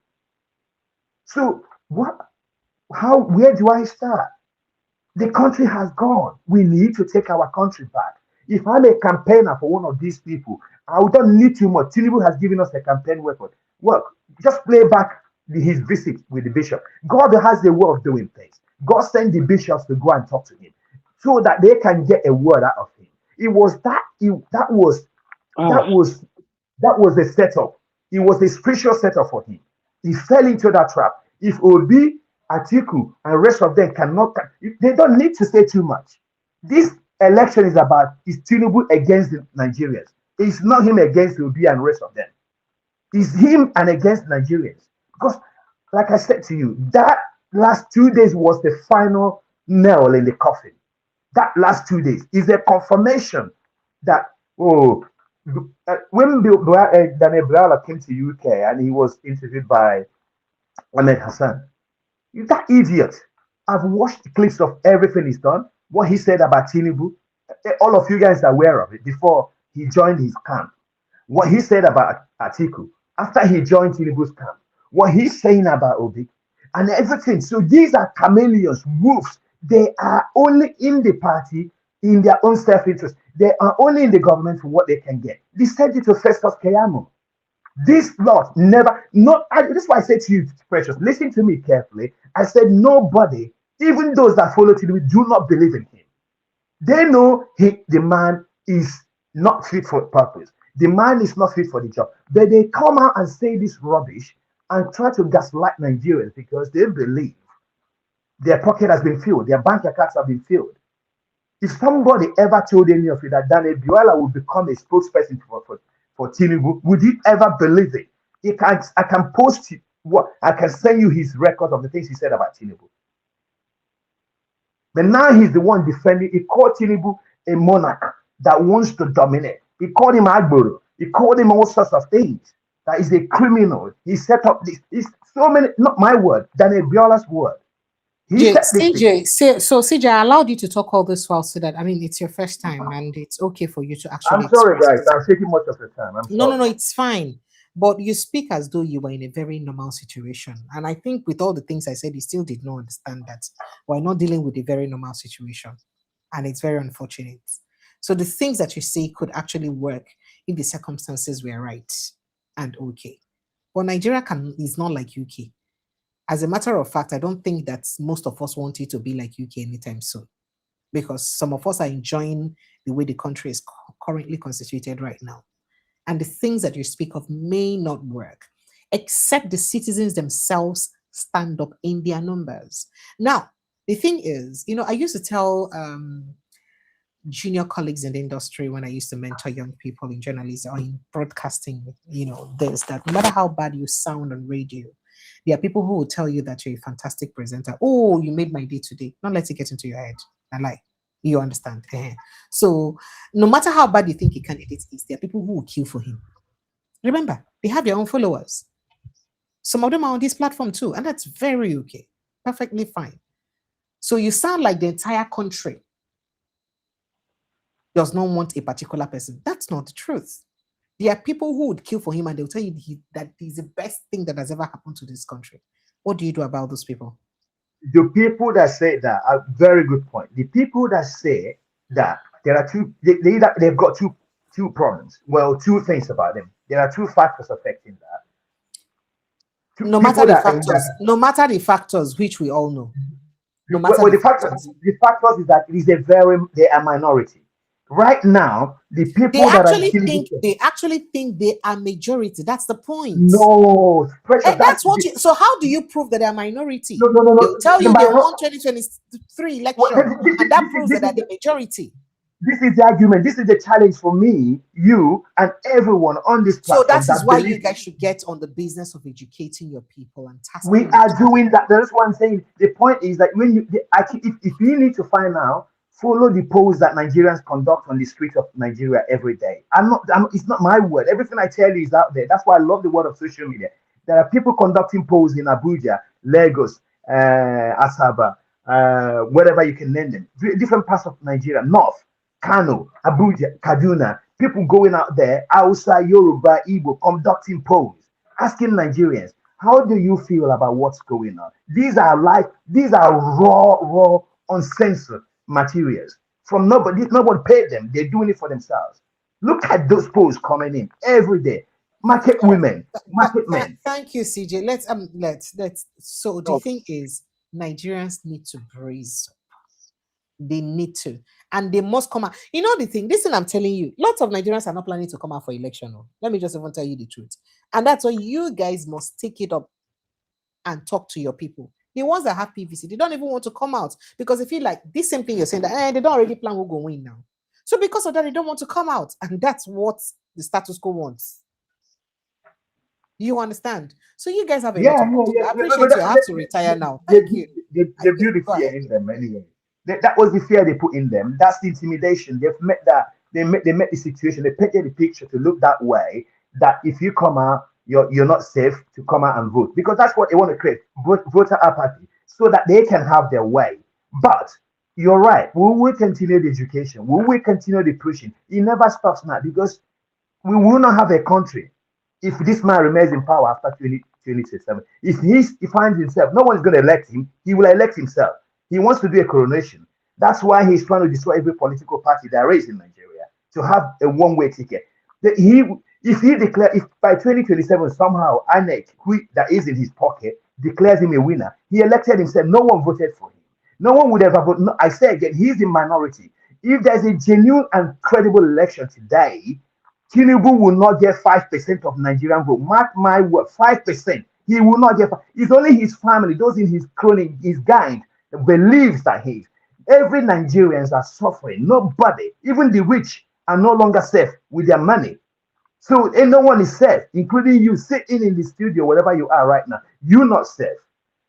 So where do I start? The country has gone. We need to take our country back. If I'm a campaigner for one of these people, I don't need too much. Tinubu has given us a campaign weapon. Well, just play back his visit with the bishop. God has a way of doing things. God sent the bishops to go and talk to him so that they can get a word out of him. That was a setup. It was a spiritual setup for him. He fell into that trap. If Obi, Atiku, and rest of them they don't need to say too much. This election is Tinubu against the Nigerians. It's not him against Obi and rest of them. It's him and against Nigerians. Because, like I said to you, that last 2 days was the final nail in the coffin. That last 2 days is a confirmation that, oh, when Daniel Biala came to UK and he was interviewed by Ahmed Hassan, that idiot. I've watched clips of everything he's done, what he said about Tinubu. All of you guys are aware of it before he joined his camp. What he said about Atiku after he joined Tinubu's camp. What he's saying about Obi and everything. So these are chameleons, wolves. They are only in the party in their own self-interest. They are only in the government for what they can get. They said it to Festus Keyamo. This lot never, this is why I said to you, Precious, listen to me carefully. I said nobody, even those that follow Tinubu, do not believe in him. They know the man is not fit for purpose. The man is not fit for the job. But they come out and say this rubbish and try to gaslight Nigerians because they believe their pocket has been filled, their bank accounts have been filled. If somebody ever told any of you that Daniel Biala would become a spokesperson for Tinubu, would you ever believe it? I can post I can send you his record of the things he said about Tinubu. But now he's the one defending. He called Tinubu a monarch that wants to dominate. He called him Agboro. He called him all sorts of things. That is a criminal. He set up this. It's so many, not my word, Daniel Biola's word. CJ, I allowed you to talk all this while so that, I mean, it's your first time and it's okay for you to actually. I'm sorry, guys. I'm taking much of your time. No, it's fine. But you speak as though you were in a very normal situation. And I think with all the things I said, you still did not understand that we're not dealing with a very normal situation. And it's very unfortunate. So the things that you say could actually work if the circumstances were right and okay. But Nigeria is not like UK. As a matter of fact, I don't think that most of us want it to be like UK anytime soon, because some of us are enjoying the way the country is currently constituted right now. And the things that you speak of may not work, except the citizens themselves stand up in their numbers. Now, the thing is, I used to tell junior colleagues in the industry when I used to mentor young people in journalism or in broadcasting, that no matter how bad you sound on radio, there are people who will tell you that you're a fantastic presenter. Oh, you made my day today. Not let it get into your head. I lie. You understand? So no matter how bad you think a candidate is, there are people who will kill for him. Remember, they have their own followers. Some of them are on this platform too, and that's very okay. Perfectly fine. So you sound like the entire country does not want a particular person. That's not the truth. There are people who would kill for him and they'll tell you that he's the best thing that has ever happened to this country. What do you do about those people? The people that say that are very good point. The people that say that there are they've got two problems. Well, two things about them. There are two factors affecting that. No matter the factors, which we all know. The factors is that they are minority. Right now, the people they actually think they are majority. That's the point. No, Precious, that's what. So how do you prove that they are minority? No. They'll tell you they won 2023 election, and that proves that they're the majority. This is the argument. This is the challenge for me, you, and everyone on this platform. So that is why you guys should get on the business of educating your people and tasking. We are doing that. That's what I'm saying. The point is that when if you need to find out, follow the polls that Nigerians conduct on the streets of Nigeria every day. It's not my word. Everything I tell you is out there. That's why I love the word of social media. There are people conducting polls in Abuja, Lagos, Asaba, wherever you can name them. Different parts of Nigeria, North, Kano, Abuja, Kaduna. People going out there, Hausa, Yoruba, Igbo, conducting polls, asking Nigerians, how do you feel about what's going on? These are raw, uncensored materials from nobody paid them. They're doing it for themselves. Look at those polls coming in every day. Market women, market men. Thank you, CJ. Let's. So the thing is, Nigerians need to brace up. They need to, and they must come out. You know the thing. Listen, I'm telling you, lots of Nigerians are not planning to come out for election. Let me just even tell you the truth, and that's why you guys must take it up and talk to your people. The ones that have PVC, they don't even want to come out because they feel like this same thing you're saying that they don't already plan who go win now. So because of that, they don't want to come out, and that's what the status quo wants. You understand? So you guys have a lot of I appreciate you. I have to retire now. Thank you. The beauty in them anyway. That was the fear they put in them. That's the intimidation. They've met that. They met the situation. They painted the picture to look that way. That if you come out, you're not safe to come out and vote, because that's what they want to create, voter apathy, so that they can have their way. But you're right. We will continue the education. We will continue the pushing. It never stops now, because we will not have a country if this man remains in power after 2027. If he finds himself, no one is going to elect him. He will elect himself. He wants to do a coronation. That's why he's trying to destroy every political party there is in Nigeria to have a one-way ticket. If by 2027 somehow INEC, that is in his pocket, declares him a winner, he elected himself. No one voted for him. No one would ever vote. No, I say again, he's in minority. If there's a genuine and credible election today, Tinubu will not get 5% of Nigerian vote. Mark my word, 5%. He will not get. It's only his family, those in his crony, his gang, believes that every Nigerians are suffering. Nobody, even the rich, are no longer safe with their money. So no one is safe, including you sitting in the studio, wherever you are right now. You're not safe.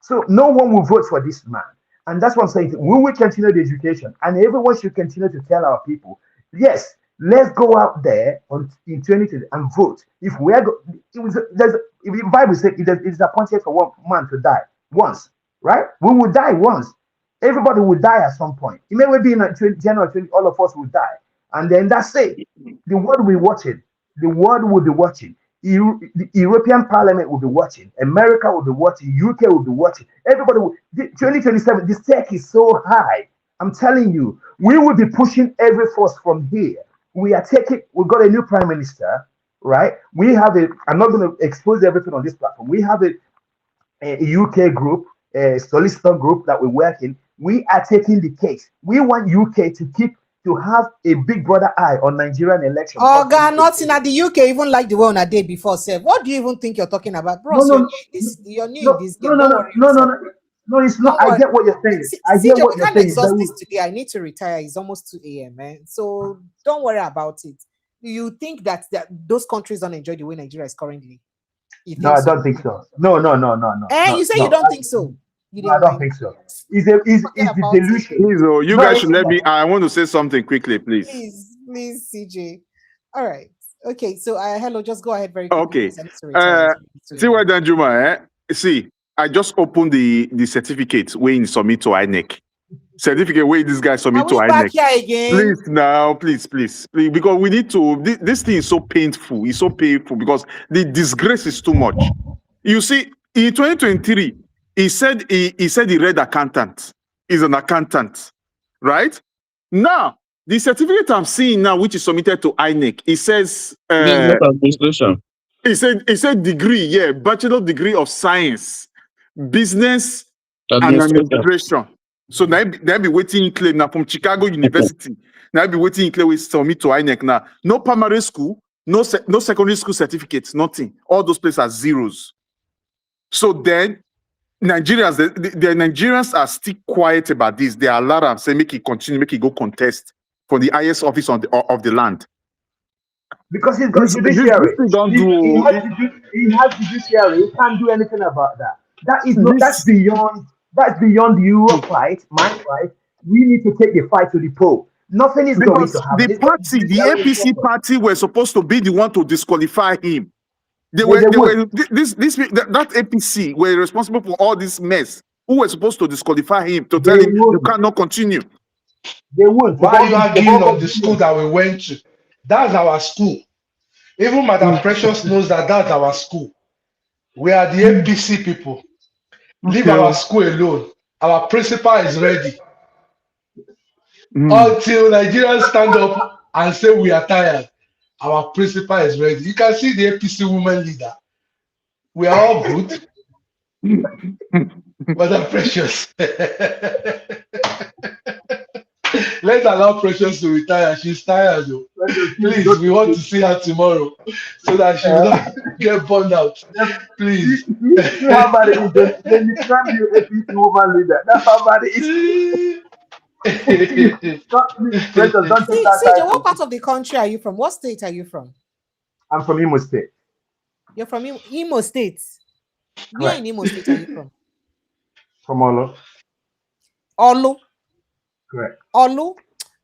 So no one will vote for this man. And that's what I'm saying. We will continue the education, and everyone should continue to tell our people, yes, let's go out there in 2020 and vote. If we are, the Bible says it is appointed for one man to die once, right? We will die once. Everybody will die at some point. It may well be in January 20, all of us will die. And then that's it. The world will be watching. The world will be watching. The European Parliament will be watching. America will be watching. UK will be watching. Everybody will. 2027, the stake is so high. I'm telling you, we will be pushing every force from here. We've got a new prime minister, right? I'm not going to expose everything on this platform. We have a UK group, a solicitor group that we're working. We are taking the case. We want UK to have a big brother eye on Nigerian elections. Oh God, nothing at the UK even like the one a day before. What do you even think you're talking about, bro? You're new in this game. No, it's not. I get what you're saying. I get what you're saying. Exhaust this today. I need to retire. It's almost 2 a.m. man. So don't worry about it. Do you think that those countries don't enjoy the way Nigeria is currently? No, I don't think so. No. You say you don't think so. I don't think so. It's the delusion. Please, you guys should let me. I want to say something quickly, please. Please, CJ. All right. Okay. So, hello. Just go ahead very quickly. Okay. See what done, Juma? See, I just opened the certificate where submit to INEC. Certificate where this guy submit to INEC. Back here again? Please now, please, because we need to. This thing is so painful. It's so painful because the disgrace is too much. You see, in 2023. He said he read accountant. He's an accountant, right? Now, the certificate I'm seeing now, which is submitted to INEC, it says administration. He said degree, bachelor degree of science, business and administration. So now they be waiting in claim now from Chicago University. Now be waiting in claim with submit to INEC now. No primary school, no secondary school certificates, nothing. All those places are zeros. So then Nigerians, the Nigerians are still quiet about this. They are allowed and say, make it continue, make it go contest for the highest office of the land. Because he's got judiciary. He has judiciary. He can't do anything about that. That's beyond your fight, my fight. We need to take the fight to the poll. Nothing is going to happen. The APC party were supposed to be the one to disqualify him. That APC were responsible for all this mess. Who were supposed to disqualify him to tell him you cannot continue? They won't. Why are you arguing on the school that we went to? That's our school. Even Madam Precious knows that that's our school. We are the APC people. Leave our school alone. Our principal is ready. Until Nigerians stand up and say we are tired, our principal is ready. You can see the APC women leader. We are all good. Madam Precious. Let's allow Precious to retire. She's tired, though. Please, we want to see her tomorrow so that she will not get burned out. Please. See how bad it is. Then you can't be an APC woman leader. That's how bad it is. CJ, what part of the country are you from? What state are you from? I'm from Imo State. You're from Imo State? Where in Imo State are you from? From Olo. Olo? Correct. Olu,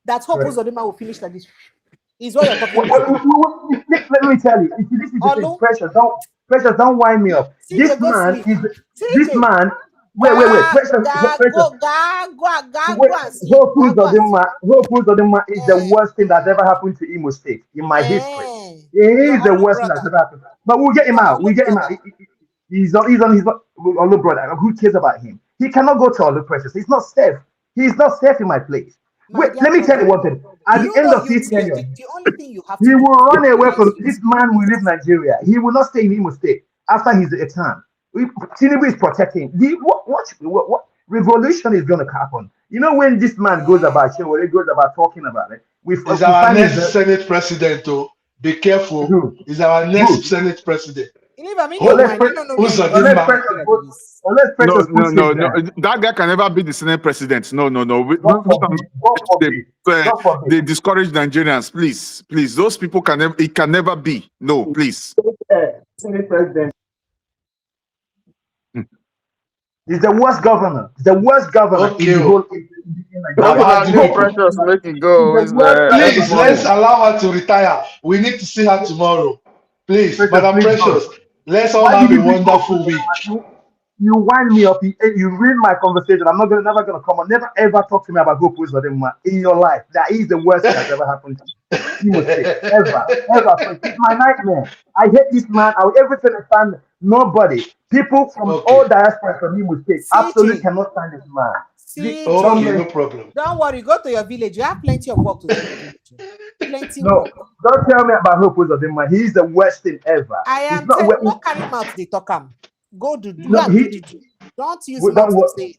that hope Correct. Uzodinma will finish like this. Is what you're talking about. Let me tell you, this is the thing. Precious, don't wind me up. This man is this man. Wait. Precious, Hope Uzodinma is the worst thing that's ever happened to Imo State in my history. He is the worst thing that's ever happened. But we'll get him out. We'll get him out. He's on his Olu brother. Who cares about him? He cannot go to Olu Precious. He's not safe. He's not safe in my place. Wait, let me tell you one thing. At the end of his tenure, the only thing you have he will run away from this man. Will leave Nigeria. He will not stay in Imo State after his term. Tinubu is protecting. What revolution is going to happen? You know, when this man goes about when he goes about talking about it, he's our next Senate president. Oh, be careful. He's our next Senate president. No. That guy can never be the Senate president. No. They discourage Nigerians. Please. Those people can never. It can never be. No, please. Senate president. He's the worst governor. The worst governor in the whole. Precious, make it go. Please, let's allow her to retire. We need to see her tomorrow. Please, Madam Precious. Let's all have a wonderful week. You wind me up. You ruin my conversation. I'm never gonna come on. Never ever talk to me about Hope Uzodinma in your life. That is the worst thing that's ever happened to you. Ever. It's my nightmare. I hate this man. Everything I stand. Nobody. People from all diaspora from Imo State absolutely cannot stand this man. No problem. Don't worry. Go to your village. You have plenty of work to do. Plenty. No, don't tell me about Hope Uzodinma. He's the worst thing ever. I am telling you, don't carry mouth they talk him. Go do. Don't use mouth to say it.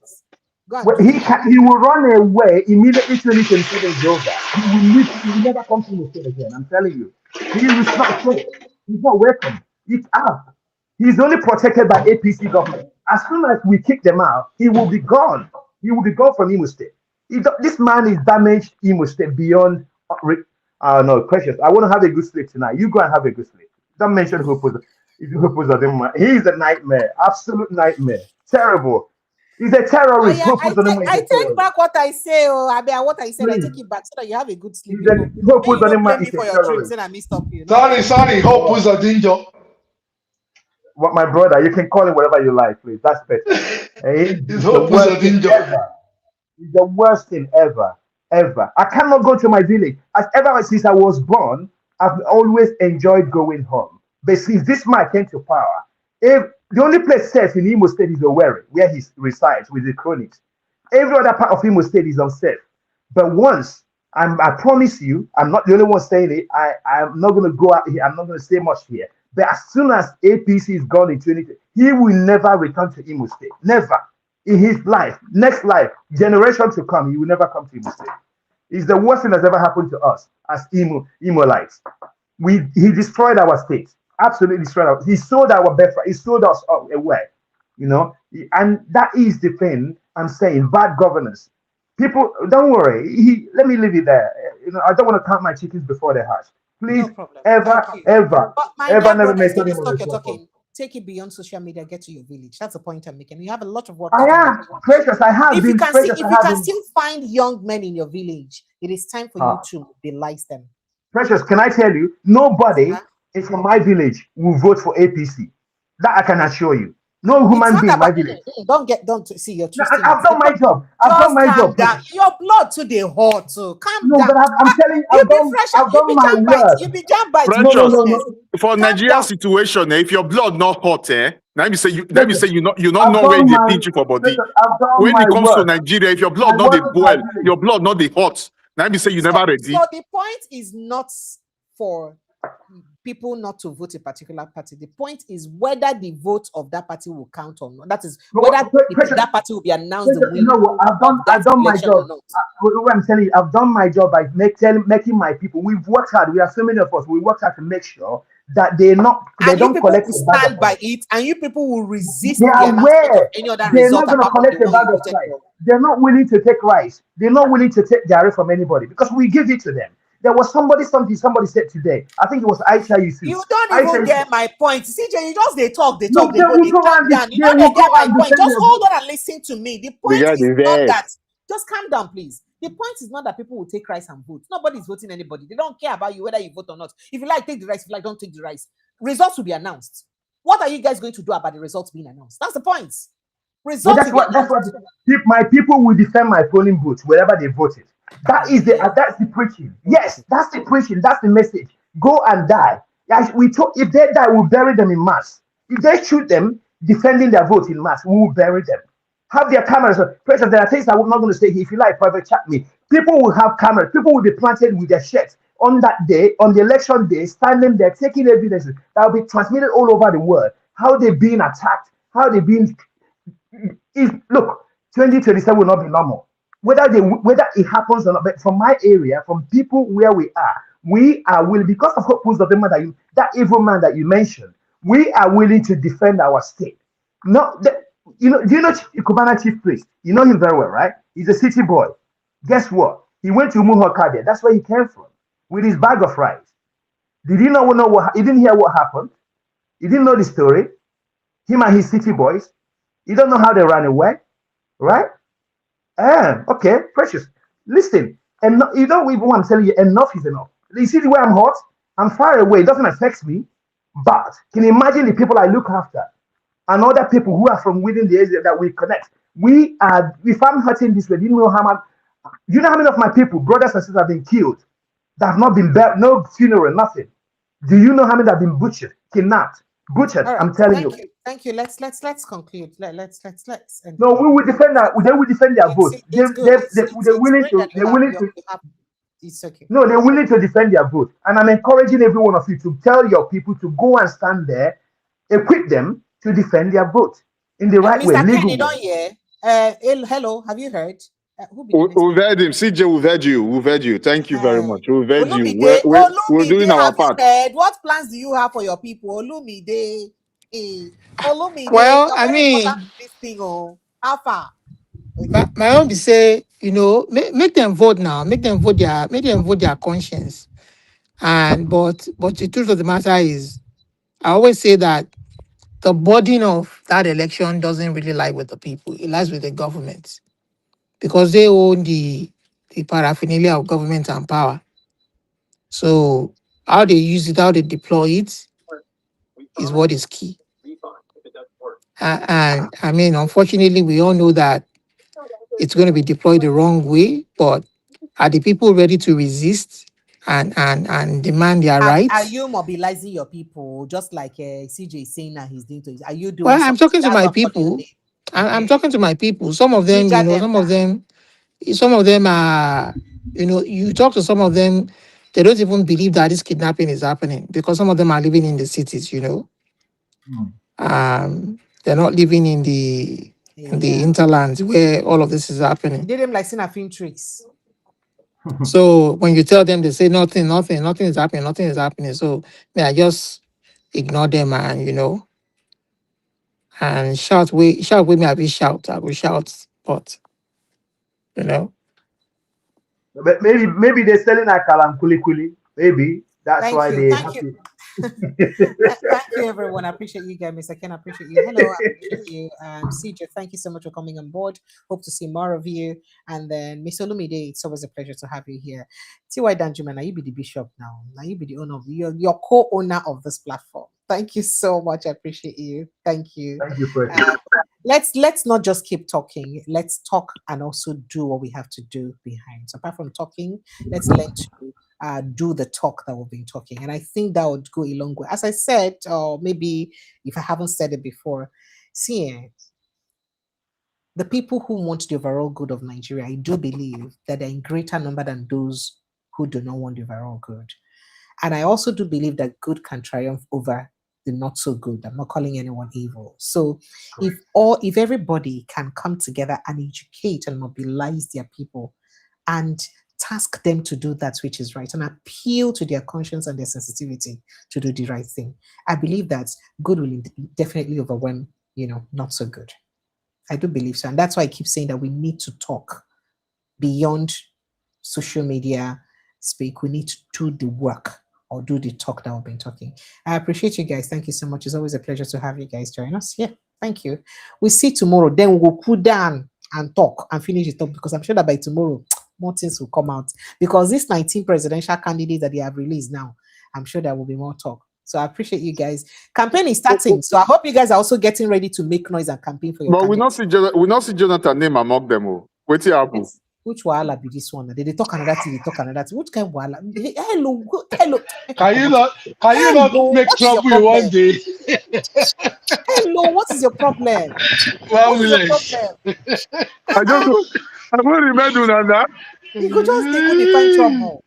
He will run away immediately to the state is over. He will never come to the state again. I'm telling you. He is not safe. He's not welcome. It's out. He's only protected by APC government. As soon as we kick them out, he will be gone. He will be gone from Imo State. This man is damaged Imo State beyond. No, Precious. I want to have a good sleep tonight. You go and have a good sleep. Don't mention Hope Uzodinma. He's a nightmare. Absolute nightmare. Terrible. He's a terrorist. I take back what I say. What I said. I take it back so that you have a good sleep. Hope Uzodinma is a terrorist. Sorry. Hope Uzodinma. What, my brother? You can call him whatever you like, please. That's better. He's the worst thing ever. I cannot go to my village. Ever since I was born, I've always enjoyed going home. But since this man came to power, the only place safe in Imo State is Owerri, where he resides with the cronies. Every other part of Imo State is unsafe. But once, I promise you, I'm not the only one saying it. I'm not going to go out here. I'm not going to say much here. But as soon as APC is gone in 2020, he will never return to Imo State. Never. In his life, next life, generation to come, he will never come to Imo State. It's the worst thing that's ever happened to us as Imolites. He destroyed our state. Absolutely destroyed us. He sold our birthright. He sold us away. And that is the thing I'm saying. Bad governance. People, don't worry. Let me leave it there. I don't want to count my chickens before they hatch. Please, ever never make any talking. Take it beyond social media. Get to your village. That's the point I'm making. You have a lot of work. I am Precious. I have. If you can still find young men in your village, it is time for you to mobilize them. Precious, can I tell you? Nobody from my village will vote for APC. That I can assure you. No human being in my village. Don't see your. I've done my job. Down. Your blood to the heart. So calm down. But I'm telling you, I've done my work. You be jam bite. No. For Nigeria situation, if your blood not hot, let me say you not know where they pinch you for body. When it comes to Nigeria, if your blood not the boil, your blood not the hot. Let me say you never ready. So the point is not for people not to vote a particular party. The point is whether the vote of that party will count or not. That is whether that party will be announced the winner. You know what? I've done my job. What I'm telling you, I've done my job by making my people. We've worked hard. We are so many of us. We worked hard to make sure that they don't collect the stand by it, and you people will resist. They are aware. They're not going to collect a bag of rice. They're not willing to take rice. They're not willing to take gari from anybody because we give it to them. There was somebody said today. I think it was Aisha Yusuf. You don't even get my point. CJ, you just they talk. You don't get my point. Just hold on and listen to me. The point is not that. Just calm down, please. The point is not that people will take rice and vote. Nobody's voting anybody. They don't care about you, whether you vote or not. If you like, take the rice. If you like, don't take the rice. Results will be announced. What are you guys going to do about the results being announced? That's the point. But that's what my people will defend my polling booths wherever they voted. That's the preaching. Yes, that's the preaching. That's the message. Go and die. As we talk, if they die, we'll bury them in mass. If they shoot them defending their vote in mass, we will bury them. Have their cameras. President, there are things I'm not going to say here. If you like, private chat me. People will have cameras. People will be planted with their shirts on that day, on the election day, standing there, taking evidences that will be transmitted all over the world. How they're being attacked, how they're being. Look, 2027 will not be normal. Whether it happens or not, but from my area, from people where we are willing, because of that evil man that you mentioned, we are willing to defend our state. Do you know Kubana Chief Priest? You know him very well, right? He's a city boy. Guess what? He went to Muhokade. That's where he came from with his bag of rice. Did you know what? He didn't hear what happened. He didn't know the story. Him and his city boys. You don't know how they ran away, right? Okay, precious. Listen, and you know what I'm telling you, enough is enough. You see the way I'm hot? I'm far away. It doesn't affect me. But can you imagine the people I look after and other people who are from within the area that we connect? If I'm hurting this way, do you know how many of my people, brothers and sisters, have been killed? That have not been no funeral, nothing. Do you know how many have been butchered, kidnapped, butchered? Right, I'm telling you. Thank you. Let's conclude. Let's. No, we will defend that. They will defend their vote. They're willing to. It's okay. No, they're willing to defend their vote, and I'm encouraging every one of you to tell your people to go and stand there, equip them to defend their vote in the right way. Mr. Kenny, don't hear. Hello, have you heard? We've heard him. CJ, we've heard you. Thank you very much. We've heard you. We're doing our part. What plans do you have for your people? Olumide. Well, I mean, this thing, how far? My own be say, make them vote now. Make them vote their conscience. But the truth of the matter is, I always say that the burden of that election doesn't really lie with the people. It lies with the government, because they own the paraphernalia of government and power. So how they use it, how they deploy it, is what is key. And I mean, unfortunately, we all know that it's going to be deployed the wrong way, but are the people ready to resist and demand their rights? Are you mobilizing your people, just like CJ is saying that he's doing to you? Are you doing? Well, I'm talking to my people. I'm talking to my people. Some of them, some of them are, you talk to some of them, they don't even believe that this kidnapping is happening, because some of them are living in the cities, They're not living in the hinterlands where all of this is happening. Did them like Sinafin tricks. So when you tell them, they say nothing is happening. So I just ignore them and and shout with me. I will shout, but But maybe they're selling a kalam kuli. Maybe that's why they. Thank you. Thank you, everyone. I appreciate you guys. Mr. Ken, I appreciate you. Hello, I appreciate you. CJ, thank you so much for coming on board. Hope to see more of you. And then Miss Olumide, it's always a pleasure to have you here. T.Y. Danjuma, now you be the bishop now. Now you be the owner of your co-owner of this platform. Thank you so much. I appreciate you. Thank you. Thank you, President. Let's not just keep talking. Let's talk and also do what we have to do behind. So apart from talking, let's learn to do the talk that we've been talking. And I think that would go a long way. As I said, or maybe if I haven't said it before, see, the people who want the overall good of Nigeria, I do believe that they're in greater number than those who do not want the overall good. And I also do believe that good can triumph over the not so good. I'm not calling anyone evil. So if everybody can come together and educate and mobilize their people and task them to do that which is right and appeal to their conscience and their sensitivity to do the right thing, I believe that good will definitely overwhelm, not so good. I do believe so. And that's why I keep saying that we need to talk beyond social media speak. We need to do the work or do the talk that we've been talking. I appreciate you guys. Thank you so much. It's always a pleasure to have you guys join us. Yeah, thank you. We'll see tomorrow. Then we'll cool down and talk and finish the talk, because I'm sure that by tomorrow, more things will come out. Because this 19 presidential candidates that they have released now, I'm sure there will be more talk. So I appreciate you guys. Campaign is starting. So I hope you guys are also getting ready to make noise and campaign for your But we not see Jonathan name among them. Wait till happen. Which wahala be this one? They talk another thing, they talk another thing. Which kind of wahala? Hello, hello. Can you not make trouble in one day? Hello, what is your problem? What is your problem? I don't remember that. You could just they could define trouble.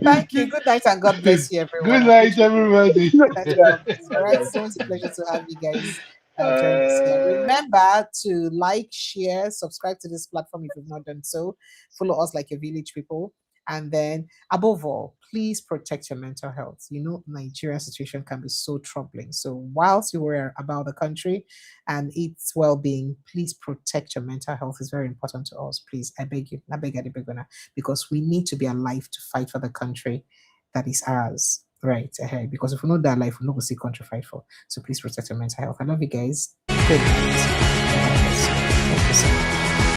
Thank you. Good night and God bless you, everyone. Good night, everybody. Good night and God bless you. All right, it's always a pleasure to have you guys join us here. Remember to like, share, subscribe to this platform if you've not done so. Follow us like your village people. And then, above all, please protect your mental health. You know, Nigeria's situation can be so troubling. So whilst you worry about the country and its well-being, please protect your mental health. It's very important to us. Please, I beg you, because we need to be alive to fight for the country that is ours. Right ahead. Because if we know that life, we know we'll see country fight for. So please protect your mental health. I love you guys. Good night. Thank you so much.